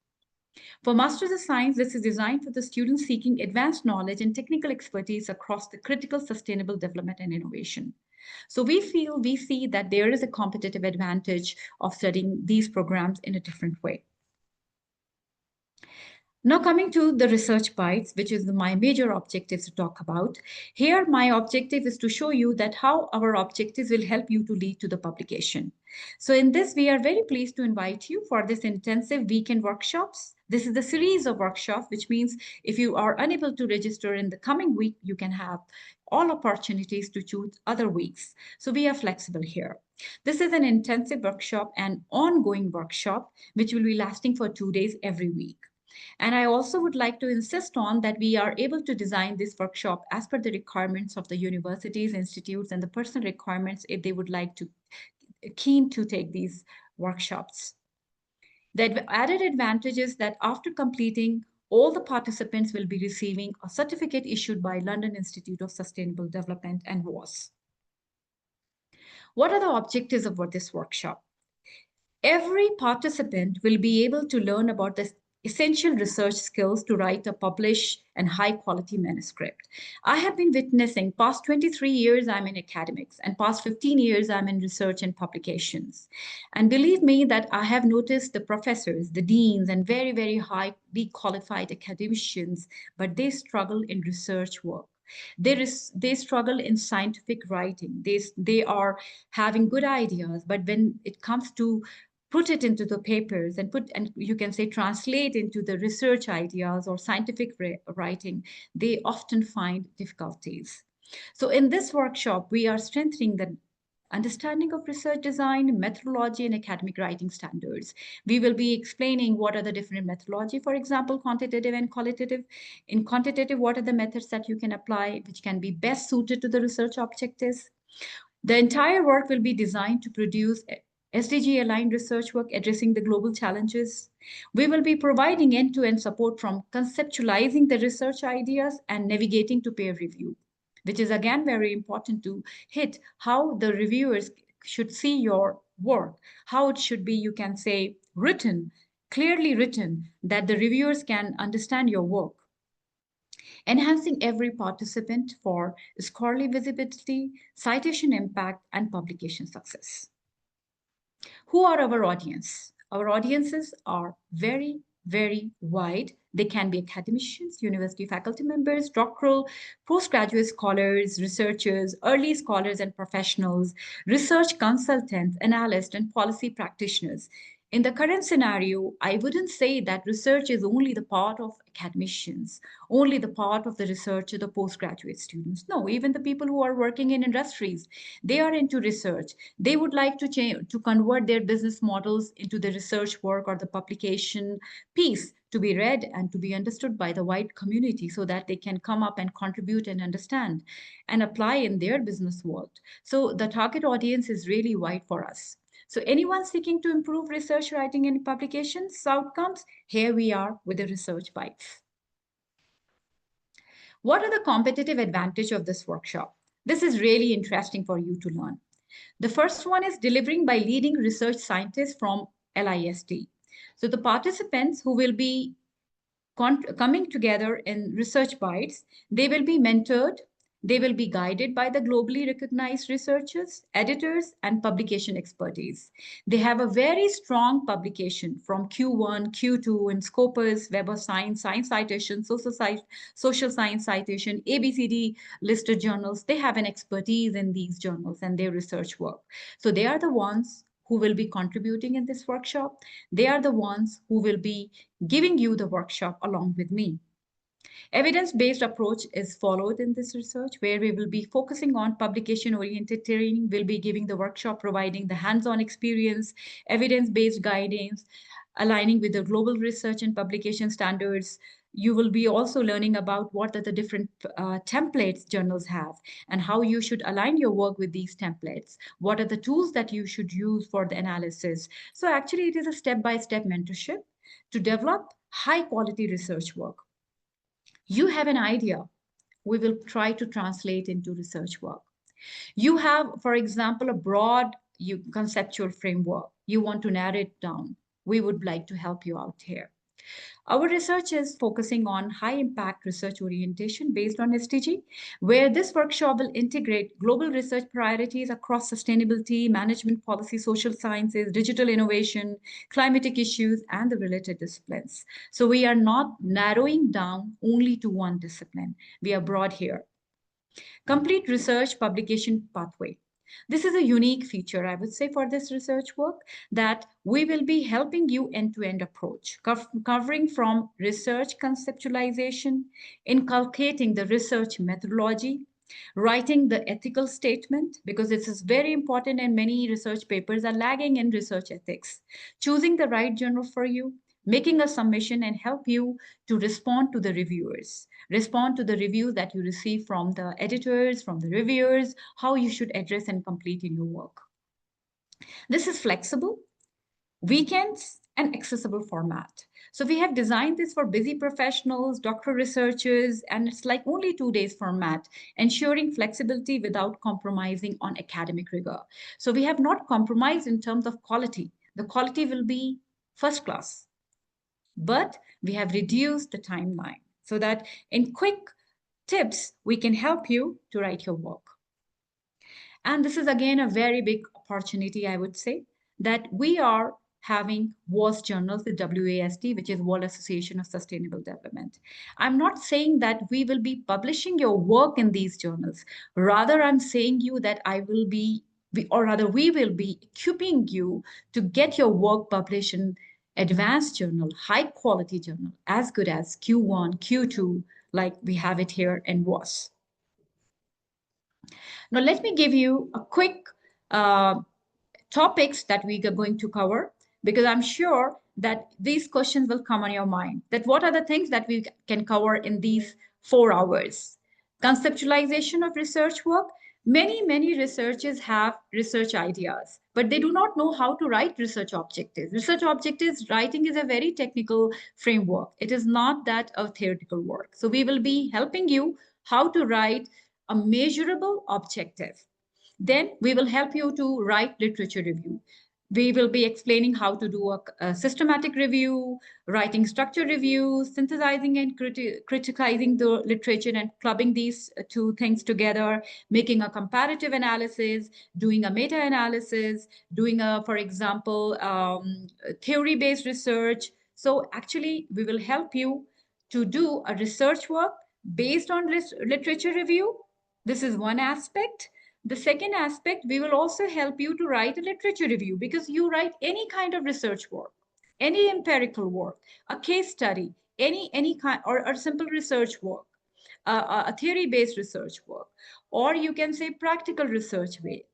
For Masters of Science, this is designed for the students seeking advanced knowledge and technical expertise across the critical sustainable development and innovation. So we see that there is a competitive advantage of studying these programs in a different way. Now coming to the research bites, which is my major objective to talk about. Here, my objective is to show you that how our objectives will help you to lead to the publication. So in this, we are very pleased to invite you for this intensive weekend workshops. This is the series of workshops, which means if you are unable to register in the coming week, you can have all opportunities to choose other weeks. So we are flexible here. This is an intensive workshop and ongoing workshop, which will be lasting for 2 days every week. And I also would like to insist on that we are able to design this workshop as per the requirements of the universities, institutes, and the personal requirements if they would like to, keen to take these workshops. The added advantage is that after completing, all the participants will be receiving a certificate issued by London Institute of Sustainable Development and WAS. What are the objectives of this workshop? Every participant will be able to learn about the essential research skills to write or publish a high-quality manuscript. I have been witnessing past 23 years I'm in academics and past 15 years I'm in research and publications. And believe me that I have noticed the professors, the deans, and very, very highly qualified academicians, but they struggle in research work. They struggle in scientific writing. They are having good ideas, but when it comes to put it into the papers and you can say translate into the research ideas or scientific writing, they often find difficulties. So in this workshop, we are strengthening the understanding of research design, methodology, and academic writing standards. We will be explaining what are the different methodology, for example, quantitative and qualitative. In quantitative, what are the methods that you can apply, which can be best suited to the research objectives. The entire work will be designed to produce SDG-aligned research work addressing the global challenges. We will be providing end-to-end support from conceptualizing the research ideas and navigating to peer review, which is again very important to hit how the reviewers should see your work, how it should be, you can say, written, clearly written, that the reviewers can understand your work. Enhancing every participant for scholarly visibility, citation impact, and publication success. Who are our audience? Our audiences are very, very wide. They can be academicians, university faculty members, doctoral, postgraduate scholars, researchers, early scholars and professionals, research consultants, analysts, and policy practitioners. In the current scenario, I wouldn't say that research is only the part of academicians, only the part of the researcher, the postgraduate students. No, even the people who are working in industries, they are into research. They would like to change, to convert their business models into the research work or the publication piece to be read and to be understood by the wide community so that they can come up and contribute and understand and apply in their business world. So the target audience is really wide for us. So anyone seeking to improve research writing and publications outcomes, here we are with the Research Bites. What are the competitive advantage of this workshop? This is really interesting for you to learn. The first one is delivering by leading research scientists from LISD. So the participants who will be coming together in Research Bites, they will be mentored, they will be guided by the globally recognized researchers, editors, and publication expertise. They have a very strong publication from Q1, Q2 in Scopus, Web of Science, Science Citation, Social Science Citation, ABCD listed journals. They have an expertise in these journals and their research work. So they are the ones who will be contributing in this workshop. They are the ones who will be giving you the workshop along with me. Evidence-based approach is followed in this research, where we will be focusing on publication-oriented training. We'll be giving the workshop, providing the hands-on experience, evidence-based guidance, aligning with the global research and publication standards. You will be also learning about what are the different templates journals have and how you should align your work with these templates. What are the tools that you should use for the analysis? So actually, it is a step-by-step mentorship to develop high-quality research work. You have an idea, we will try to translate into research work. You have, for example, a broad conceptual framework. You want to narrow it down. We would like to help you out here. Our research is focusing on high impact research orientation based on SDG, where this workshop will integrate global research priorities across sustainability, management policy, social sciences, digital innovation, climatic issues, and the related disciplines. So we are not narrowing down only to one discipline. We are broad here. Complete research publication pathway. This is a unique feature, I would say, for this research work, that we will be helping you end-to-end approach, covering from research conceptualization, inculcating the research methodology, writing the ethical statement, because this is very important and many research papers are lagging in research ethics, choosing the right journal for you, making a submission and help you to respond to the reviewers, respond to the reviews that you receive from the editors, from the reviewers, how you should address and complete in your work. This is flexible, weekends, and accessible format. So we have designed this for busy professionals, doctoral researchers, and it's like only 2 days format, ensuring flexibility without compromising on academic rigor. So we have not compromised in terms of quality. The quality will be first class, but we have reduced the timeline so that in quick tips, we can help you to write your work. And this is again a very big opportunity, I would say, that we are having WASD journals with WASD, which is World Association of Sustainable Development. I'm not saying that we will be publishing your work in these journals. Rather, I'm saying you that I will be we will be equipping you to get your work published in advanced journal, high quality journal, as good as Q1, Q2, like we have it here in WAS. Now, let me give you a quick topics that we are going to cover, because I'm sure that these questions will come on your mind, that what are the things that we can cover in these 4 hours. Conceptualization of research work. Many researchers have research ideas, but they do not know how to write research objectives. Research objectives writing is a very technical framework. It is not that of theoretical work. So we will be helping you how to write a measurable objective. Then we will help you to write literature review. We will be explaining how to do a systematic review, writing structure review, synthesizing and criticizing the literature and clubbing these 2 things together, making a comparative analysis, doing a meta-analysis, doing a, for example, theory-based research. So actually, we will help you to do a research work based on literature review. This is one aspect. The second aspect, we will also help you to write a literature review, because you write any kind of research work, any empirical work, a case study, any kind, or simple research work, a theory-based research work, or you can say practical research way.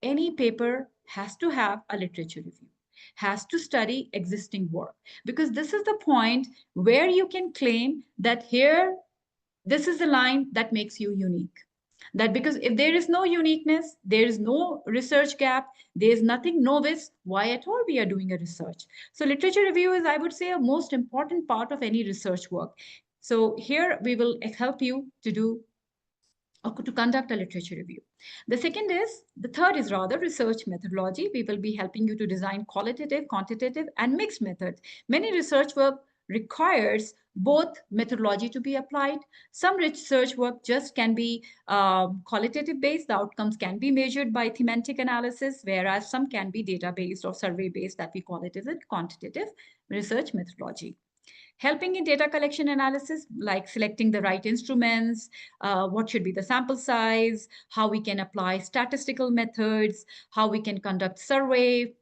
Any paper has to have a literature review, has to study existing work, because this is the point where you can claim that here, this is the line that makes you unique. That because if there is no uniqueness, there is no research gap, there is nothing novice, why at all we are doing a research? So literature review is, I would say, a most important part of any research work. So here we will help you to do or to conduct a literature review. The third is rather research methodology. We will be helping you to design qualitative, quantitative, and mixed methods. Many research work requires both methodology to be applied. Some research work just can be qualitative based. The outcomes can be measured by thematic analysis, whereas some can be data-based or survey-based, that we call it as a quantitative research methodology. Helping in data collection analysis, like selecting the right instruments, what should be the sample size, how we can apply statistical methods, how we can conduct survey,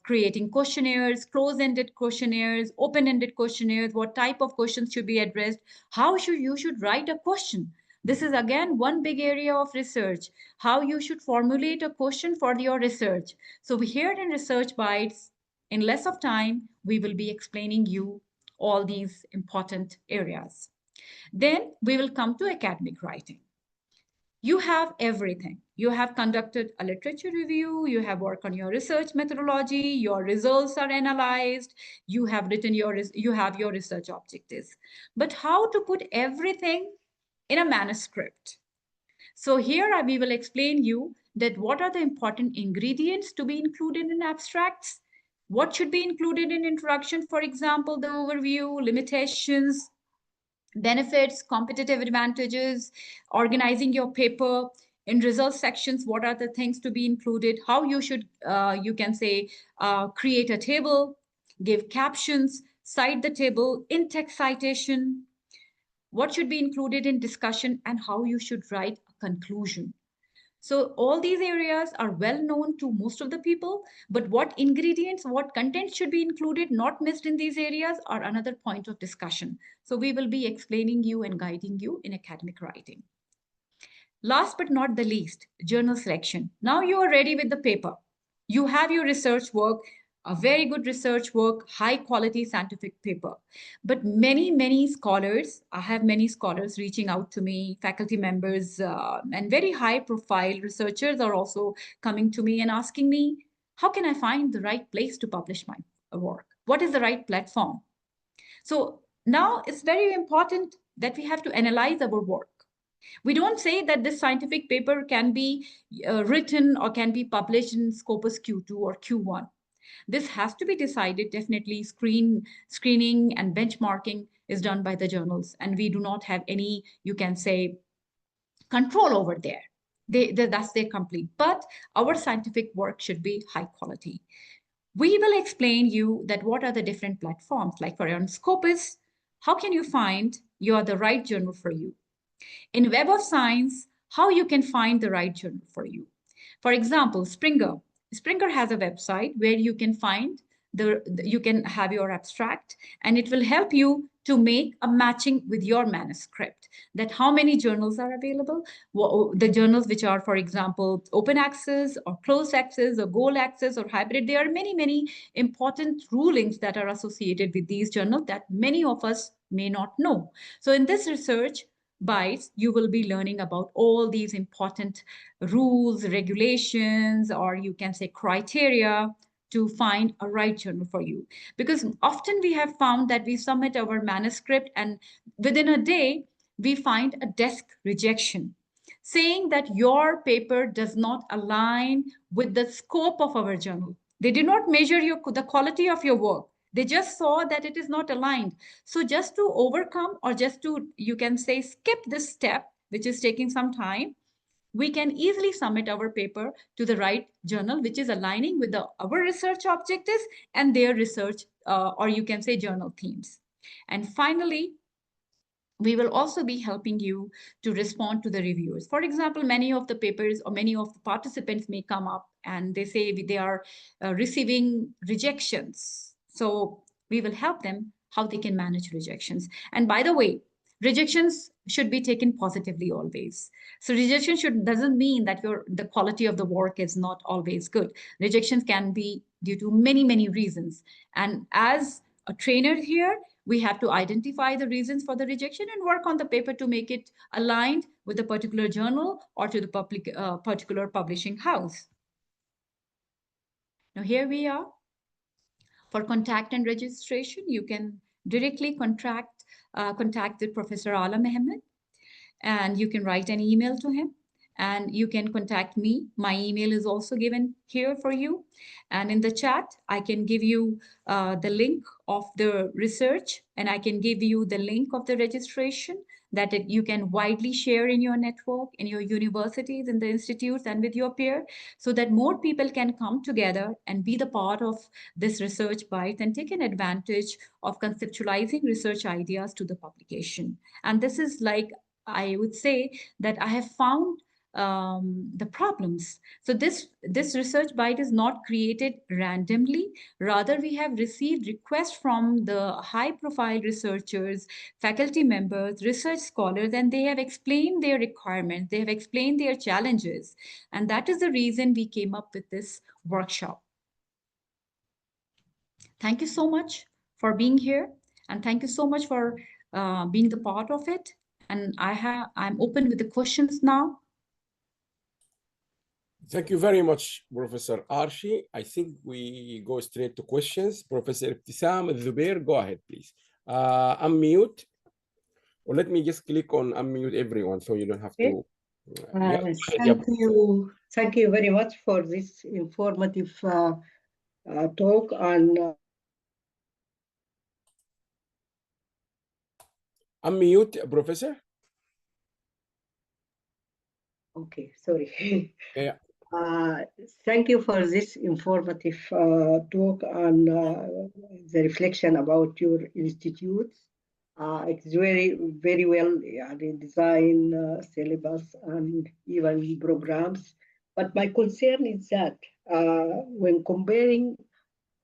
creating questionnaires, close-ended questionnaires, open-ended questionnaires, what type of questions should be addressed, how you should write a question. This is again one big area of research, how you should formulate a question for your research. So here in Research Bites, in less of time, we will be explaining you all these important areas. Then we will come to academic writing. You have everything. You have conducted a literature review, you have worked on your research methodology, your results are analyzed, you have written you have your research objectives. But how to put everything in a manuscript? So here we will explain you that what are the important ingredients to be included in abstracts, what should be included in introduction, for example, the overview, limitations, benefits, competitive advantages, organizing your paper. In results sections, what are the things to be included, how you should, you can say, create a table, give captions, cite the table, in-text citation, what should be included in discussion, and how you should write a conclusion. So all these areas are well known to most of the people, but what ingredients, what content should be included, not missed in these areas, are another point of discussion. So we will be explaining you and guiding you in academic writing. Last but not the least, journal selection. Now you are ready with the paper. You have your research work, a very good research work, high quality scientific paper. But many scholars, I have many scholars reaching out to me, faculty members, and very high profile researchers are also coming to me and asking me, how can I find the right place to publish my work? What is the right platform? So now it's very important that we have to analyze our work. We don't say that this scientific paper can be written or can be published in Scopus Q2 or Q1. This has to be decided. Definitely screening and benchmarking is done by the journals, and we do not have any, you can say, control over there. That's their complete. But our scientific work should be high quality. We will explain you that what are the different platforms, like for your Scopus, how can you find you're the right journal for you? In Web of Science, how you can find the right journal for you. For example, Springer has a website where you can find you can have your abstract, and it will help you to make a matching with your manuscript, that how many journals are available, the journals which are, for example, open access or closed access or gold access or hybrid. There are many important rulings that are associated with these journals that many of us may not know. So in this research bites, you will be learning about all these important rules, regulations, or you can say criteria to find a right journal for you. Because often we have found that we submit our manuscript and within a day, we find a desk rejection saying that your paper does not align with the scope of our journal. They did not measure the quality of your work. They just saw that it is not aligned. So just to overcome, or just to, you can say, skip this step, which is taking some time, we can easily submit our paper to the right journal, which is aligning with our research objectives and their research, or you can say journal themes. And finally, we will also be helping you to respond to the reviewers. For example, many of the papers or many of the participants may come up and they say they are receiving rejections. So we will help them how they can manage rejections. And by the way, rejections should be taken positively always. So rejection doesn't mean that the quality of the work is not always good. Rejections can be due to many reasons. And as a trainer here, we have to identify the reasons for the rejection and work on the paper to make it aligned with a particular journal or to the particular publishing house. Now here we are. For contact and registration, you can directly contact the Professor Alam Ahmed, and you can write an email to him. And you can contact me. My email is also given here for you. And in the chat, I can give you the link of the research, and I can give you the link of the registration that you can widely share in your network, in your universities, in the institutes, and with your peer, so that more people can come together and be the part of this research bite and take an advantage of conceptualizing research ideas to the publication. And this is like, I would say that I have found the problems. So this research bite is not created randomly. Rather, we have received requests from the high-profile researchers, faculty members, research scholars, and they have explained their requirements. They have explained their challenges. And that is the reason we came up with this workshop. Thank you so much for being here. And thank you so much for being the part of it. And I'm open with the questions now. Thank you very much, Professor Arshi. I think we go straight to questions. Professor Ibtisam Zubair, go ahead, please. Unmute. Or let me just click on unmute everyone so you don't have to. Thank you very much for this informative talk on. Unmute, Professor. Okay, sorry. Yeah. Thank you for this informative talk on the reflection about your institutes. It's very well designed syllabus and even programs. But my concern is that when comparing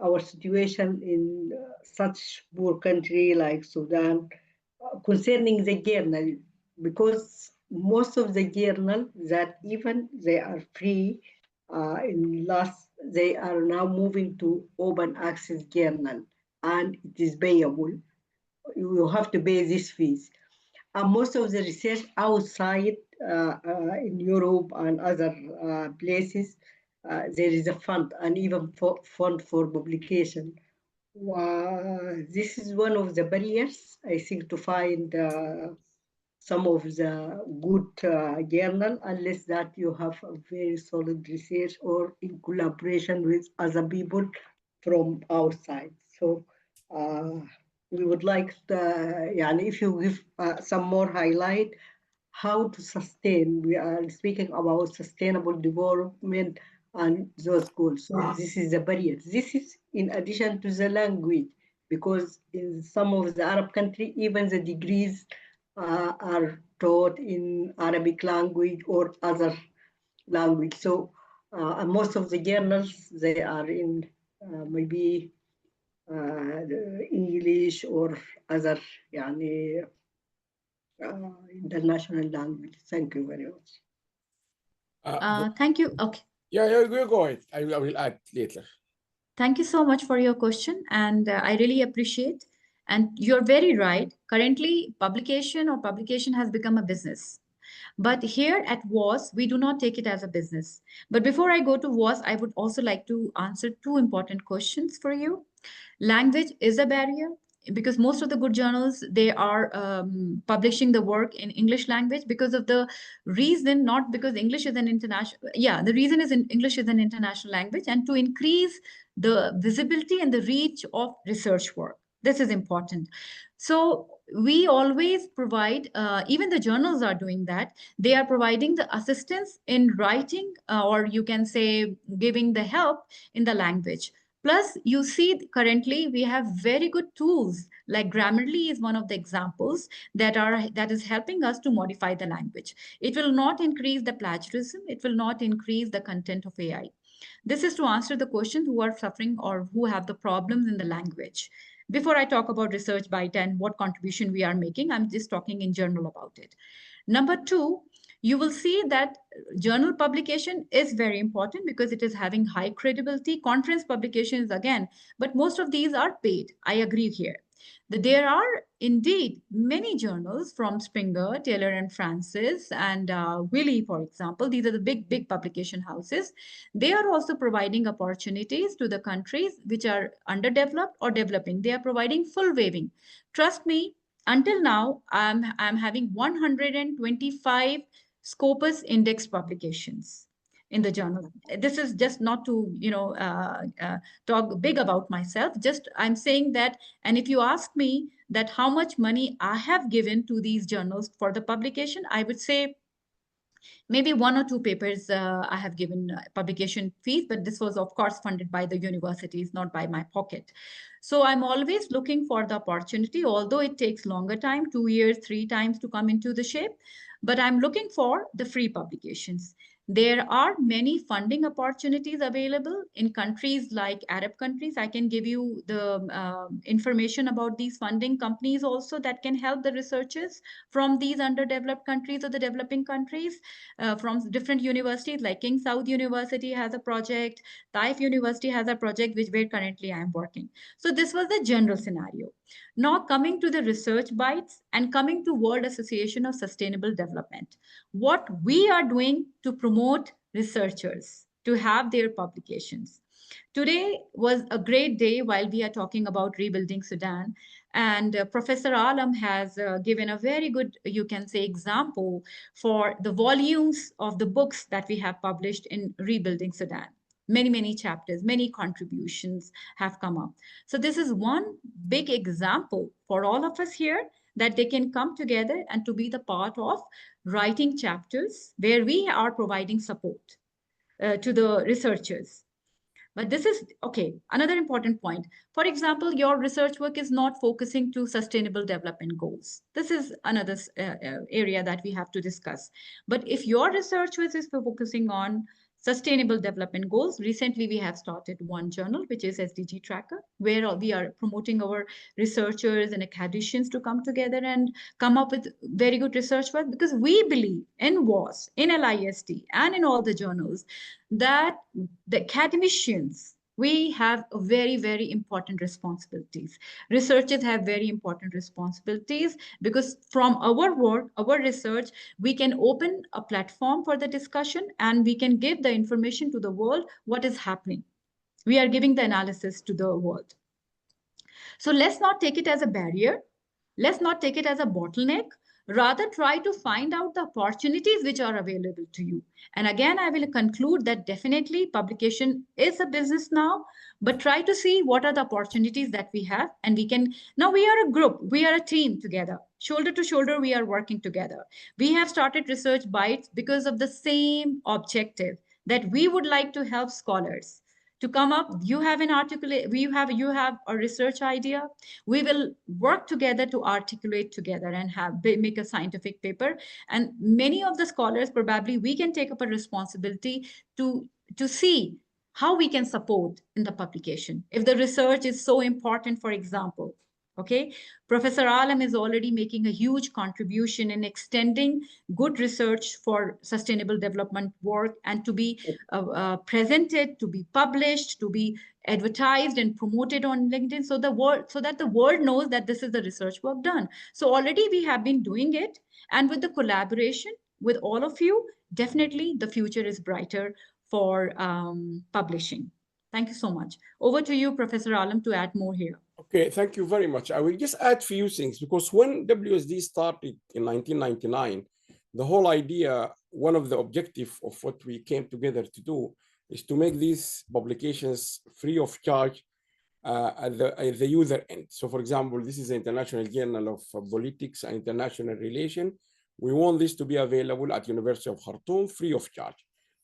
our situation in such poor country like Sudan, concerning the journal, because most of the journal that even they are free, they are now moving to open access journal, and it is payable. You have to pay these fees. And most of the research outside in Europe and other places, there is a fund, and even fund for publication. This is one of the barriers, I think, to find some of the good journal, unless that you have a very solid research or in collaboration with other people from outside. So we would like if you give some more highlight how to sustain. We are speaking about sustainable development and those goals. So this is the barrier. This is in addition to the language, because in some of the Arab countries, even the degrees are taught in Arabic language or other language. So And most of the journals, they are in maybe English or other international language. Thank you very much. Thank you. Okay. Yeah, go ahead. I will add later. Thank you so much for your question, and I really appreciate. And you're very right. Currently, publication has become a business. But here at WAS, we do not take it as a business. But before I go to WAS, I would also like to answer two important questions for you. Language is a barrier because most of the good journals, they are publishing the work in English language because of the reason, not because English is an international, the reason is English is an international language, and to increase the visibility and the reach of research work. This is important. So we always provide, even the journals are doing that. They are providing the assistance in writing, or you can say giving the help in the language. Plus, you see, currently we have very good tools, like Grammarly is one of the examples that is helping us to modify the language. It will not increase the plagiarism. It will not increase the content of AI. This is to answer the question who are suffering or who have the problems in the language. Before I talk about Research Byte and what contribution we are making, I'm just talking in general about it. Number two, you will see that journal publication is very important because it is having high credibility. Conference publications again, but most of these are paid. I agree here. There are indeed many journals from Springer, Taylor and Francis, and Wiley, for example. These are the big publication houses. They are also providing opportunities to the countries which are underdeveloped or developing. They are providing full waiving. Trust me, until now, I'm having 125 Scopus indexed publications in the journal. This is just not to, talk big about myself. Just I'm saying that, and if you ask me that how much money I have given to these journals for the publication, I would say maybe one or two papers I have given publication fees, but this was of course funded by the universities, not by my pocket. So I'm always looking for the opportunity, although it takes longer time, 2 years, 3 times to come into the shape, but I'm looking for the free publications. There are many funding opportunities available in countries like Arab countries. I can give you the information about these funding companies also that can help the researchers from these underdeveloped countries or the developing countries, from different universities like King Saud University has a project, Taif University has a project where currently I am working. So this was the general scenario. Now coming to the Research Bytes and coming to World Association of Sustainable Development. What we are doing to promote researchers to have their publications. Today was a great day while we are talking about rebuilding Sudan. And Professor Alam has given a very good, you can say, example for the volumes of the books that we have published in rebuilding Sudan. Many chapters, many contributions have come up. So this is one big example for all of us here that they can come together and to be the part of writing chapters where we are providing support to the researchers. But this is, okay, another important point. For example, your research work is not focusing to sustainable development goals. This is another area that we have to discuss. But if your research work is focusing on sustainable development goals, recently we have started one journal, which is SDG Tracker, where we are promoting our researchers and academicians to come together and come up with very good research work, because we believe in WAS, in LIST, and in all the journals that the academicians, we have very important responsibilities. Researchers have very important responsibilities because from our work, our research, we can open a platform for the discussion and we can give the information to the world what is happening. We are giving the analysis to the world. So let's not take it as a barrier. Let's not take it as a bottleneck. Rather, try to find out the opportunities which are available to you. And again, I will conclude that definitely publication is a business now, but try to see what are the opportunities that we have. And we can, now we are a group, we are a team together. Shoulder to shoulder, we are working together. We have started Research Bytes because of the same objective, that we would like to help scholars to come up. You have an articulate, you have a research idea. We will work together to articulate together and make a scientific paper. And many of the scholars, probably we can take up a responsibility to see how we can support in the publication. If the research is so important, for example, okay, Professor Alam is already making a huge contribution in extending good research for sustainable development work and to be presented, to be published, to be advertised and promoted on LinkedIn, so that the world knows that this is the research work done. So already we have been doing it, and with the collaboration with all of you, definitely the future is brighter for publishing. Thank you so much. Over to you, Professor Alam, to add more here. Okay, thank you very much. I will just add a few things, because when WSD started in 1999, the whole idea, one of the objectives of what we came together to do is to make these publications free of charge at the user end. So for example, this is the International Journal of Politics and International Relations. We want this to be available at University of Khartoum free of charge.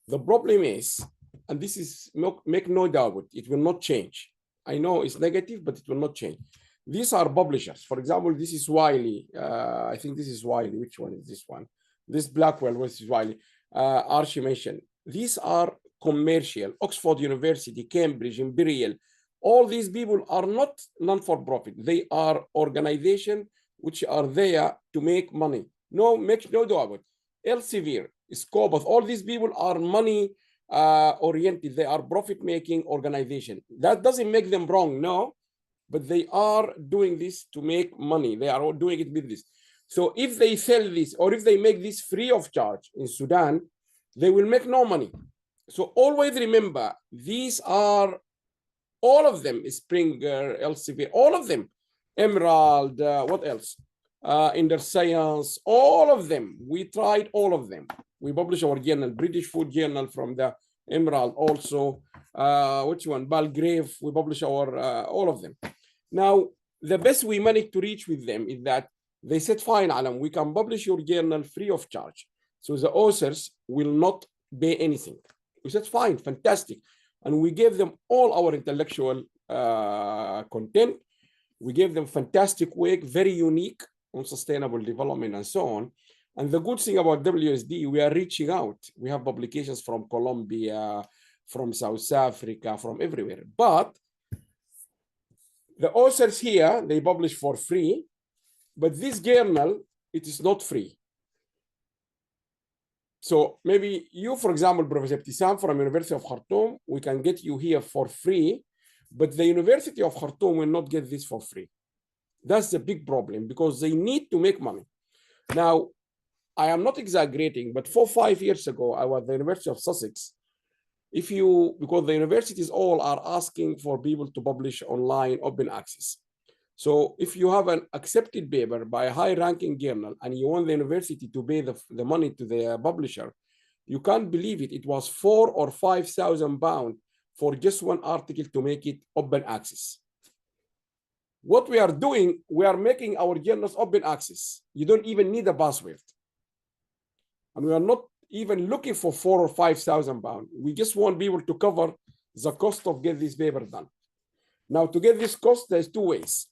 The problem is, and this is, make no doubt, it will not change. I know it's negative, but it will not change. These are publishers. For example, this is Wiley. I think this is Wiley. Which one is this one? This Blackwell, this is Wiley. Archie mentioned. These are commercial. Oxford University, Cambridge, Imperial. All these people are not non-for-profit. They are organizations which are there to make money. Make no doubt about it. Elsevier, Scopus, all these people are money oriented. They are profit-making organization. That doesn't make them wrong, no, but they are doing this to make money. They are doing it with this. So if they sell this, or if they make this free of charge in Sudan, they will make no money. So always remember, these are, all of them, Springer, Elsevier, all of them, Emerald, what else? Interscience, all of them. We tried all of them. We publish our journal, British Food Journal from the Emerald also. Which one? Belgrave, we publish our, all of them. Now, the best we managed to reach with them is that they said, fine, Alam, we can publish your journal free of charge. So the authors will not pay anything. We said, fine, fantastic. And we gave them all our intellectual content. We gave them fantastic work, very unique on sustainable development and so on. And the good thing about WSD, we are reaching out. We have publications from Colombia, from South Africa, from everywhere. But the authors here, they publish for free. But this journal, it is not free. So maybe you, for example, Professor Ibtisam from University of Khartoum, we can get you here for free, but the University of Khartoum will not get this for free. That's the big problem, because they need to make money. Now, I am not exaggerating, but 4 or 5 years ago, I was at the University of Sussex. Because the universities all are asking for people to publish online open access. So if you have an accepted paper by a high-ranking journal and you want the university to pay the money to the publisher, you can't believe it. It was £4,000 or £5,000 for just one article to make it open access. What we are doing, we are making our journals open access. You don't even need a password. And we are not even looking for £4,000 or £5,000. We just want people to cover the cost of get this paper done. Now, to get this cost, there's 2 ways.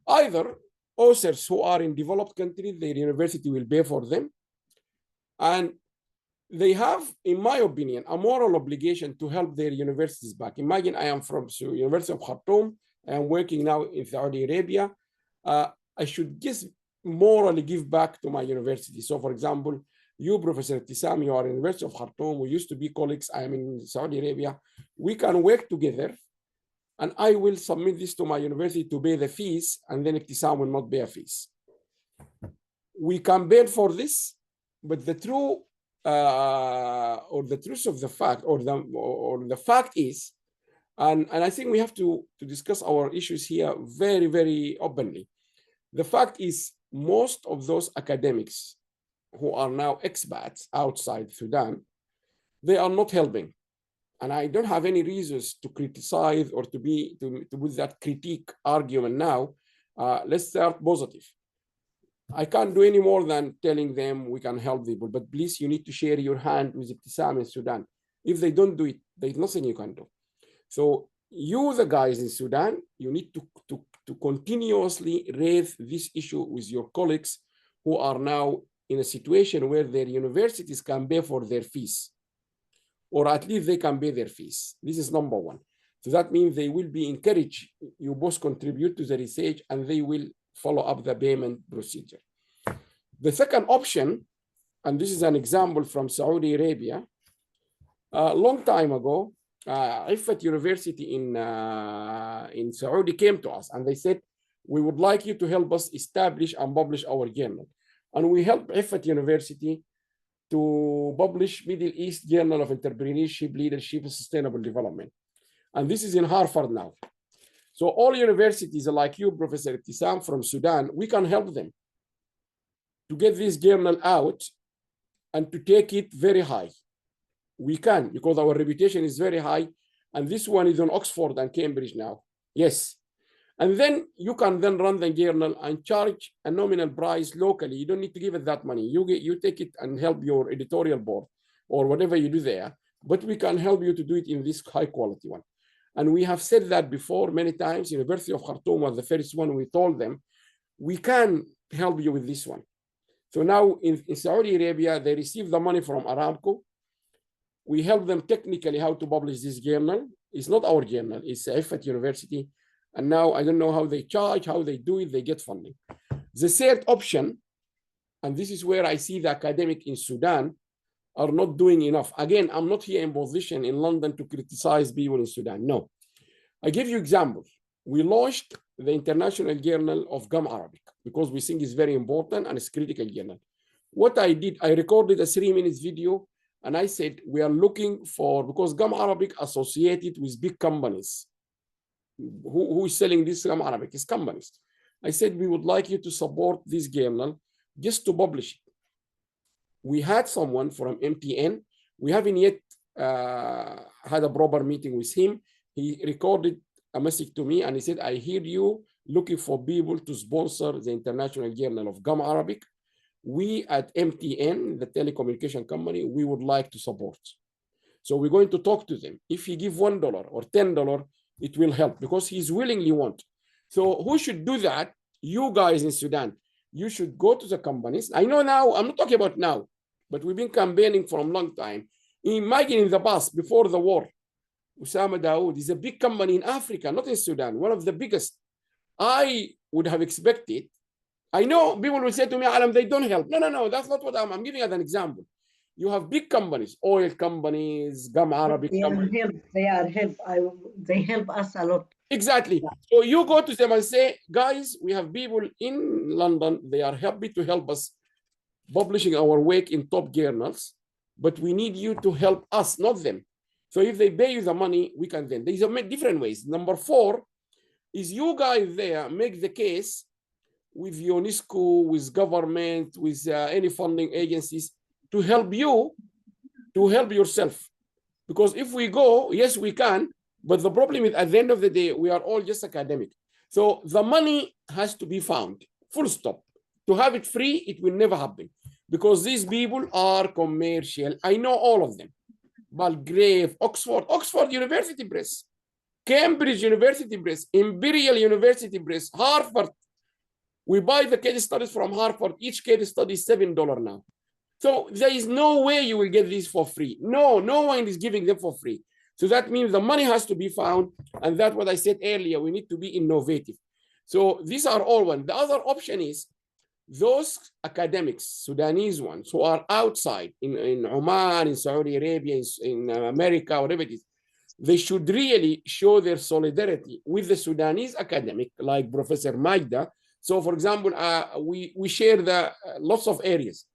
Either authors who are in developed countries, their university will pay for them. And they have, in my opinion, a moral obligation to help their universities back. Imagine I am from the University of Khartoum. I am working now in Saudi Arabia. I should just morally give back to my university. So for example, you, Professor Ibtisam, you are in the University of Khartoum. We used to be colleagues. I am in Saudi Arabia. We can work together. And I will submit this to my university to pay the fees, and then Ibtisam will not pay a fees. We campaigned for this, but the true or the truth of the fact, or the fact is, and I think we have to discuss our issues here very, very openly. The fact is, most of those academics who are now expats outside Sudan, they are not helping. And I don't have any reasons to criticize or to put that critique argument now. Let's start positive. I can't do any more than telling them we can help people, but please, you need to share your hand with Ibtisam in Sudan. If they don't do it, there's nothing you can do. So you, the guys in Sudan, you need to continuously raise this issue with your colleagues who are now in a situation where their universities can pay for their fees, or at least they can pay their fees. This is number one. So that means they will be encouraged. You both contribute to the research and they will follow up the payment procedure. The second option, and this is an example from Saudi Arabia, a long time ago, Ifat University in Saudi came to us and they said, we would like you to help us establish and publish our journal. And we helped Ifat University to publish Middle East Journal of Entrepreneurship, Leadership, and Sustainable Development. And this is in Harvard now. So all universities like you, Professor Tissam from Sudan, we can help them to get this journal out and to take it very high. We can, because our reputation is very high. And this one is on Oxford and Cambridge now. Yes. And then you can then run the journal and charge a nominal price locally. You don't need to give it that money. You take it and help your editorial board or whatever you do there. But we can help you to do it in this high quality one. And we have said that before many times. University of Khartoum was the first one. We told them, we can help you with this one. So now in Saudi Arabia, they receive the money from Aramco. We help them technically how to publish this journal. It's not our journal, it's Ifat University. And now I don't know how they charge, how they do it, they get funding. The third option, and this is where I see the academic in Sudan are not doing enough. Again, I'm not here in position in London to criticize people in Sudan. No. I give you example. We launched the International Journal of Gum Arabic because we think it's very important and it's critical journal. What I did, I recorded a 3-minute video and I said, we are looking for, because Gum Arabic associated with big companies. Who is selling this Gum Arabic? It's companies. I said, we would like you to support this journal just to publish it. We had someone from MTN. We haven't yet had a proper meeting with him. He recorded a message to me and he said, I hear you looking for people to sponsor the International Journal of Gum Arabic. We at MTN, the telecommunication company, we would like to support. So we're going to talk to them. If he give $1 or $10, it will help because he's willingly want. So who should do that? You guys in Sudan. You should go to the companies. I know now, I'm not talking about now, but we've been campaigning for a long time. Imagine in the past, before the war, Osama Dawood is a big company in Africa, not in Sudan, one of the biggest. I would have expected, I know people will say to me, Alam, they don't help. No, that's not what I'm giving as an example. You have big companies, oil companies, Gum Arabic companies. They help us a lot. Exactly. So you go to them and say, guys, we have people in London. They are happy to help us publishing our work in top journals, but we need you to help us, not them. So if they pay you the money, we can then. There's different ways. Number 4 is you guys there make the case with UNESCO, with government, with any funding agencies to help you, to help yourself. Because if we go, yes, we can, but the problem is at the end of the day, we are all just academic. So the money has to be found, full stop. To have it free, it will never happen because these people are commercial. I know all of them. Belgrave, Oxford University Press, Cambridge University Press, Imperial University Press, Harvard. We buy the case studies from Harvard. Each case study is $7 now. So there is no way you will get these for free. No one is giving them for free. So that means the money has to be found. And that's what I said earlier. We need to be innovative. So these are all one. The other option is those academics, Sudanese ones, who are outside in Oman, in Saudi Arabia, in America, whatever it is, they should really show their solidarity with the Sudanese academic, like Professor Magda. So, for example, we share lots of areas.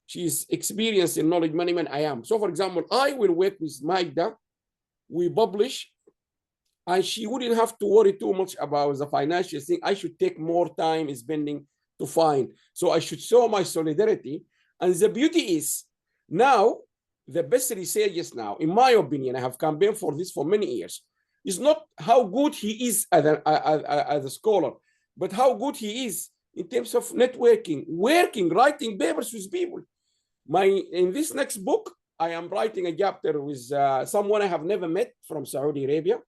She's experienced in knowledge management. I am. So, for example, I will work with Magda. We publish, and she wouldn't have to worry too much about the financial thing. I should take more time spending to find. So I should show my solidarity. And the beauty is now, the best researchers now, in my opinion, I have campaigned for this for many years, is not how good he is as a scholar, but how good he is in terms of networking, working, writing papers with people. In this next book, I am writing a chapter with someone I have never met from Saudi Arabia.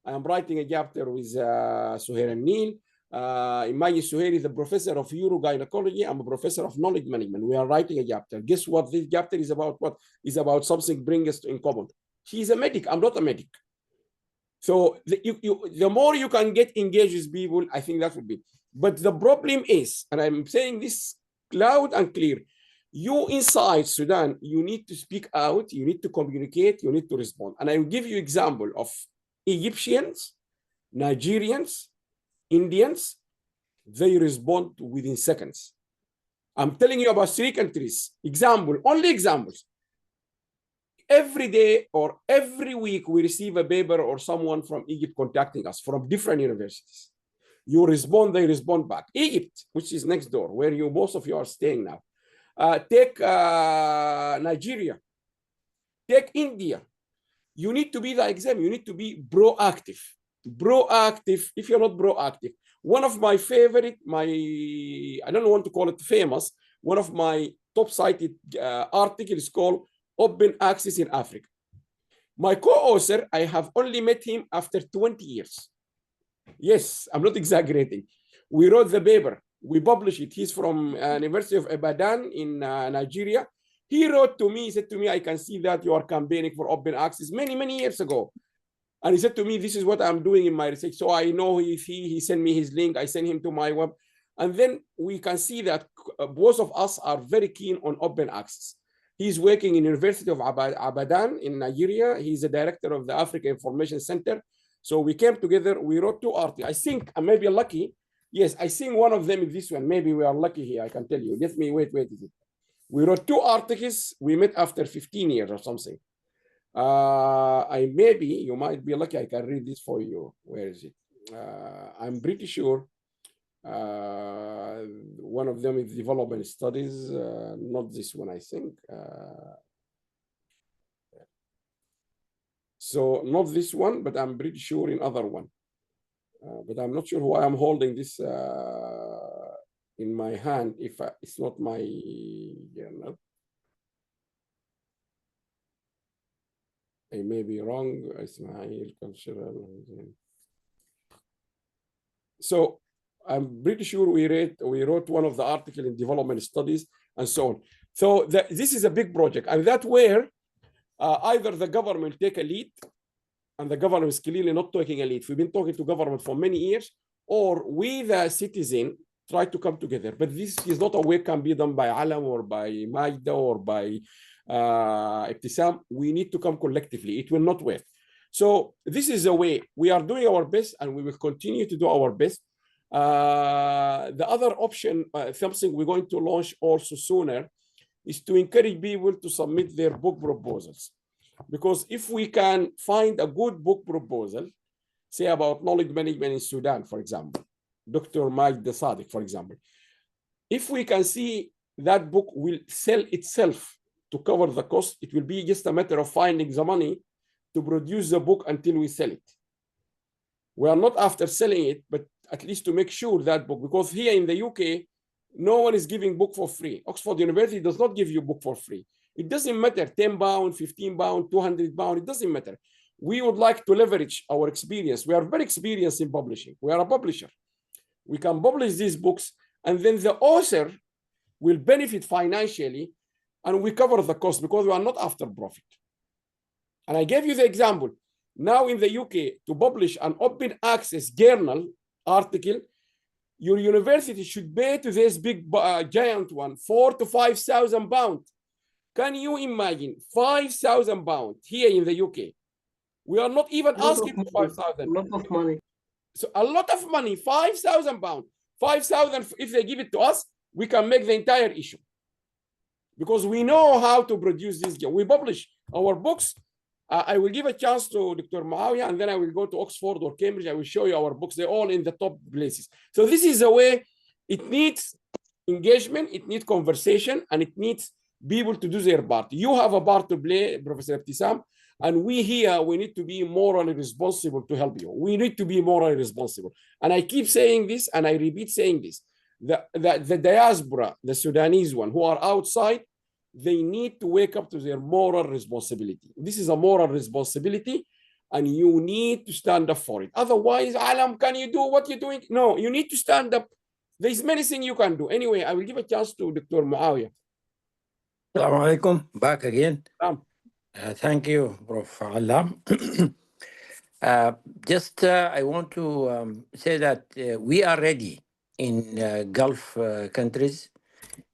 I am writing a chapter with Suhair Neil. Imagine Suhair is a professor of urogynecology. I'm a professor of knowledge management. We are writing a chapter. Guess what? This chapter is about what? Is about something bring us in common. She's a medic. I'm not a medic. So the more you can get engaged with people, I think that would be. But the problem is, and I'm saying this loud and clear, you inside Sudan, you need to speak out, you need to communicate, you need to respond. And I will give you example of Egyptians, Nigerians, Indians, they respond within seconds. I'm telling you about 3 countries. Example, only examples. Every day or every week, we receive a paper or someone from Egypt contacting us from different universities. You respond, they respond back. Egypt, which is next door, where most of you are staying now. Take Nigeria. Take India. You need to be the exam. You need to be proactive. Proactive. If you're not proactive, one of my favorite, I don't want to call it famous, one of my top cited articles called Open Access in Africa. My co-author, I have only met him after 20 years. Yes, I'm not exaggerating. We wrote the paper. We published it. He's from University of Ibadan in Nigeria. He wrote to me, he said to me, I can see that you are campaigning for open access many, many years ago. And he said to me, this is what I'm doing in my research. So I know he sent me his link. I sent him to my web. And then we can see that both of us are very keen on open access. He's working in University of Abadan in Nigeria. He's the director of the Africa Information Center. So we came together, we wrote 2 articles. I think I may be lucky. Yes, I think one of them is this one. Maybe we are lucky here, I can tell you. Let me wait. We wrote 2 articles. We met after 15 years or something. You might be lucky. I can read this for you. Where is it? I'm pretty sure one of them is development studies, not this one, I think. So not this one, but I'm pretty sure in other one. But I'm not sure why I'm holding this in my hand if it's not my journal. I may be wrong. Ismail cultural. So I'm pretty sure we wrote one of the articles in development studies and so on. So this is a big project, and that's where either the government take a lead, and the government is clearly not taking a lead. We've been talking to government for many years, or we, the citizen, try to come together. But this is not a way can be done by Alam or by Majda or by Ibtisam. We need to come collectively. It will not work. So this is the way we are doing our best, and we will continue to do our best. The other option, something we're going to launch also sooner, is to encourage people to submit their book proposals. Because if we can find a good book proposal, say about knowledge management in Sudan, for example, Dr. Majda Sadiq, for example, if we can see that book will sell itself to cover the cost, it will be just a matter of finding the money to produce the book until we sell it. We are not after selling it, but at least to make sure that book, because here in the UK, no one is giving book for free. Oxford University does not give you book for free. It doesn't matter, 10 pound, 15 pound, 200 pound, it doesn't matter. We would like to leverage our experience. We are very experienced in publishing. We are a publisher. We can publish these books, and then the author will benefit financially, and we cover the cost because we are not after profit. And I gave you the example. Now in the UK, to publish an open access journal article, your university should pay to this big giant one 4,000 to 5,000 pounds. Can you imagine 5,000 pounds here in the UK? We are not even asking for 5,000. A lot of money. So a lot of money, 5,000 pounds. 5,000, if they give it to us, we can make the entire issue. Because we know how to produce this. We publish our books. I will give a chance to Dr. Muawiyah, and then I will go to Oxford or Cambridge. I will show you our books. They're all in the top places. So this is the way. It needs engagement, it needs conversation, and it needs people to do their part. You have a part to play, Professor Ibtisam, and we here, we need to be morally responsible to help you. We need to be morally responsible. And I keep saying this, and I repeat saying this. The diaspora, the Sudanese one, who are outside, they need to wake up to their moral responsibility. This is a moral responsibility, and you need to stand up for it. Otherwise, Alam, can you do what you're doing? No, you need to stand up. There's many things you can do. Anyway, I will give a chance to Dr. Muawiyah. Assalamu alaikum. Back again. Um, Thank you, Prof. Alam. I want to say that we are ready in Gulf countries,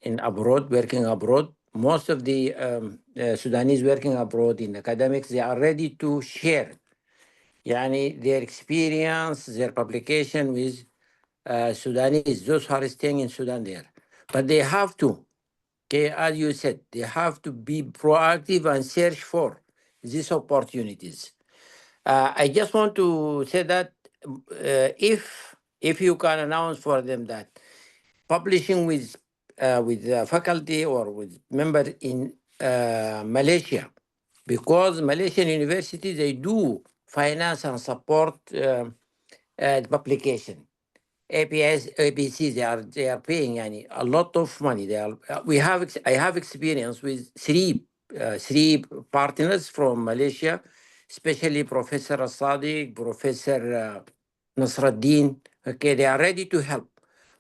in abroad, working abroad. Most of the Sudanese working abroad in academics, they are ready to share their experience, their publication with Sudanese, those who are staying in Sudan there. But they have to, okay, as you said, they have to be proactive and search for these opportunities. I just want to say that if you can announce for them that publishing with faculty or with members in Malaysia, because Malaysian universities, they do finance and support the publication. APS, APC, they are paying a lot of money. I have experience with three partners from Malaysia, especially Professor Sadiq, Professor Nasruddin. Okay, they are ready to help,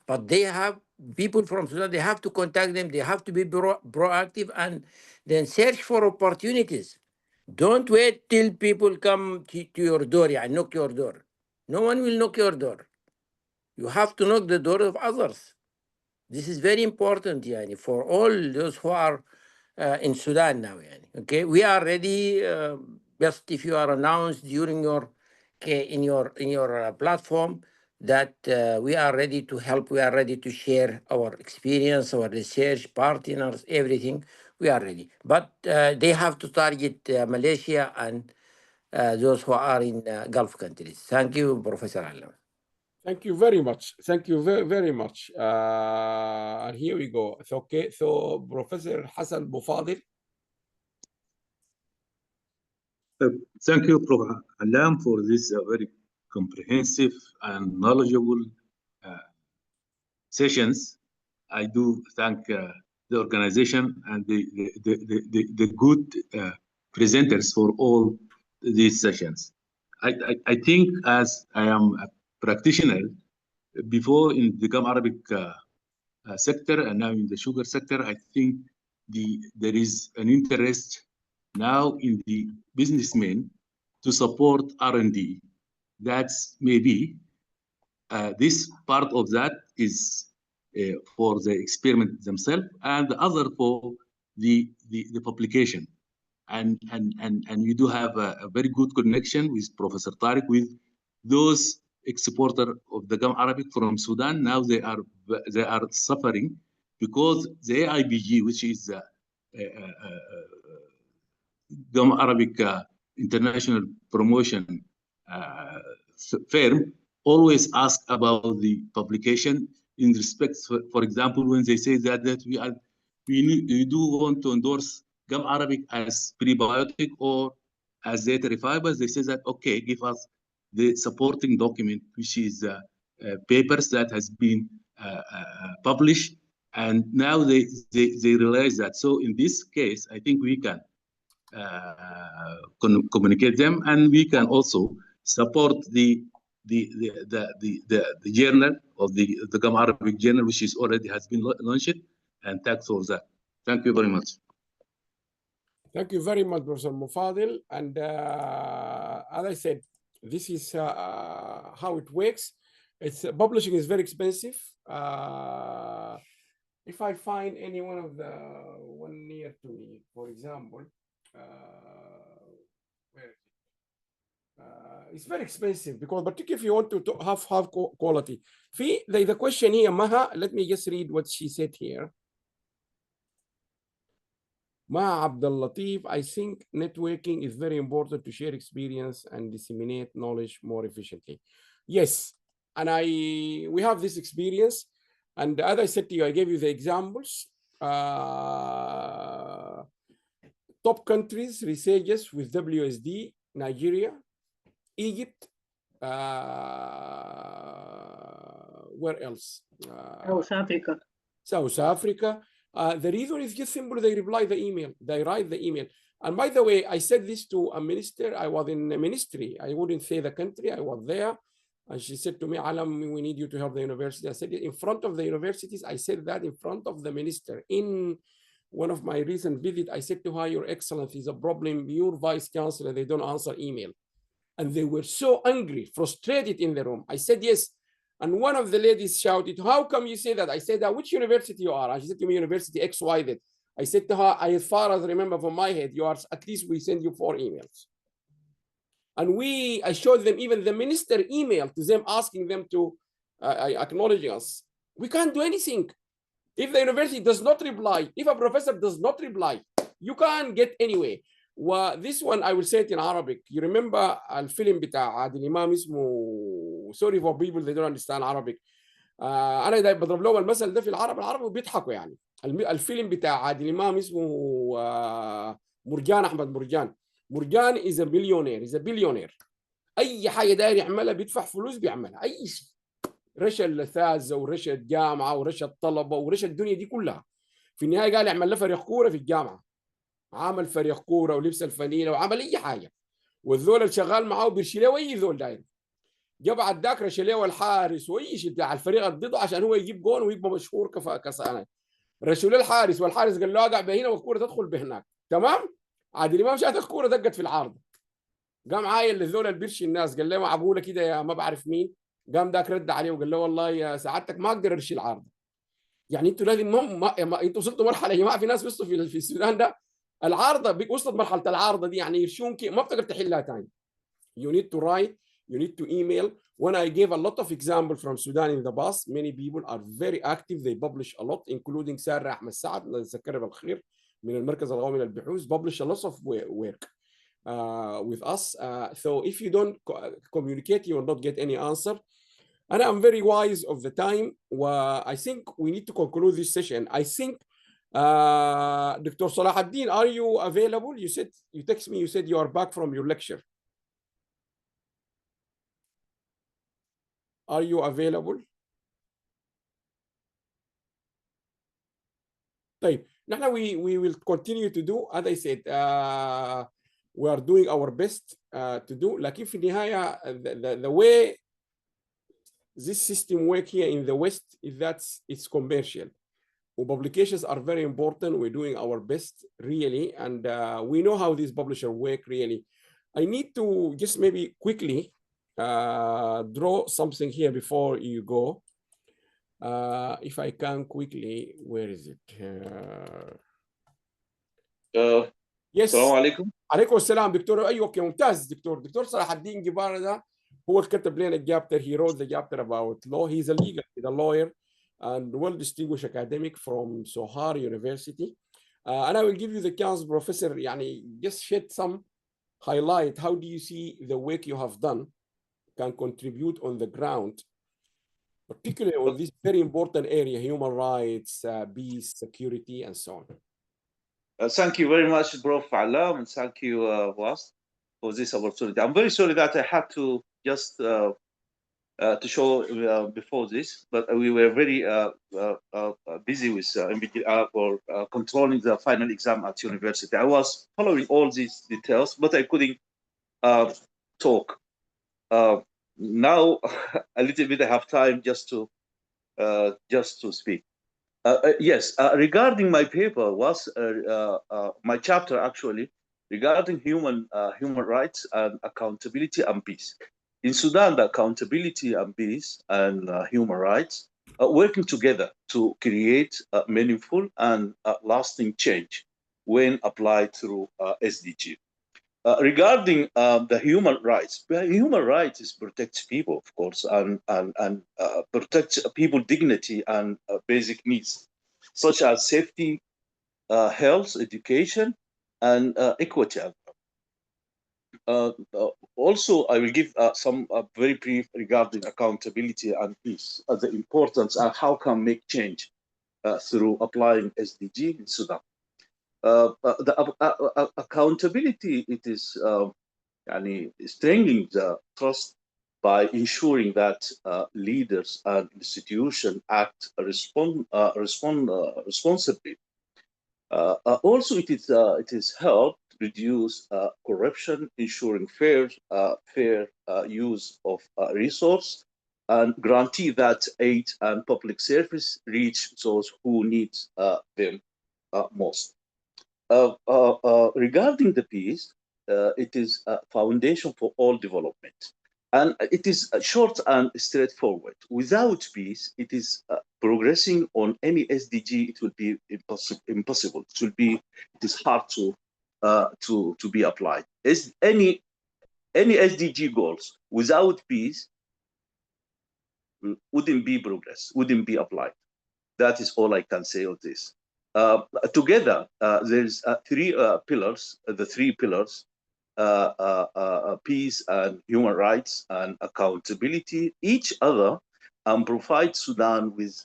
but they have people from Sudan. They have to contact them. They have to be proactive and then search for opportunities. Don't wait till people come to your door and knock your door. No one will knock your door. You have to knock the door of others. This is very important, for all those who are in Sudan now. Okay, we are ready. Just if you are announced during your in your platform that we are ready to help, we are ready to share our experience, our research partners, everything. We are ready, but they have to target Malaysia and those who are in Gulf countries. Thank you, Professor Alam. Thank you very much. Thank you very, very much. And here we go. Okay, so Professor Hassan Bufadil. Thank you, Prof. Alam, for this very comprehensive and knowledgeable sessions. I do thank the organization and the good presenters for all these sessions. I think, as I am a practitioner, before in the Gum Arabic sector and now in the sugar sector, I think there is an interest now in the businessmen to support R&D. That's maybe this part of that is for the experiment themselves, and the other for the publication. And you do have a very good connection with Professor Tariq with those exporter of the Gum Arabic from Sudan. Now they are suffering because the AIBG, which is Gum Arabic International Promotion firm, always ask about the publication in respect, for example, when they say that we do want to endorse Gum Arabic as prebiotic or as dietary fibers, they say that, okay, give us the supporting document, which is papers that has been published, and now they realize that. So in this case, I think we can communicate them, and we can also support the journal of the Gum Arabic journal, which is already has been launched, and thanks for that. Thank you very much. Thank you very much, Professor Mufadil. And as I said, this is how it works. It's publishing is very expensive. If I find any one of the one near to me, for example, where is it? It's very expensive because, particularly if you want to have quality. The question here, Maha, let me just read what she said here. Ma Abdul Latif, I think networking is very important to share experience and disseminate knowledge more efficiently. Yes, and we have this experience. And as I said to you, I gave you the examples. Top countries, researchers with WSD, Nigeria, Egypt, where else? South Africa. South Africa. The reason is just simple. They reply the email. They write the email. And by the way, I said this to a minister. I was in a ministry. I wouldn't say the country. I was there. And she said to me, Alam, we need you to help the university. I said it in front of the universities. I said that in front of the minister. In one of my recent visits, I said to her, Your Excellency, is a problem. Your vice chancellor, they don't answer email. And they were so angry, frustrated in the room. I said, yes. And one of the ladies shouted, how come you say that? I said, which university you are? And she said to me, University XYZ. I said to her, as far as I remember from my head, you are, at least we send you 4 emails. And I showed them even the minister email to them asking them to acknowledge us. We can't do anything. If the university does not reply, if a professor does not reply, you can't get anywhere. This one I will say it in Arabic. You remember الفيلم بتاع عادل إمام اسمه sorry for people they don't understand Arabic. أنا دايما بضرب لهم المثل ده في العرب وبيضحكوا يعني. الفيلم بتاع عادل إمام اسمه مرجان أحمد مرجان. مرجان is a billionaire. أي حاجة داير يعملها بيدفع فلوس بيعملها أي شيء. رشا الأساتذة ورشا الجامعة ورشا الطلبة ورشا الدنيا دي كلها. في النهاية قال يعمل له فريق كورة في الجامعة. عمل فريق كوره ولبس الفنيله وعمل اي حاجه والذول اللي شغال معاه بيرشي له اي ذول داير جاب بعد ذاك رشي له الحارس واي شيء بتاع الفريق ضده عشان هو يجيب جون ويبقى مشهور كسنه رشوا له الحارس والحارس قال له اقع بهنا والكوره تدخل بهناك تمام عادل امام شاف الكوره دقت في العارضه قام عايل للذول اللي بيرشي الناس قال له معقوله كده يا ما بعرف مين قام ذاك رد عليه وقال له والله يا سعادتك ما اقدر ارشي العارضه يعني انتوا لازم انتوا وصلتوا مرحله يا جماعه في ناس وصلوا في السودان ده العارضه وصلت مرحله العارضه دي يعني يرشون ما بتقدر تحلها ثاني. You need to write, you need to email. When I gave a lot of examples from Sudan in the past, many people are very active. They publish a lot, including سارة أحمد سعد الله يذكرها بالخير من المركز القومي للبحوث publish a lot of work with us. So if you don't communicate, you will not get any answer. And I'm very wise of the time. I think we need to conclude this session. I think Dr. Salahuddin, are you available? You text me, you said you are back from your lecture. Are you available? طيب نحن we will continue to do as I said we are doing our best to do لكن في النهاية the way this system work here in the West is that it's commercial. Publications are very important. We're doing our best, really, and we know how these publishers work, really. I need to just maybe quickly draw something here before you go. If I can quickly, where is it? Yes. السلام عليكم. عليكم السلام دكتور. أيوة أوكي ممتاز دكتور صلاح الدين جبارة ده هو اللي كتب لنا الجابتر. He wrote the chapter about law. He's a lawyer and well-distinguished academic from Sohar University. And I will give you the chance, Professor, يعني just shed some highlight. How do you see the work you have done can contribute on the ground, particularly on this very important area, human rights, peace, security, and so on? Thank you very much, Prof. Alam, and thank you, Was, for this opportunity. I'm very sorry that I had to just to show before this, but we were very busy with for controlling the final exam at university. I was following all these details, but I couldn't talk. Now, a little bit I have time just to speak. Yes, regarding my paper was my chapter actually regarding human rights and accountability and peace. In Sudan, the accountability and peace and human rights are working together to create meaningful and lasting change when applied through SDG. Regarding the human rights is protects people, of course, and protects people's dignity and basic needs, such as safety, health, education, and equity. Also, I will give some very brief regarding accountability and peace, the importance and how can make change through applying SDG in Sudan. The accountability, it is strengthening the trust by ensuring that leaders and institutions act responsibly Also, it is helped reduce corruption, ensuring fair use of resource, and guarantee that aid and public service reach those who need them most. Regarding the peace, it is a foundation for all development. And it is short and straightforward. Without peace, it is progressing on any SDG. It will be impossible. It is hard to be applied. Any SDG goals without peace wouldn't be progress, wouldn't be applied. That is all I can say of this. Together, there's three pillars, the three pillars, peace and human rights and accountability, each other, and provide Sudan with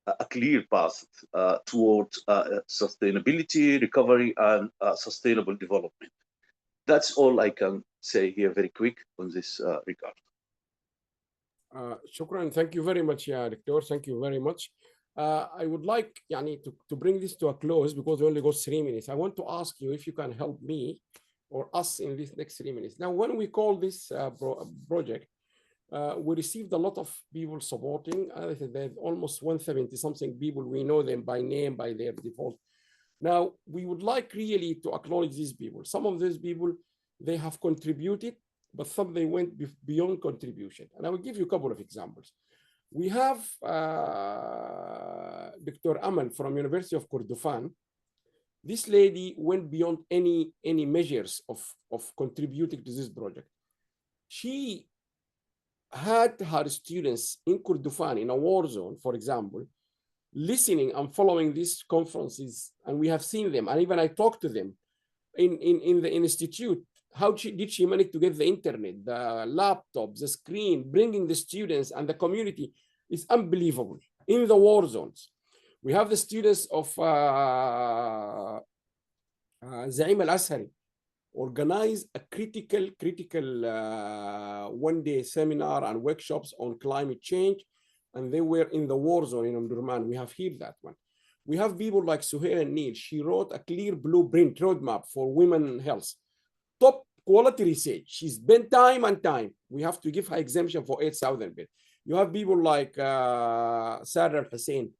a clear path toward sustainability, recovery, and sustainable development. That's all I can say here very quick on this regard. Shukran. Thank you very much, Doctor. Thank you very much. I would like to bring this to a close because we only got 3 minutes. I want to ask you if you can help me or us in this next 3 minutes. Now, when we call this project, we received a lot of people supporting. There's almost 170 something people. We know them by name, by their default. Now, we would like really to acknowledge these people. Some of these people, they have contributed, but some they went beyond contribution. And I will give you a couple of examples. We have Dr. Aman from University of Kordofan. This lady went beyond any measures of contributing to this project. She had her students in Kordofan, in a war zone, for example, listening and following these conferences, and we have seen them, and even I talked to them in the institute. How did she manage to get the internet, the laptops, the screen, bringing the students and the community is unbelievable in the war zones. We have the students of Zaim al-Ashari organize a critical one-day seminar and workshops on climate change, and they were in the war zone in Omdurman. We have here that one. We have people like Suhail Neil. She wrote a clear blueprint roadmap for women health. Top quality research. She spent time and time. We have to give her exemption for 8,000 beds. You have people like Sarah Hussein.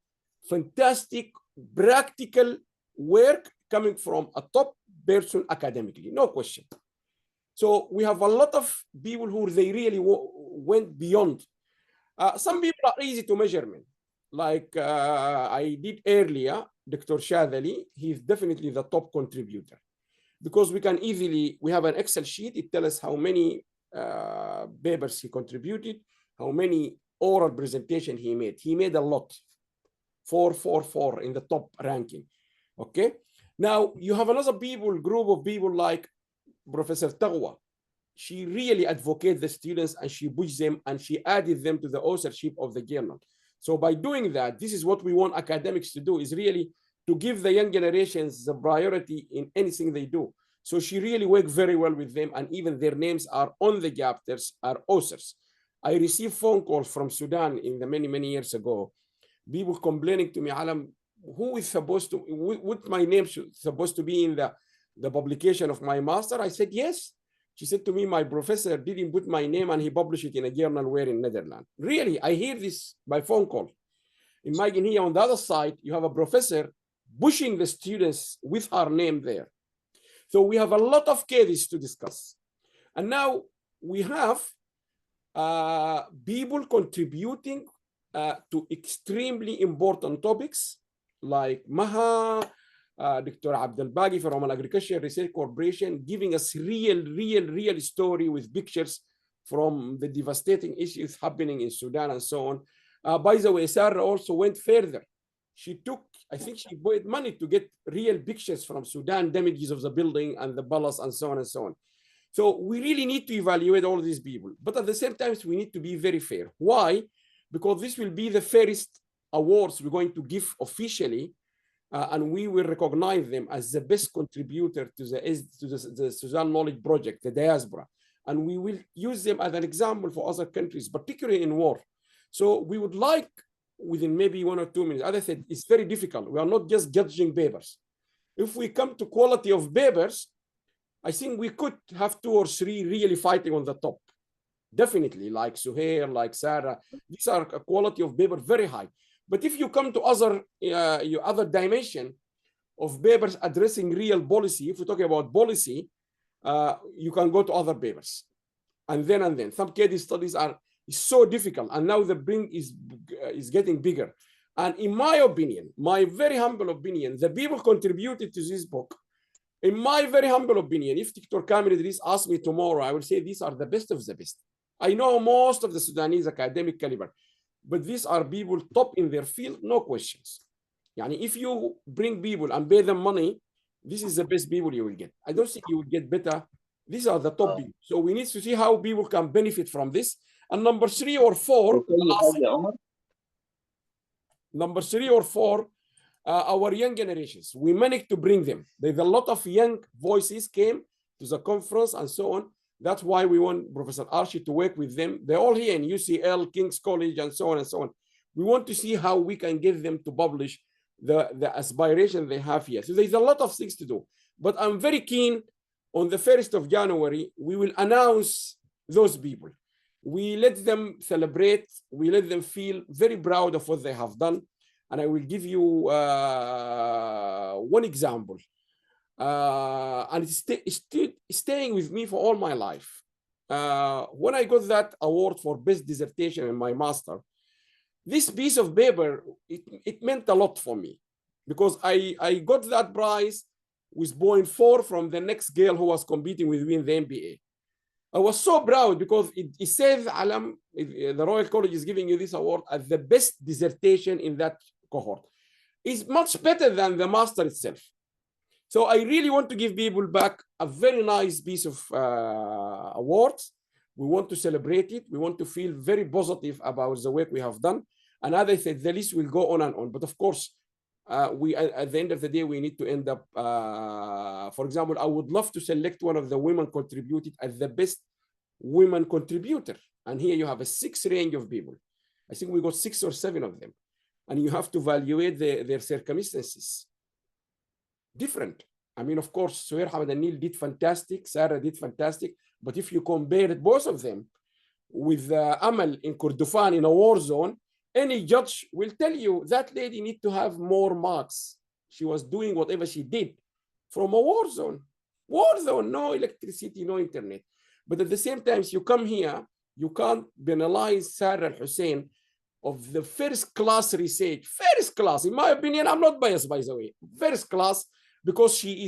Fantastic, practical work coming from a top person academically, no question. So we have a lot of people who they really went beyond. Some people are easy to measurement. Like I did earlier, Dr. Shadali, he's definitely the top contributor. Because we have an Excel sheet, it tells us how many papers he contributed, how many oral presentation he made. He made a lot, 4 in the top ranking, okay? Now, you have another group of people like Professor Tagwa. She really advocated the students and she pushed them and she added them to the authorship of the journal. So by doing that, this is what we want academics to do, is really to give the young generations the priority in anything they do. So she really worked very well with them, and even their names are on the chapters, are authors. I received phone calls from Sudan in the many years ago, people complaining to me, Alam, who is supposed to, would my name supposed to be in the publication of my master? I said, yes. She said to me, my professor didn't put my name and he published it in a journal where in Netherlands. Really, I hear this by phone call. Imagine here on the other side, you have a professor pushing the students with her name there. So we have a lot of cases to discuss. And now we have people contributing to extremely important topics like Maha, Dr. Abdel Bagi from an Agriculture Research Corporation, giving us real story with pictures from the devastating issues happening in Sudan and so on. By the way, Sarah also went further. She took, I think she paid money to get real pictures from Sudan, damages of the building and the palace and so on and so on. So we really need to evaluate all these people. But at the same time, we need to be very fair. Why? Because this will be the fairest awards we're going to give officially, and we will recognize them as the best contributor to the Sudan Knowledge Project, the diaspora. And we will use them as an example for other countries, particularly in war. So we would like, within maybe 1 or 2 minutes, as I said, it's very difficult. We are not just judging papers. If we come to quality of papers, I think we could have 2 or 3 really fighting on the top. Definitely, like Suhair, like Sarah. These are a quality of paper very high. But if you come to other dimension of papers addressing real policy, if we're talking about policy, you can go to other papers. And then some case studies are so difficult, and now the bring is getting bigger. And in my opinion, my very humble opinion, the people contributed to this book, in my very humble opinion, if Dr. Kamil Idris asked me tomorrow, I will say these are the best of the best. I know most of the Sudanese academic caliber, but these are people top in their field, no questions. Yani if you bring people and pay them money, this is the best people you will get. I don't think you will get better. These are the top people. So we need to see how people can benefit from this. And number 3 or 4, our young generations, we managed to bring them. There's a lot of young voices came to the conference and so on. That's why we want Professor Archie to work with them. They're all here in UCL, King's College, and so on and so on. We want to see how we can get them to publish the aspiration they have here. So there's a lot of things to do. But I'm very keen on the 1st of January, we will announce those people. We let them celebrate. We let them feel very proud of what they have done. And I will give you one example. And it's staying with me for all my life. When I got that award for best dissertation in my master, this piece of paper, it meant a lot for me, because I got that prize with 0.4 from the next girl who was competing with me in the MBA. I was so proud because it says, Alam, the Royal College is giving you this award as the best dissertation in that cohort. It's much better than the master itself. So I really want to give people back a very nice piece of awards. We want to celebrate it. We want to feel very positive about the work we have done. And as I said, the list will go on and on. But of course, we at the end of the day, we need to end up, for example, I would love to select one of the women contributed as the best women contributor. And here you have a 6 range of people. I think we got 6 or 7 of them. And you have to evaluate their circumstances. Different. I mean, of course, Suhair Hamad Anil did fantastic. Sarah did fantastic. But if you compare both of them with Amal in Kordofan in a war zone, any judge will tell you that lady needs to have more marks. She was doing whatever she did from a war zone. War zone, no electricity, no internet. But at the same time, you come here, you can't penalize Sarah Al-Hussein of the first class research. First class, in my opinion, I'm not biased, by the way. First class, because she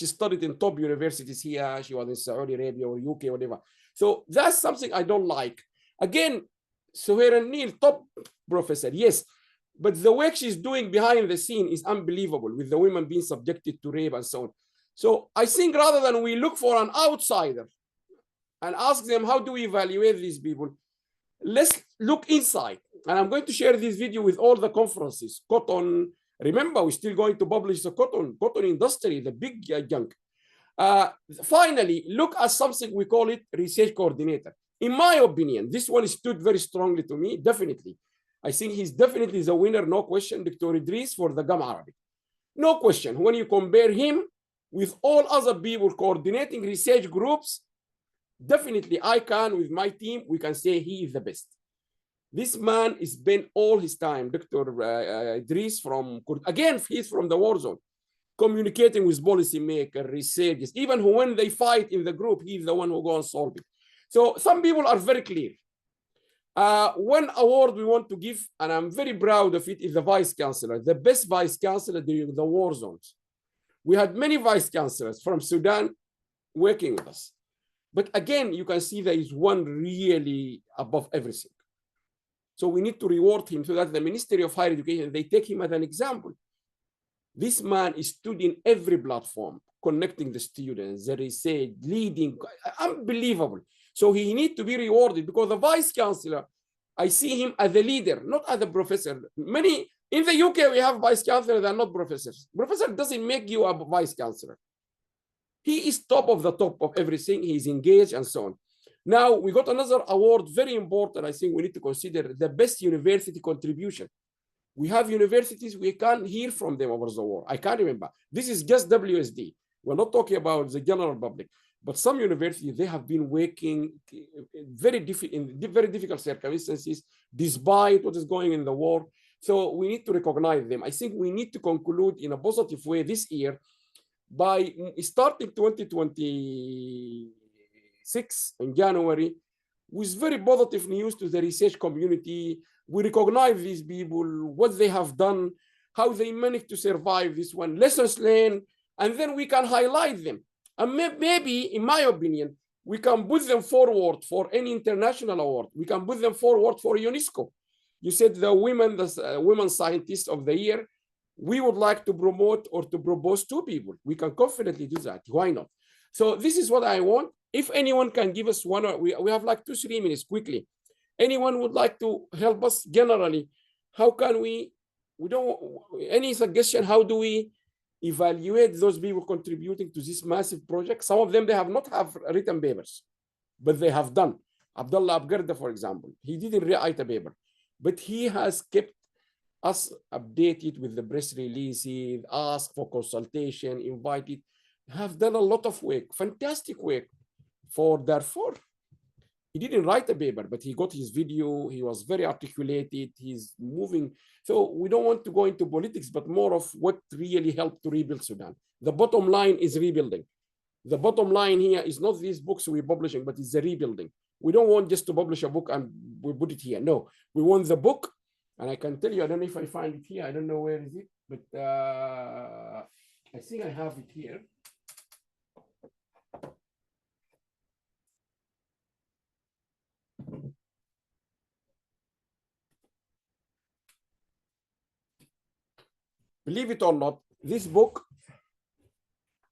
studied in top universities here. She was in Saudi Arabia or UK, whatever. So that's something I don't like. Again, Suhair Anil, top professor, yes. But the work she's doing behind the scene is unbelievable, with the women being subjected to rape and so on. So I think rather than we look for an outsider and ask them, how do we evaluate these people? Let's look inside. And I'm going to share this video with all the conferences. Cotton, remember, we're still going to publish the cotton industry, the big junk. Finally, look at something we call it research coordinator. In my opinion, this one stood very strongly to me, definitely. I think he's definitely the winner, no question, Dr. Idris for the GAM Arabic. No question. When you compare him with all other people coordinating research groups, definitely I can, with my team, we can say he is the best. This man has spent all his time, Dr. Idris, again, he's from the war zone, communicating with policymakers, researchers, even when they fight in the group, he's the one who goes and solve it. So some people are very clear. One award we want to give, and I'm very proud of it, is the vice chancellor, the best vice chancellor during the war zones. We had many vice chancellors from Sudan working with us. But again, you can see there is one really above everything. So we need to reward him so that the Ministry of Higher Education, they take him as an example. This man is stood in every platform, connecting the students, the research, leading, unbelievable. So he needs to be rewarded, because the vice chancellor, I see him as a leader, not as a professor. Many, in the UK, we have vice chancellors that are not professors. Professor doesn't make you a vice chancellor. He is top of everything. He's engaged and so on. Now, we got another award, very important. I think we need to consider the best university contribution. We have universities, we can't hear from them over the war. I can't remember. This is just WSD. We're not talking about the general public. But some universities, they have been working in very difficult circumstances, despite what is going in the war. So we need to recognize them. I think we need to conclude in a positive way this year by starting 2026 in January with very positive news to the research community. We recognize these people, what they have done, how they managed to survive this one, lessons learned, and then we can highlight them. And maybe, in my opinion, we can put them forward for any international award. We can put them forward for UNESCO. You said the women scientists of the year. We would like to promote or to propose 2 people. We can confidently do that. Why not? So this is what I want. If anyone can give us one, we have like 2-3 minutes quickly. Anyone would like to help us generally? How can we don't, any suggestion, how do we evaluate those people contributing to this massive project? Some of them, they have not have written papers, but they have done. Abdullah Abgarda, for example, he didn't write a paper, but he has kept us updated with the press releases, asked for consultation, invited, have done a lot of work, fantastic work for Darfur. He didn't write a paper, but he got his video. He was very articulated. He's moving. So we don't want to go into politics, but more of what really helped to rebuild Sudan. The bottom line is rebuilding. The bottom line here is not these books we're publishing, but it's the rebuilding. We don't want just to publish a book and we put it here. No, we want the book. And I can tell you, I don't know if I find it here. I don't know where is it, but I think I have it here. Believe it or not, this book,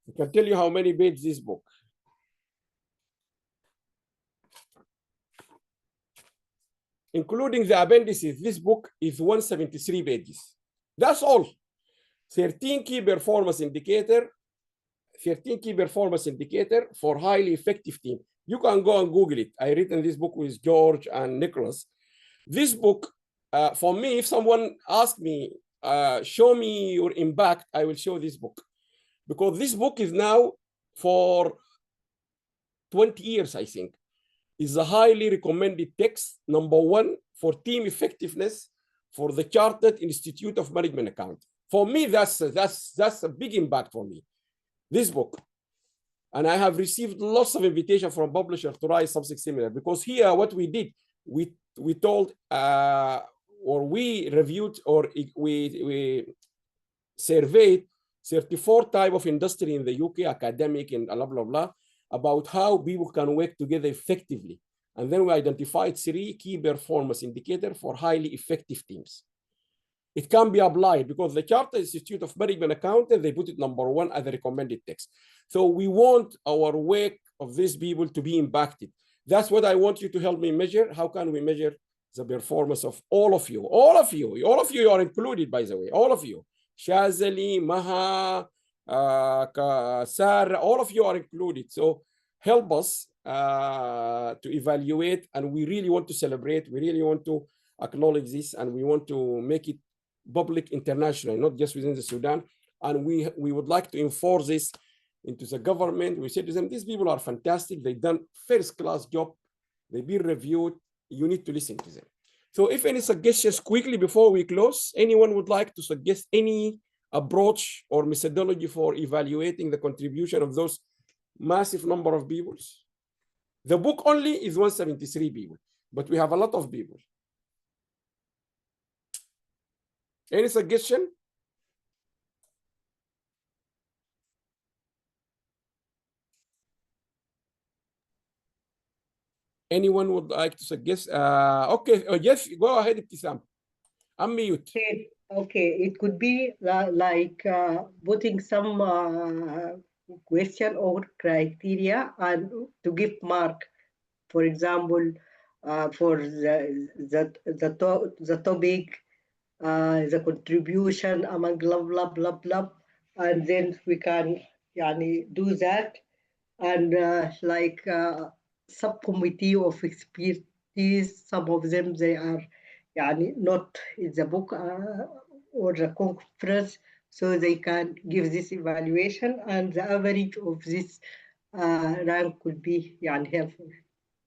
I can tell you how many pages this book. Including the appendices, this book is 173 pages. That's all. 13 key performance indicator for highly effective team. You can go and Google it. I written this book with George and Nicholas. This book, for me, if someone asked me, show me your impact, I will show this book. Because this book is now for 20 years, I think, is a highly recommended text, #1 for team effectiveness for the Chartered Institute of Management Accounting. For me, that's a big impact for me, this book. And I have received lots of invitations from publishers to write something similar, because here what we did, we told, or we reviewed, or we surveyed 34 type of industry in the UK, academic and blah, blah, blah, about how people can work together effectively. And then we identified 3 key performance indicators for highly effective teams. It can be applied because the Chartered Institute of Management Accounting, they put it #1 as a recommended text. So we want our work of these people to be impacted. That's what I want you to help me measure. How can we measure the performance of all of you? All of you are included, by the way, all of you. Shazali, Maha, Sarah, all of you are included. So help us to evaluate, and we really want to celebrate. We really want to acknowledge this, and we want to make it public internationally, not just within the Sudan. And we would like to enforce this into the government. We said to them, these people are fantastic. They've done first-class job. They've been reviewed. You need to listen to them. So if any suggestions quickly before we close, anyone would like to suggest any approach or methodology for evaluating the contribution of those massive number of people? The book only is 173 people, but we have a lot of people. Any suggestion? Anyone would like to suggest? Okay, yes, go ahead, Ibtisam. Unmute. Okay, it could be like putting some question or criteria and to give mark. For example, for the topic, the contribution among blah blah blah blah, and then we can do that, and like subcommittee of expertise. Some of them they are not in the book or the conference, so they can give this evaluation, and the average of this rank could be helpful.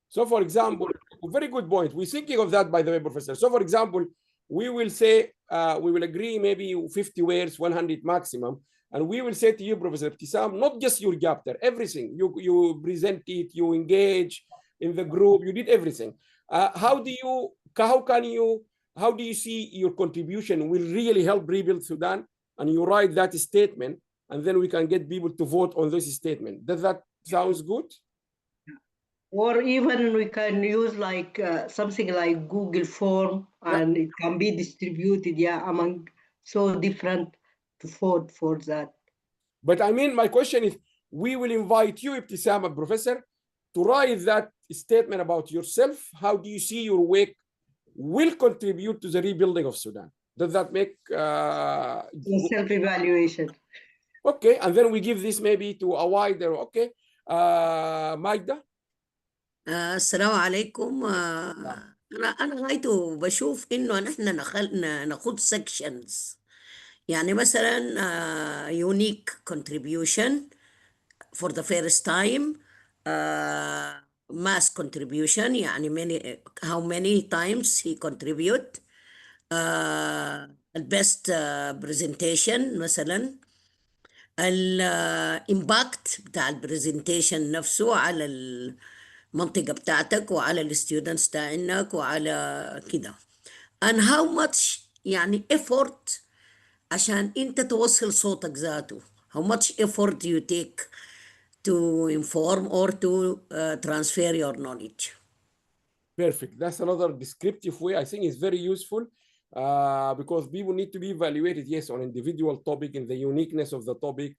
So, for example, very good point. We're thinking of that, by the way, Professor. So, for example, we will say, we will agree maybe 50 words, 100 maximum. And we will say to you, Professor Ibtisam, not just your chapter, everything. You present it, you engage in the group, you did everything. How do you see your contribution will really help rebuild Sudan? And you write that statement, and then we can get people to vote on this statement. Does that sound good? Or even we can use something like Google Form, and it can be distributed, among so different to vote for that. But I mean, my question is, we will invite you, Ibtisam, Professor, to write that statement about yourself. How do you see your work will contribute to the rebuilding of Sudan? Does that make self-evaluation? Okay, and then we give this maybe to a wider. Okay, Magda. السلام عليكم. أنا غايته بشوف إنه نحن ناخد sections، يعني مثلا unique contribution for the first time، mass contribution، يعني how many times he contribute، best presentation مثلا، الامباكت بتاع البرزنتيشن نفسه على المنطقة بتاعتك وعلى الستودنتس تاعينك وعلى كده، and how much effort عشان انت توصل صوتك ذاته، how much effort do you take to inform or to transfer your knowledge. Perfect. That's another descriptive way. I think it's very useful because people need to be evaluated, yes, on individual topic and the uniqueness of the topic.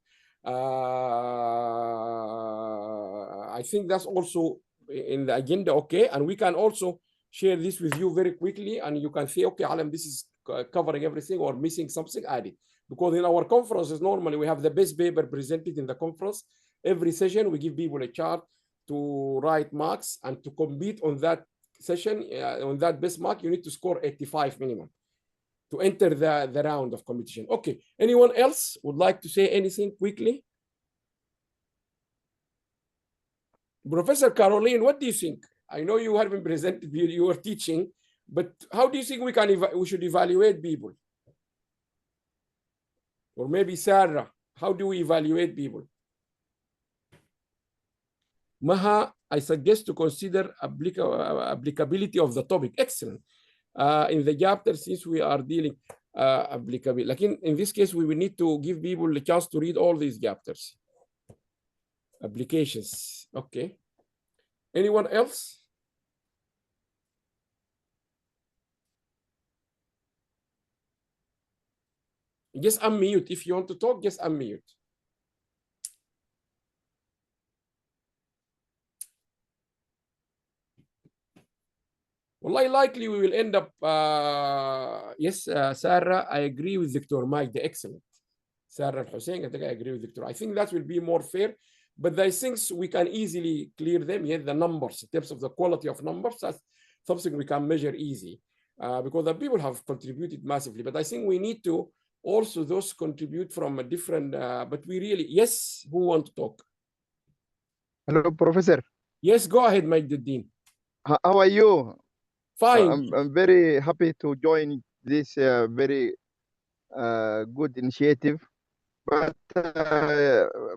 I think that's also in the agenda, okay? And we can also share this with you very quickly, and you can say, okay, Alam, this is covering everything or missing something, add it. Because in our conferences, normally we have the best paper presented in the conference. Every session, we give people a chart to write marks, and to compete on that session, on that best mark, you need to score 85 minimum to enter the round of competition. Okay, anyone else would like to say anything quickly? Professor Caroline, what do you think? I know you haven't presented, you were teaching, but how do you think we should evaluate people? Or maybe Sarah, how do we evaluate people? Maha, I suggest to consider applicability of the topic. Excellent. In the chapter, since we are dealing applicability, like in this case, we will need to give people the chance to read all these chapters. Applications. Okay. Anyone else? Just unmute. If you want to talk, just unmute. Well, likely we will end up, yes, Sarah, I agree with Dr. Mike, the excellent. Sarah Hussein, I think I agree with Dr. I think that will be more fair, but I think we can easily clear them. Yet the numbers, in terms of the quality of numbers, that's something we can measure easy because the people have contributed massively. But I think we need to also those contribute from a different, but we really, yes, who want to talk? Hello, Professor. Yes, go ahead, Mike Dean. How are you? Fine. I'm very happy to join this very good initiative. But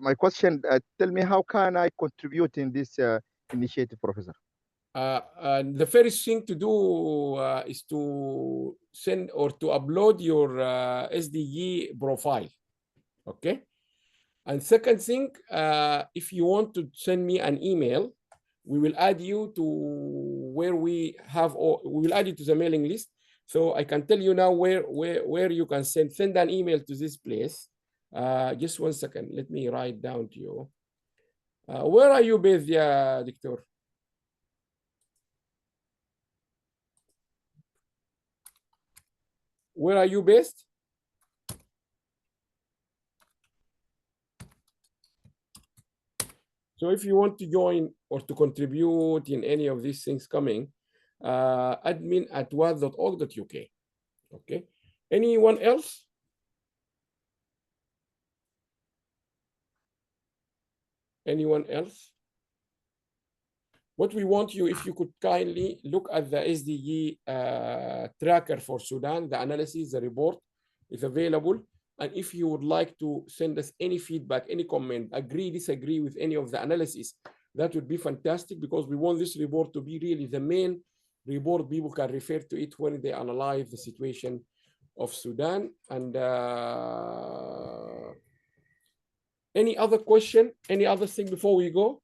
my question, tell me, how can I contribute in this initiative, Professor? The first thing to do is to send or to upload your SDG profile, okay? And second thing, if you want to send me an email, we will add you to where we have, or we will add you to the mailing list. So I can tell you now where you can send an email to this place. Just 1 second, let me write down to you. Where are you based, Doctor? Where are you based? So if you want to join or to contribute in any of these things coming, admin@waad.org.uk. Okay. Anyone else? Anyone else? What we want you, if you could kindly look at the SDG tracker for Sudan, the analysis, the report is available. And if you would like to send us any feedback, any comment, agree, disagree with any of the analysis, that would be fantastic, because we want this report to be really the main report. People can refer to it when they analyze the situation of Sudan. And any other question, any other thing before we go?